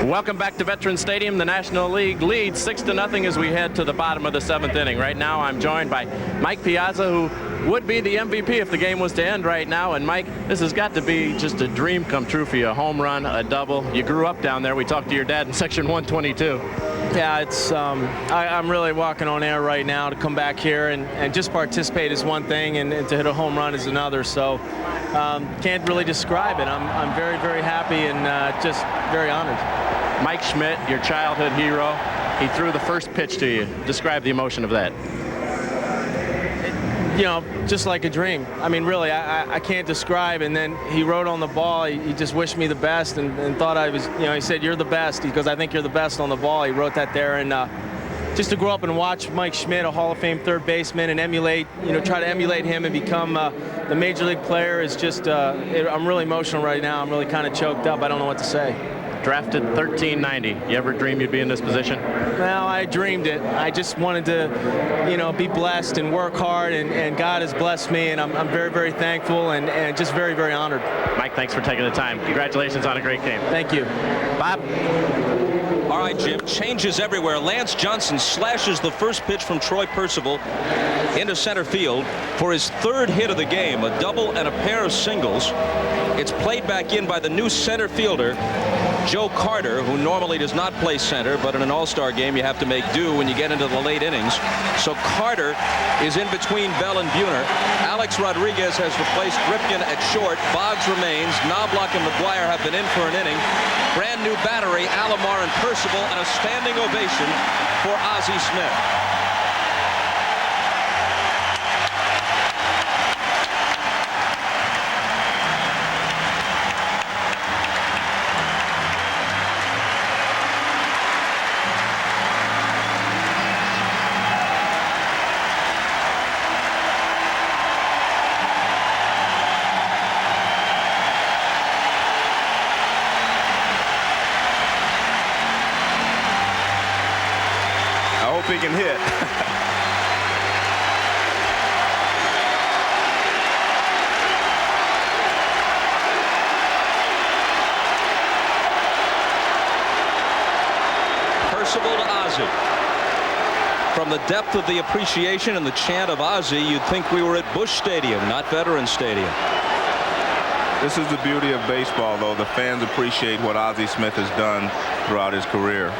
Speaker 13: Welcome back to Veterans Stadium. The National League leads 6-0 as we head to the bottom of the 7th inning. Right now I'm joined by Mike Piazza, who would be the MVP if the game was to end right now. And Mike, this has got to be just a dream come true for you. A home run, a double. You grew up down there. We talked to your dad in section 122.
Speaker 18: Yeah, it's I'm really walking on air right now. To come back here and just participate is one thing, and to hit a home run is another. So can't really describe it. I'm very, very happy and just very honored.
Speaker 13: Mike Schmidt, your childhood hero, he threw the first pitch to you. Describe the emotion of that.
Speaker 18: You know, just like a dream. I mean, really, I can't describe. And then he wrote on the ball, he just wished me the best and thought I was, you know, he said, "You're the best," because I think you're the best on the ball. He wrote that there. And just to grow up and watch Mike Schmidt, a Hall of Fame third baseman, and emulate, you know, try to emulate him and become the major league player is just, I'm really emotional right now. I'm really kind of choked up. I don't know what to say.
Speaker 13: Drafted 1390. You ever dream you'd be in this position?
Speaker 18: Well, I dreamed it. I just wanted to, you know, be blessed and work hard, and God has blessed me, and I'm very, very thankful and just very, very honored.
Speaker 13: Mike, thanks for taking the time. Congratulations on a great game.
Speaker 18: Thank you.
Speaker 13: Bob?
Speaker 1: All right, Jim, changes everywhere. Lance Johnson slashes the first pitch from Troy Percival into center field for his third hit of the game, a double and a pair of singles. It's played back in by the new center fielder, Joe Carter, who normally does not play center, but in an all-star game you have to make do when you get into the late innings. So Carter is in between Bell and Buhner. Alex Rodriguez has replaced Ripken at short. Boggs remains. Knobloch and McGuire have been in for an inning. Brand new battery, Alomar and Percival, and a standing ovation for Ozzie Smith.
Speaker 2: he can hit.
Speaker 1: Percival to Ozzie. From the depth of the appreciation and the chant of Ozzie, you'd think we were at Busch Stadium, not Veterans Stadium.
Speaker 2: This is the beauty of baseball, though. The fans appreciate what Ozzie Smith has done throughout his career.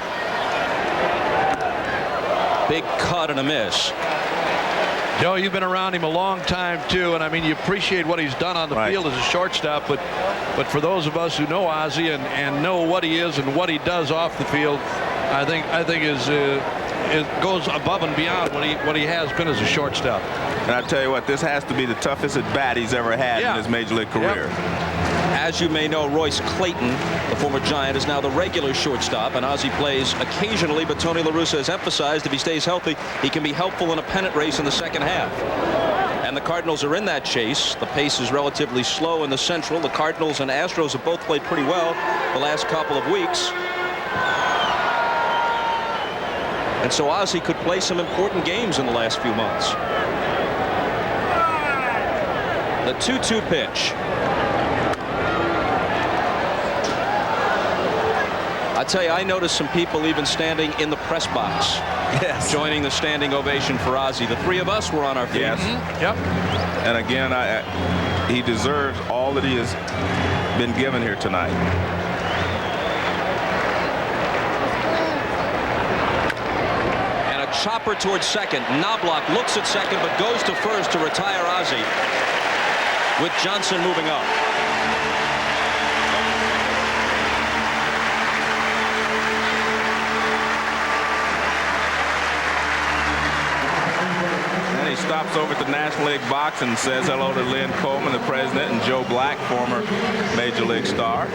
Speaker 1: Big cut and a miss.
Speaker 3: Joe, you've been around him a long time, too, and I mean, you appreciate what he's done on the field as a shortstop, but for those of us who know Ozzie and know what he is and what he does off the field, I think it goes above and beyond what he has been as a shortstop.
Speaker 2: And I tell you what, this has to be the toughest at bat he's ever had in his major league career.
Speaker 1: As you may know, Royce Clayton, the former Giant, is now the regular shortstop, and Ozzie plays occasionally, but Tony La Russa has emphasized if he stays healthy, he can be helpful in a pennant race in the second half. And the Cardinals are in that chase. The pace is relatively slow in the Central. The Cardinals and Astros have both played pretty well the last couple of weeks. And so Ozzie could play some important games in the last few months. The 2-2 pitch. I tell you, I noticed some people even standing in the press box, joining the standing ovation for Ozzie. The three of us were on our feet.
Speaker 2: Yes.
Speaker 3: Yep.
Speaker 2: And again, he deserves all that he has been given here tonight.
Speaker 1: And a chopper towards second. Knobloch looks at second, but goes to first to retire Ozzie, with Johnson moving up.
Speaker 2: He stops over at the National League box and says hello to Lynn Coleman, the president, and Joe Black, former Major League star.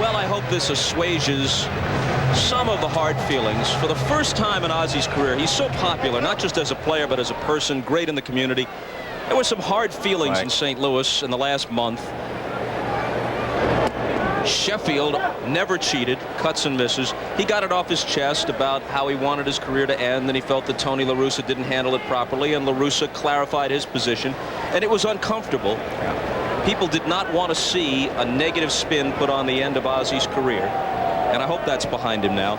Speaker 1: Well, I hope this assuages some of the hard feelings. For the first time in Ozzie's career, he's so popular, not just as a player, but as a person, great in the community. There were some hard feelings in St. Louis in the last month. Sheffield never cheated, cuts and misses. He got it off his chest about how he wanted his career to end, and he felt that Tony La Russa didn't handle it properly, and La Russa clarified his position, and it was uncomfortable. People did not want to see a negative spin put on the end of Ozzie's career, and I hope that's behind him now.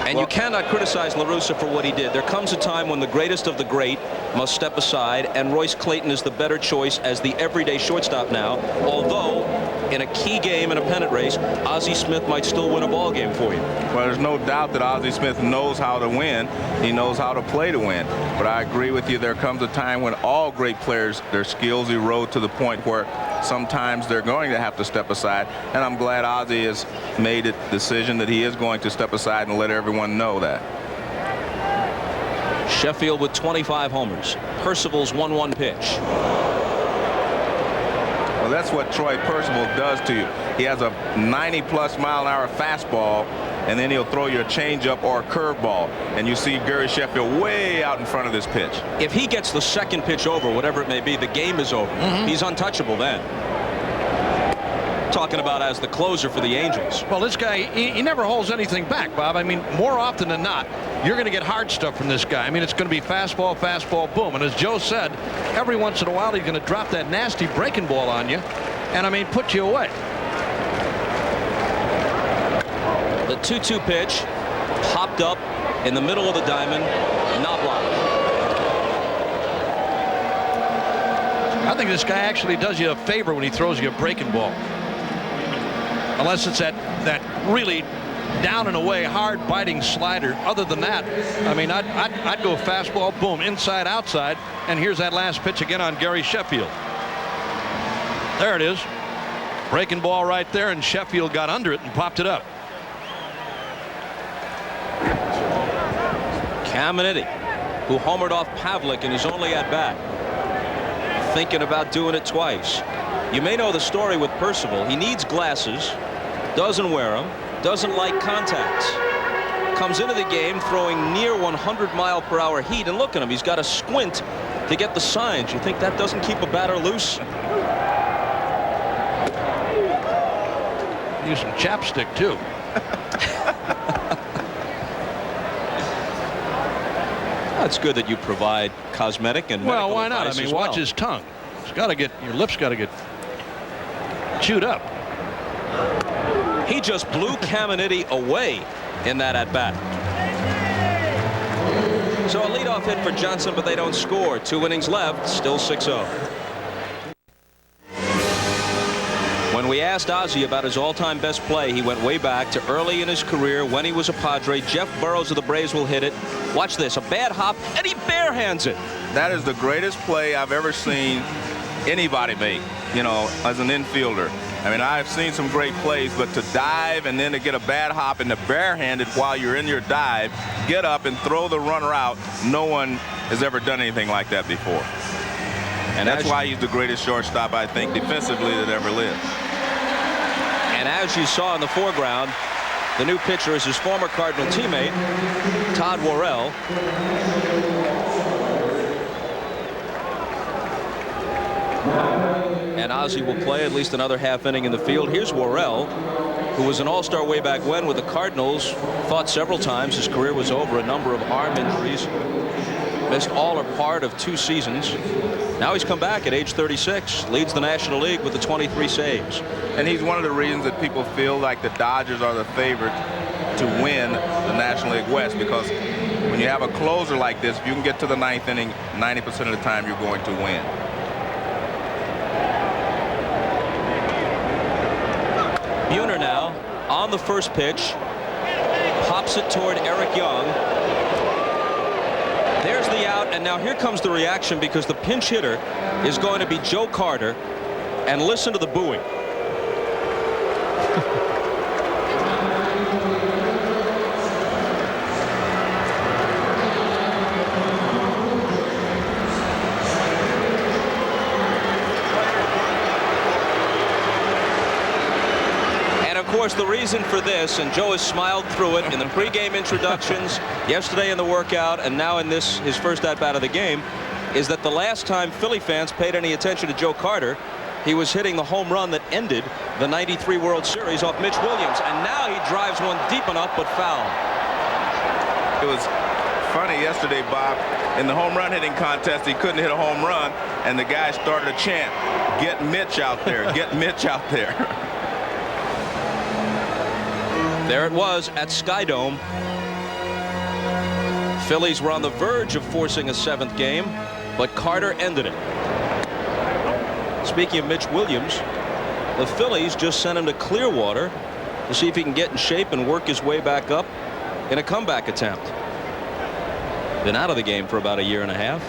Speaker 1: And you cannot criticize La Russa for what he did. There comes a time when the greatest of the great must step aside, and Royce Clayton is the better choice as the everyday shortstop now, although in a key game in a pennant race, Ozzie Smith might still win a ball game for you.
Speaker 2: Well, there's no doubt that Ozzie Smith knows how to win. He knows how to play to win. But I agree with you, there comes a time when all great players, their skills erode to the point where sometimes they're going to have to step aside, and I'm glad Ozzie has made a decision that he is going to step aside and let everyone know that.
Speaker 1: Sheffield with 25 homers. Percival's 1-1 pitch.
Speaker 2: Well, that's what Troy Percival does to you. He has a 90+ mile-an-hour fastball, and then he'll throw you a changeup or a curveball, and you see Gary Sheffield way out in front of this pitch.
Speaker 1: If he gets the second pitch over, whatever it may be, the game is over. He's untouchable then. Talking about as the closer for the Angels.
Speaker 3: Well, this guy, he never holds anything back, Bob. I mean, more often than not, you're going to get hard stuff from this guy. I mean, it's going to be fastball, fastball, boom. And as Joe said, every once in a while, he's going to drop that nasty breaking ball on you and, I mean, put you away.
Speaker 1: The 2-2 pitch popped up in the middle of the diamond. Knobloch.
Speaker 3: I think this guy actually does you a favor when he throws you a breaking ball. Unless it's that really down and away hard biting slider. Other than that, I mean, I'd go fastball, boom, inside, outside, and here's that last pitch again on Gary Sheffield. There it is. Breaking ball right there, and Sheffield got under it and popped it up.
Speaker 1: Caminiti, who homered off Pavlik in his only at-bat, thinking about doing it twice. You may know the story with Percival. He needs glasses, doesn't wear them, doesn't like contacts. Comes into the game throwing near 100-mile-per-hour heat, and look at him. He's got to squint to get the signs. You think that doesn't keep a batter loose?
Speaker 3: Use some chapstick, too.
Speaker 1: It's good that you provide cosmetic and
Speaker 3: well,
Speaker 1: medical
Speaker 3: why not? I
Speaker 1: advice
Speaker 3: mean,
Speaker 1: as
Speaker 3: watch
Speaker 1: well.
Speaker 3: his tongue. It's got to get, your lips got to get chewed up.
Speaker 1: He just blew Caminiti away in that at bat. So a leadoff hit for Johnson, but they don't score. 2 innings left, still 6-0. When we asked Ozzie about his all-time best play, he went way back to early in his career when he was a Padre. Jeff Burroughs of the Braves will hit it. Watch this, a bad hop, and he barehands it.
Speaker 2: That is the greatest play I've ever seen anybody make, you know, as an infielder. I mean, I've seen some great plays, but to dive and then to get a bad hop and to barehanded while you're in your dive, get up and throw the runner out, no one has ever done anything like that before. And that's why he's the greatest shortstop, I think, defensively that ever lived.
Speaker 1: And as you saw in the foreground, the new pitcher is his former Cardinal teammate, Todd Worrell. And Ozzie will play at least another half inning in the field. Here's Worrell, who was an all-star way back when with the Cardinals. Thought several times his career was over, a number of arm injuries. Missed all or part of 2 seasons. Now he's come back at age 36, leads the National League with the 23 saves.
Speaker 2: And he's one of the reasons that people feel like the Dodgers are the favorite to win the National League West, because when you have a closer like this, if you can get to the 9th inning, 90% of the time you're going to win.
Speaker 1: Buhner now on the first pitch, pops it toward Eric Young. There's the out, and now here comes the reaction, because the pinch hitter is going to be Joe Carter, and listen to the booing. Of course, the reason for this, and Joe has smiled through it in the pregame introductions, yesterday in the workout, and now in this, his first at-bat of the game, is that the last time Philly fans paid any attention to Joe Carter, he was hitting the home run that ended the '93 World Series off Mitch Williams, and now he drives one deep enough but foul.
Speaker 2: It was funny yesterday, Bob. In the home run hitting contest, he couldn't hit a home run, and the guy started a chant, "Get Mitch out there, get Mitch out there."
Speaker 1: There it was at Skydome. Phillies were on the verge of forcing a 7th game, but Carter ended it. Speaking of Mitch Williams, the Phillies just sent him to Clearwater to see if he can get in shape and work his way back up in a comeback attempt. Been out of the game for about a year and a half.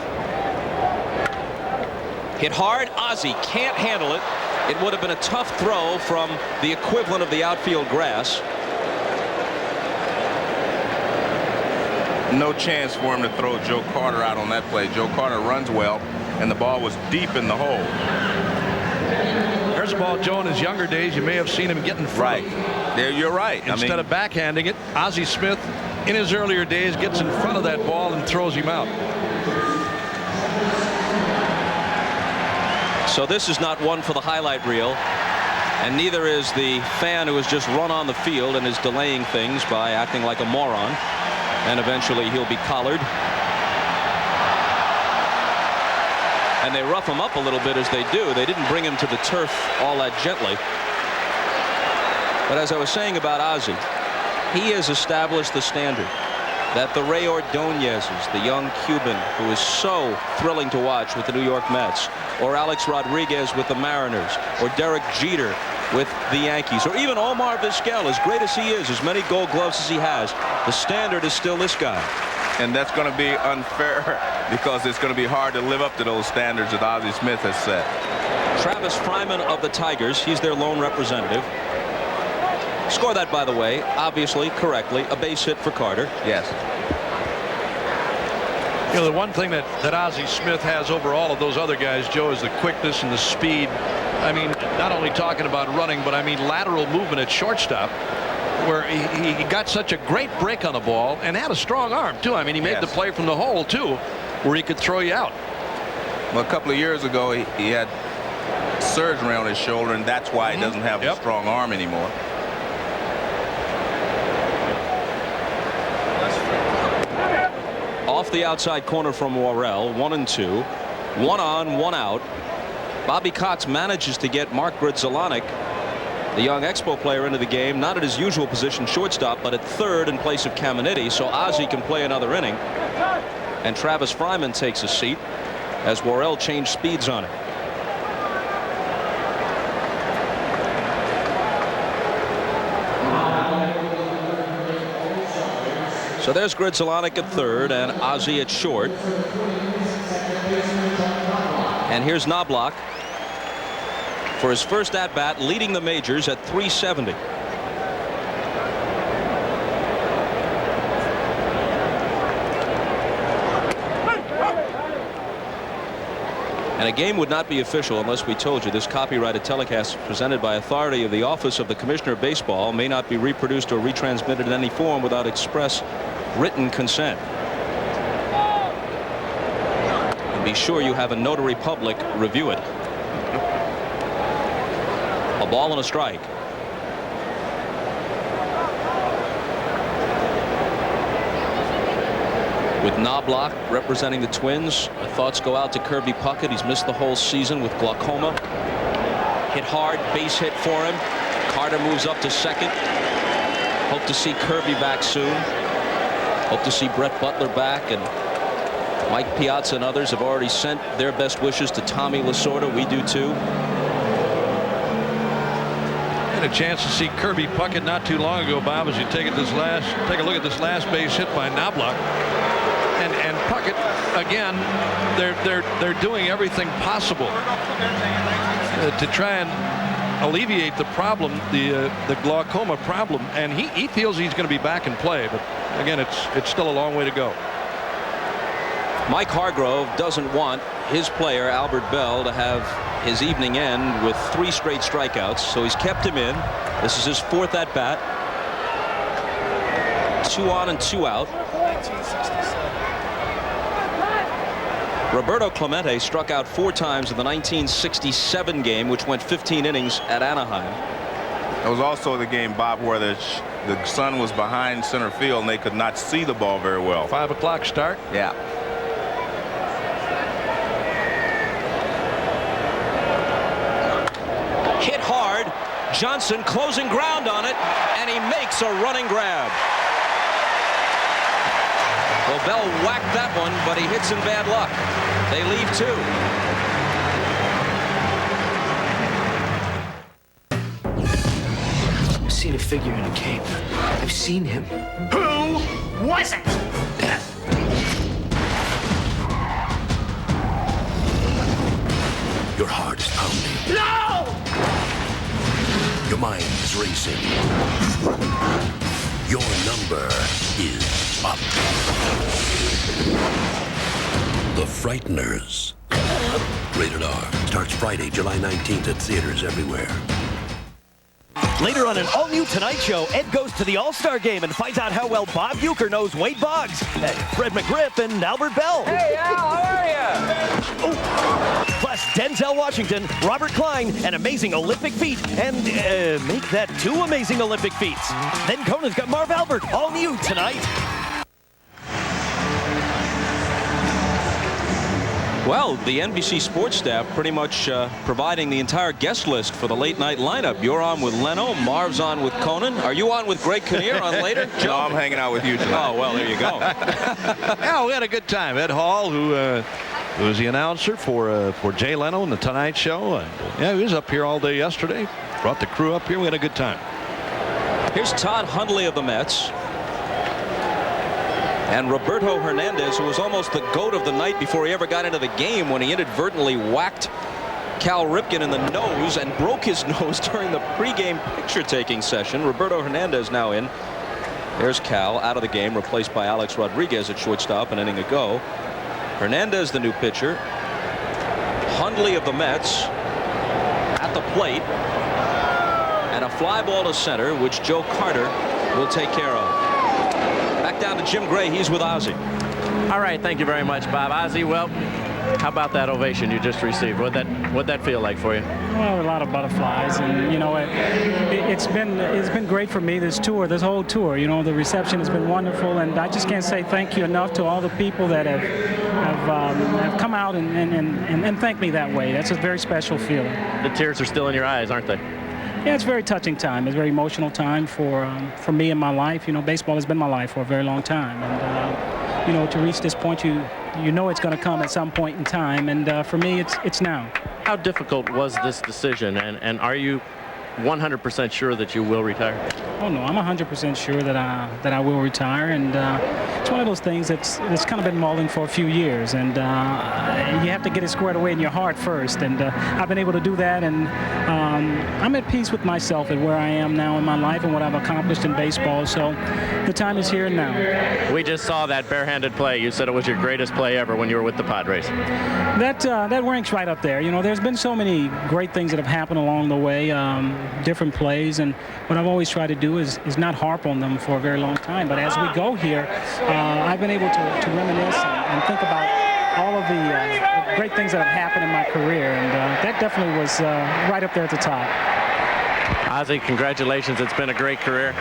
Speaker 1: Hit hard. Ozzie can't handle it. It would have been a tough throw from the equivalent of the outfield grass.
Speaker 2: No chance for him to throw Joe Carter out on that play. Joe Carter runs well, and the ball was deep in the hole.
Speaker 3: There's a ball, Joe, in his younger days, you may have seen him get in front.
Speaker 2: Right. There, you're right.
Speaker 3: Instead of backhanding it, Ozzie Smith, in his earlier days, gets in front of that ball and throws him out.
Speaker 1: So this is not one for the highlight reel, and neither is the fan who has just run on the field and is delaying things by acting like a moron. And eventually he'll be collared. And they rough him up a little bit as they do. They didn't bring him to the turf all that gently. But as I was saying about Ozzie, he has established the standard that the Ray Ordonez's, the young Cuban who is so thrilling to watch with the New York Mets, or Alex Rodriguez with the Mariners, or Derek Jeter with the Yankees, or even Omar Vizquel, as great as he is, as many Gold Gloves as he has, the standard is still this guy.
Speaker 2: And that's going to be unfair, because it's going to be hard to live up to those standards that Ozzie Smith has set.
Speaker 1: Travis Fryman of the Tigers, he's their lone representative. Score that, by the way, obviously, correctly, a base hit for Carter.
Speaker 2: Yes.
Speaker 3: You know, the one thing that Ozzie Smith has over all of those other guys, Joe, is the quickness and the speed. I mean, not only talking about running, but I mean lateral movement at shortstop, where he got such a great break on the ball and had a strong arm, too. I mean, he made the play from the hole, too, where he could throw you out.
Speaker 2: Well, a couple of years ago, he had surgery on his shoulder, and that's why he doesn't have a strong arm anymore.
Speaker 1: off the outside corner from Worrell. 1-2. 1 on, 1 out. Bobby Cox manages to get Mark Gridzelanek, the young Expo player, into the game, not at his usual position, shortstop, but at third in place of Caminiti, so Ozzie can play another inning. And Travis Fryman takes a seat as Worrell changed speeds on it. So there's Gridzelanek at third and Ozzie at short. And here's Knobloch for his first at-bat, leading the majors at 370. And a game would not be official unless we told you this copyrighted telecast is presented by authority of the Office of the Commissioner of Baseball, may not be reproduced or retransmitted in any form without express written consent. And be sure you have a notary public review it. A ball and a strike. With Knobloch representing the Twins, the thoughts go out to Kirby Puckett. He's missed the whole season with glaucoma. Hit hard, base hit for him. Carter moves up to second. Hope to see Kirby back soon. Hope to see Brett Butler back, and Mike Piazza and others have already sent their best wishes to Tommy Lasorda. We do too.
Speaker 3: Had a chance to see Kirby Puckett not too long ago, Bob, as you take a look at this last base hit by Knobloch. And Puckett, again, they're doing everything possible to try and alleviate the problem, the glaucoma problem, and he feels he's going to be back in play, but again, it's still a long way to go.
Speaker 1: Mike Hargrove doesn't want his player Albert Bell to have his evening end with 3 straight strikeouts, so he's kept him in. This is his 4th at bat. 2 on and 2 out. Roberto Clemente struck out 4 times in the 1967 game, which went 15 innings at Anaheim.
Speaker 2: It was also the game, Bob, where the sun was behind center field and they could not see the ball very well.
Speaker 3: 5 o'clock start.
Speaker 2: Yeah.
Speaker 1: Hit hard. Johnson closing ground on it, and he makes a running grab. Well, Bell whacked that one, but he hits in bad luck. They leave
Speaker 11: 2. I've seen a figure in a cape. I've seen him.
Speaker 4: Who was it?
Speaker 6: Your heart is pounding.
Speaker 4: No!
Speaker 6: Your mind is racing. Your number is up. The Frighteners. Rated R. Starts Friday, July 19th at theaters everywhere.
Speaker 21: Later on an all-new Tonight Show, Ed goes to the All-Star Game and finds out how well Bob Uecker knows Wade Boggs, Fred McGriff, and Albert Bell.
Speaker 22: Hey, Al, how are you?
Speaker 21: Plus Denzel Washington, Robert Klein, and amazing Olympic feat, and make that 2 amazing Olympic feats. Then Conan's got Marv Albert, all new tonight.
Speaker 1: Well, the NBC sports staff pretty much providing the entire guest list for the late night lineup. You're on with Leno. Marv's on with Conan. Are you on with Greg Kinnear on later?
Speaker 2: No, I'm hanging out with you tonight.
Speaker 1: Oh, well, there you go.
Speaker 3: Yeah, we had a good time. Ed Hall, who was the announcer for Jay Leno and the Tonight Show. Yeah, he was up here all day yesterday. Brought the crew up here. We had a good time.
Speaker 1: Here's Todd Hundley of the Mets. And Roberto Hernandez, who was almost the GOAT of the night before he ever got into the game when he inadvertently whacked Cal Ripken in the nose and broke his nose during the pregame picture-taking session. Roberto Hernandez now in. There's Cal out of the game, replaced by Alex Rodriguez at shortstop an inning ago. Hernandez, the new pitcher. Hundley of the Mets at the plate. And a fly ball to center, which Joe Carter will take care of. Back down to Jim Gray. He's with Ozzie.
Speaker 13: All right, thank you very much, Bob. Ozzie, well, How about that ovation you just received? What'd that feel like for you?
Speaker 19: Well, a lot of butterflies, and you know, it's been great for me, this whole tour. You know, the reception has been wonderful, and I just can't say thank you enough to all the people that have come out and thanked me that way. That's a very special feeling.
Speaker 13: The tears are still in your eyes, aren't they?
Speaker 19: Yeah, it's a very touching time. It's a very emotional time for me in my life. You know, baseball has been my life for a very long time, and you know, to reach this point, you know it's going to come at some point in time, and for me, it's now.
Speaker 13: How difficult was this decision, and are you 100% sure that you will retire?
Speaker 19: Oh no, I'm 100% sure that I will retire, and it's one of those things that's kind of been mulling for a few years, and you have to get it squared away in your heart first, and I've been able to do that, and I'm at peace with myself and where I am now in my life and what I've accomplished in baseball, so the time is here and now.
Speaker 13: We just saw that barehanded play. You said it was your greatest play ever when you were with the Padres.
Speaker 19: That ranks right up there. You know, there's been so many great things that have happened along the way, different plays, and what I've always tried to do is not harp on them for a very long time. But as we go here, I've been able to reminisce and think about all of the great things that have happened in my career, and that definitely was right up there at the top.
Speaker 13: Ozzie, congratulations. It's been a great career.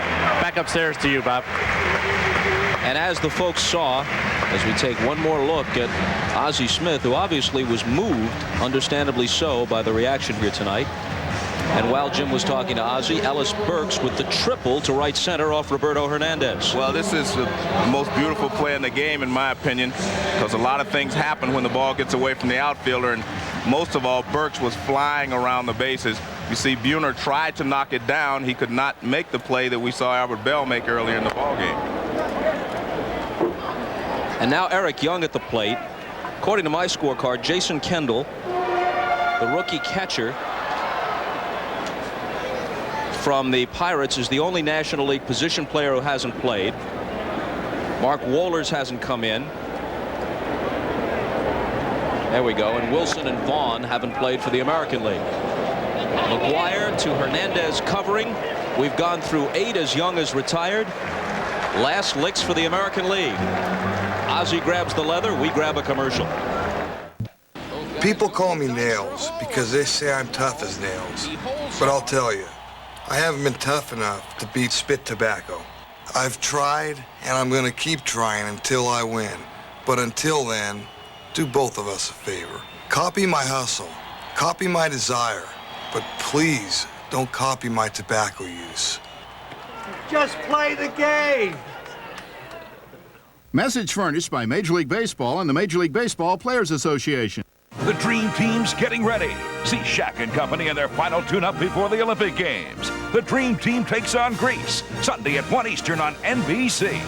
Speaker 13: Back upstairs to you, Bob.
Speaker 1: And as the folks saw, as we take one more look at Ozzie Smith, who obviously was moved, understandably so, by the reaction here tonight. And while Jim was talking to Ozzie, Ellis Burks with the triple to right center off Roberto Hernandez.
Speaker 2: Well, this is the most beautiful play in the game, in my opinion, because a lot of things happen when the ball gets away from the outfielder, and most of all, Burks was flying around the bases. You see, Buhner tried to knock it down. He could not make the play that we saw Albert Bell make earlier in the ballgame.
Speaker 1: And now Eric Young at the plate. According to my scorecard, Jason Kendall, the rookie catcher from the Pirates, is the only National League position player who hasn't played. Mark Wohlers hasn't come in. There we go. And Wilson and Vaughn haven't played for the American League. McGuire to Hernandez covering. We've gone through 8 as Young has retired. Last licks for the American League. Ozzie grabs the leather. We grab a commercial.
Speaker 12: People call me Nails because they say I'm tough as nails. But I'll tell you, I haven't been tough enough to beat spit tobacco. I've tried, and I'm going to keep trying until I win. But until then, do both of us a favor. Copy my hustle. Copy my desire. But please, don't copy my tobacco use.
Speaker 4: Just play the game.
Speaker 16: Message furnished by Major League Baseball and the Major League Baseball Players Association.
Speaker 22: The Dream Team's getting ready. See Shaq and company in their final tune-up before the Olympic Games. The Dream Team takes on Greece, Sunday at 1 Eastern on NBC.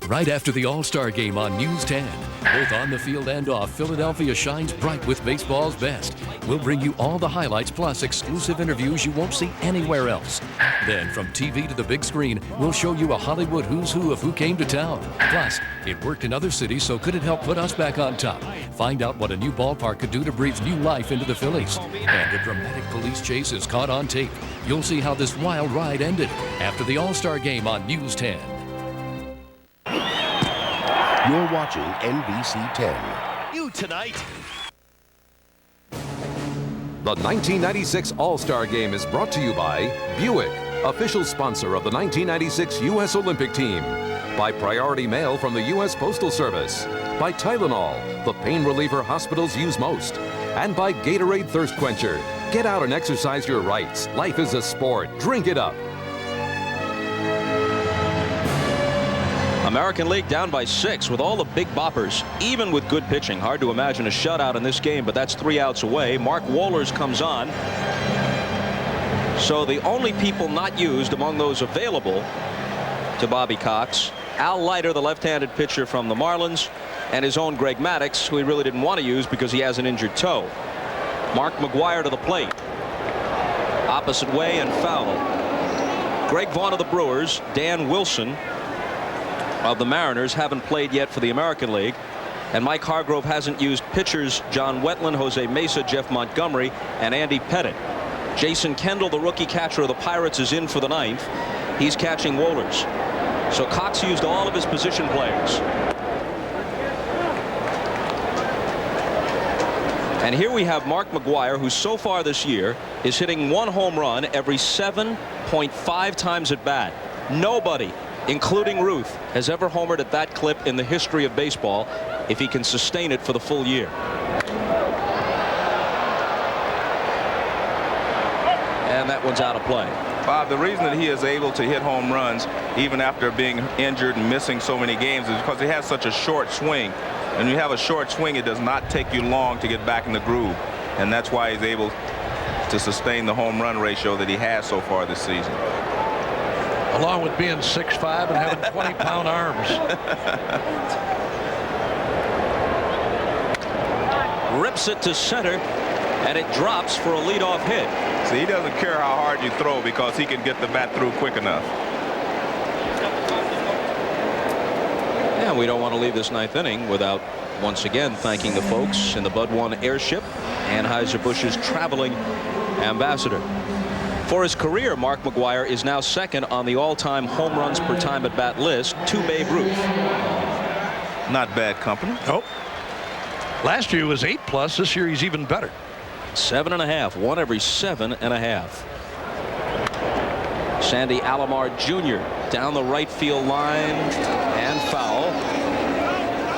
Speaker 23: Right after the All-Star Game on News 10, both on the field and off, Philadelphia shines bright with baseball's best. We'll bring you all the highlights plus exclusive interviews you won't see anywhere else. Then from TV to the big screen, we'll show you a Hollywood who's who of who came to town. Plus, it worked in other cities, so could it help put us back on top? Find out what a new ballpark could do to breathe new life into the Phillies. And a dramatic police chase is caught on tape. You'll see how this wild ride ended after the All-Star Game on News 10.
Speaker 6: You're watching NBC 10.
Speaker 21: You tonight.
Speaker 9: The 1996 All-Star Game is brought to you by Buick, official sponsor of the 1996 U.S. Olympic team. By Priority Mail from the U.S. Postal Service. By Tylenol, the pain reliever hospitals use most. And by Gatorade Thirst Quencher. Get out and exercise your rights. Life is a sport. Drink it up.
Speaker 1: American League down by 6 with all the big boppers, even with good pitching. Hard to imagine a shutout in this game, but that's 3 outs away. Mark Wohlers comes on. So the only people not used among those available to Bobby Cox, Al Leiter, the left-handed pitcher from the Marlins, and his own Greg Maddux, who he really didn't want to use because he has an injured toe. Mark McGuire to the plate. Opposite way and foul. Greg Vaughn of the Brewers, Dan Wilson of the Mariners haven't played yet for the American League, and Mike Hargrove hasn't used pitchers John Wetland, Jose Mesa, Jeff Montgomery, and Andy Pettit. Jason Kendall, the rookie catcher of the Pirates, is in for the 9th. He's catching Wohlers. So Cox used all of his position players. And here we have Mark McGwire, who so far this year is hitting 1 home run every 7.5 times at bat. Nobody, including Ruth, has ever homered at that clip in the history of baseball if he can sustain it for the full year. And that one's out of play.
Speaker 2: Bob, the reason that he is able to hit home runs even after being injured and missing so many games is because he has such a short swing. And when you have a short swing, it does not take you long to get back in the groove. And that's why he's able to sustain the home run ratio that he has so far this season.
Speaker 3: Along with being 6'5" and having 20-pound arms.
Speaker 1: Rips it to center, and it drops for a leadoff hit.
Speaker 2: See, he doesn't care how hard you throw because he can get the bat through quick enough.
Speaker 1: Yeah, we don't want to leave this 9th inning without once again thanking the folks in the Bud 1 airship, Anheuser-Busch's traveling ambassador. For his career, Mark McGwire is now second on the all-time home runs per time at bat list to Babe Ruth.
Speaker 2: Not bad company.
Speaker 3: Nope. Last year he was 8+. This year he's even better.
Speaker 1: 7.5. 1 every 7.5. Sandy Alomar Jr. down the right field line and foul.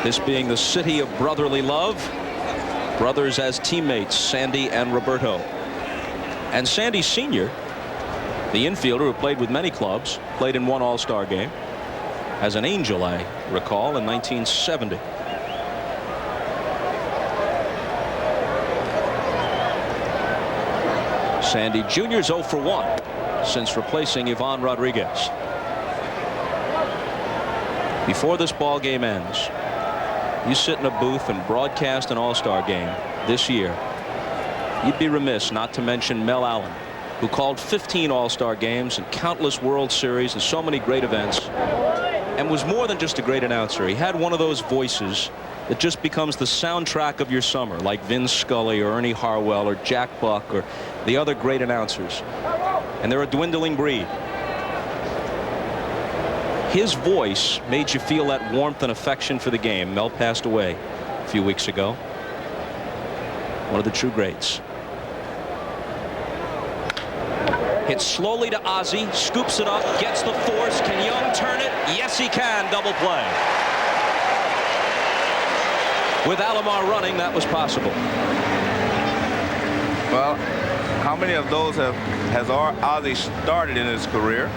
Speaker 1: This being the city of brotherly love. Brothers as teammates, Sandy and Roberto. And Sandy Sr., the infielder who played with many clubs, played in 1 All-Star game as an Angel, I recall, in 1970. Sandy Jr.'s 0 for 1 since replacing Ivan Rodriguez. Before this ball game ends, you sit in a booth and broadcast an All-Star game this year. You'd be remiss not to mention Mel Allen, who called 15 All-Star games and countless World Series and so many great events, and was more than just a great announcer. He had one of those voices that just becomes the soundtrack of your summer, like Vin Scully or Ernie Harwell or Jack Buck or the other great announcers. And they're a dwindling breed. His voice made you feel that warmth and affection for the game. Mel passed away a few weeks ago. One of the true greats. Hits slowly to Ozzie, scoops it up, gets the force. Can Young turn it? Yes, he can. Double play. With Alomar running, that was possible.
Speaker 2: Well, how many of those has Ozzie started in his career?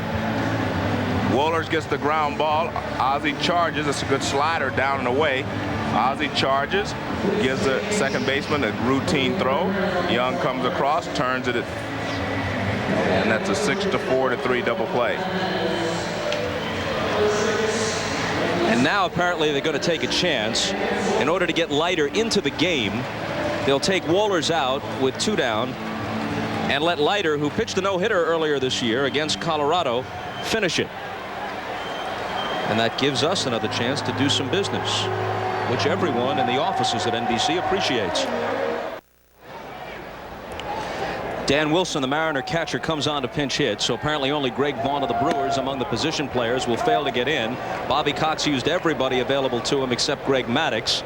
Speaker 2: Wohlers gets the ground ball. Ozzie charges. It's a good slider down and away. Ozzie charges, gives the second baseman a routine throw. Young comes across, turns it, and that's a 6-4 to 3 double play.
Speaker 1: And now apparently they're going to take a chance. In order to get Leiter into the game, they'll take Wohlers out with 2 down and let Leiter, who pitched a no-hitter earlier this year against Colorado, finish it. And that gives us another chance to do some business, which everyone in the offices at NBC appreciates. Dan Wilson, the Mariner catcher, comes on to pinch hit, so apparently only Greg Vaughn of the Brewers among the position players will fail to get in. Bobby Cox used everybody available to him except Greg Maddux.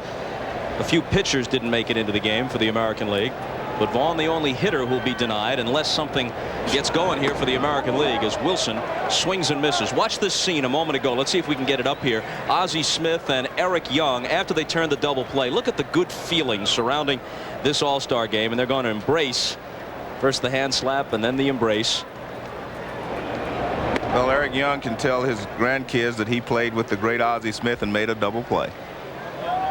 Speaker 1: A few pitchers didn't make it into the game for the American League, but Vaughn the only hitter who'll be denied unless something gets going here for the American League as Wilson swings and misses. Watch this scene a moment ago. Let's see if we can get it up here. Ozzie Smith and Eric Young, after they turned the double play, look at the good feeling surrounding this All-Star game, and they're going to embrace. First the hand slap and then the embrace.
Speaker 2: Well, Eric Young can tell his grandkids that he played with the great Ozzie Smith and made a double play.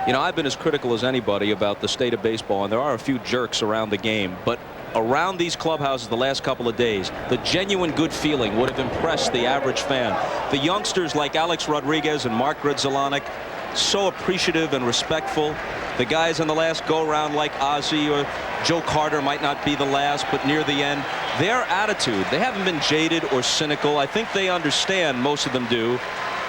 Speaker 1: You know, I've been as critical as anybody about the state of baseball, and there are a few jerks around the game, but around these clubhouses the last couple of days, the genuine good feeling would have impressed the average fan. The youngsters like Alex Rodriguez and Mark Grudzielanek, so appreciative and respectful. The guys in the last go-round like Ozzie or Joe Carter might not be the last, but near the end, their attitude, they haven't been jaded or cynical. I think they understand, most of them do,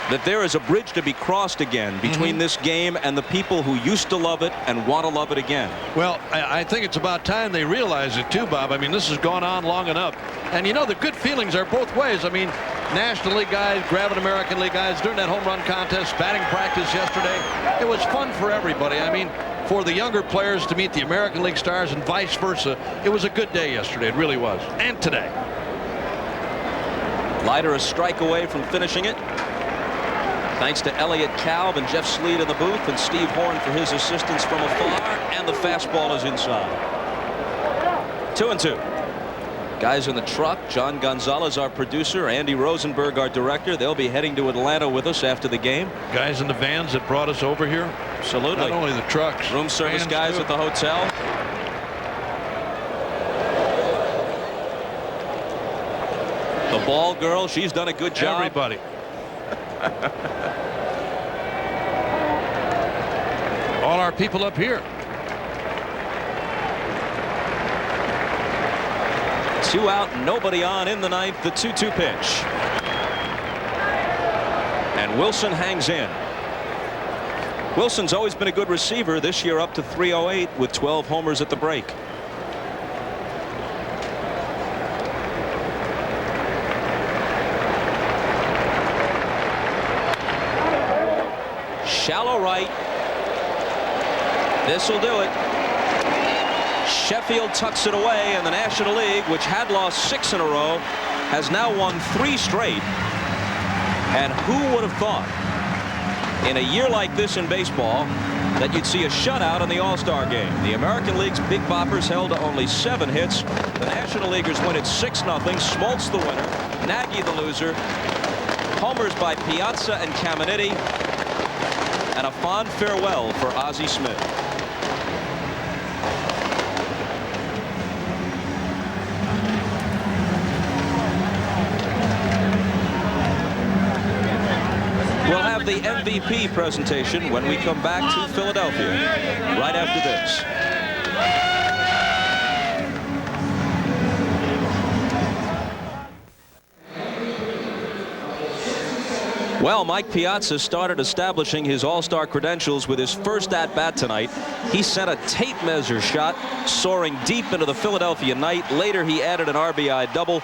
Speaker 1: that there is a bridge to be crossed again between this game and the people who used to love it and want to love it again.
Speaker 3: Well, I think it's about time they realize it too, Bob. I mean, this has gone on long enough. And you know, the good feelings are both ways. I mean, National League guys grabbing American League guys during that home run contest, batting practice yesterday. It was fun for everybody. I mean, for the younger players to meet the American League stars and vice versa. It was a good day yesterday. It really was. And today.
Speaker 1: Leiter a strike away from finishing it. Thanks to Elliott Kalb and Jeff Sleet in the booth and Steve Horn for his assistance from afar. And the fastball is inside. 2-2. Guys in the truck. John Gonzalez, our producer. Andy Rosenberg, our director. They'll be heading to Atlanta with us after the game.
Speaker 3: Guys in the vans that brought us over here.
Speaker 1: Absolutely.
Speaker 3: Not only the trucks.
Speaker 1: Room service guys at the hotel. The ball girl, she's done a good job.
Speaker 3: Everybody. All our people up here.
Speaker 1: 2 out, nobody on in the ninth. The 2-2 pitch. And Wilson hangs in. Wilson's always been a good receiver. This year up to 308 with 12 homers at the break. Shallow right. This'll do it. Sheffield tucks it away, and the National League, which had lost 6 in a row, has now won 3 straight. And who would have thought in a year like this in baseball that you'd see a shutout in the All-Star game? The American League's Big Boppers held to only 7 hits. The National Leaguers win it 6-0. Smoltz the winner, Nagy the loser. Homers by Piazza and Caminiti, and a fond farewell for Ozzie Smith. We'll have the MVP presentation when we come back to Philadelphia right after this. Well, Mike Piazza started establishing his all-star credentials with his first at-bat tonight. He sent a tape measure shot soaring deep into the Philadelphia night. Later, he added an RBI double.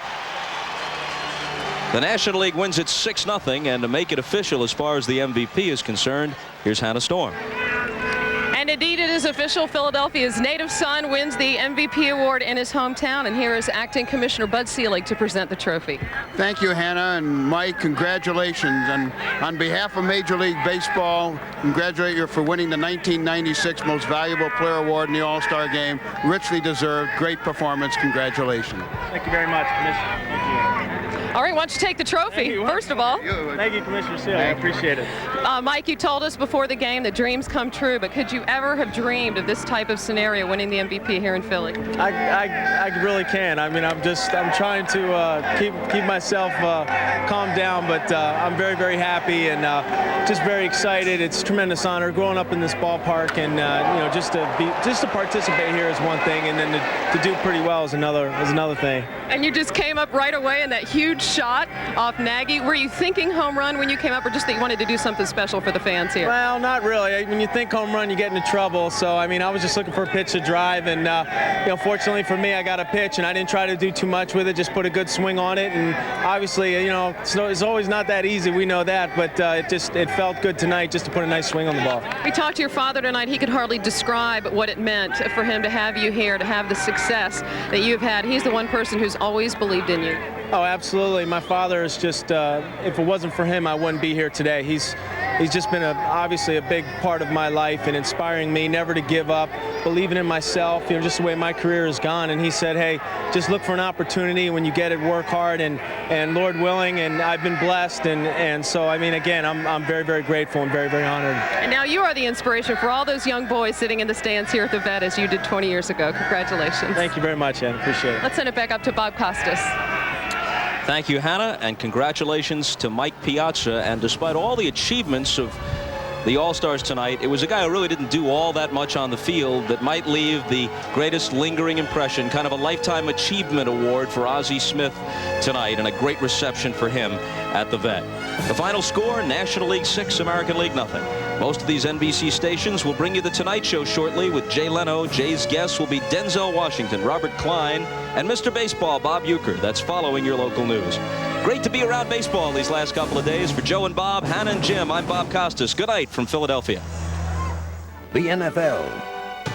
Speaker 1: The National League wins it 6-0, and to make it official as far as the MVP is concerned, here's Hannah Storm.
Speaker 15: And indeed, it is official. Philadelphia's native son wins the MVP award in his hometown. And here is Acting Commissioner Bud Selig to present the trophy.
Speaker 17: Thank you, Hannah, and Mike, congratulations. And on behalf of Major League Baseball, congratulate you for winning the 1996 Most Valuable Player Award in the All-Star Game. Richly deserved. Great performance. Congratulations.
Speaker 18: Thank you very much, Commissioner. Thank you.
Speaker 15: All right, why don't you take the trophy, first of all.
Speaker 18: Thank you, Commissioner Selig. I appreciate it.
Speaker 15: Mike, you told us before the game that dreams come true, but could you ever have dreamed of this type of scenario, winning the MVP here in Philly?
Speaker 18: I really can. I mean, I'm trying to keep myself calmed down, but I'm very, very happy and just very excited. It's a tremendous honor growing up in this ballpark, and you know, just to participate here is one thing, and then to do pretty well is another thing.
Speaker 15: And you just came up right away in that huge shot off Nagy. Were you thinking home run when you came up, or just that you wanted to do something special for the fans here?
Speaker 18: Well, not really. When you think home run, you get into trouble. So, I mean, I was just looking for a pitch to drive, and you know, fortunately for me, I got a pitch, and I didn't try to do too much with it. Just put a good swing on it, and obviously, you know, it's always not that easy. We know that, but it felt good tonight just to put a nice swing on the ball.
Speaker 15: We talked to your father tonight. He could hardly describe what it meant for him to have you here, to have the success that you've had. He's the one person who's always believed in you.
Speaker 18: Oh, absolutely. My father is just, if it wasn't for him, I wouldn't be here today. He's just been obviously a big part of my life and inspiring me never to give up, believing in myself, you know, just the way my career has gone. And he said, hey, just look for an opportunity. When you get it, work hard, and Lord willing, and I've been blessed. And so, I mean, again, I'm very, very grateful and very, very honored.
Speaker 15: And now you are the inspiration for all those young boys sitting in the stands here at the Vet as you did 20 years ago. Congratulations.
Speaker 18: Thank you very much, Ann. Appreciate it.
Speaker 15: Let's send it back up to Bob Costas.
Speaker 1: Thank you, Hannah, and congratulations to Mike Piazza. And despite all the achievements of the All-Stars tonight, it was a guy who really didn't do all that much on the field that might leave the greatest lingering impression, kind of a Lifetime Achievement Award for Ozzie Smith tonight, and a great reception for him at the Vet. The final score, National League 6, American League 0. Most of these NBC stations will bring you The Tonight Show shortly with Jay Leno. Jay's guests will be Denzel Washington, Robert Klein, and Mr. Baseball, Bob Uecker. That's following your local news. Great to be around baseball these last couple of days. For Joe and Bob, Hannah and Jim, I'm Bob Costas. Good night from Philadelphia.
Speaker 7: the NFL,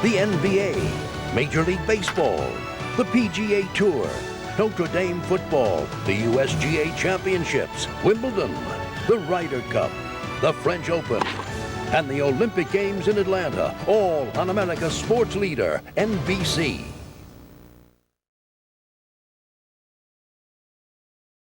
Speaker 7: the NBA, Major League Baseball, the PGA Tour, Notre Dame football, the USGA Championships, Wimbledon, the Ryder Cup, the French Open, and the Olympic Games in Atlanta, all on America's sports leader, NBC.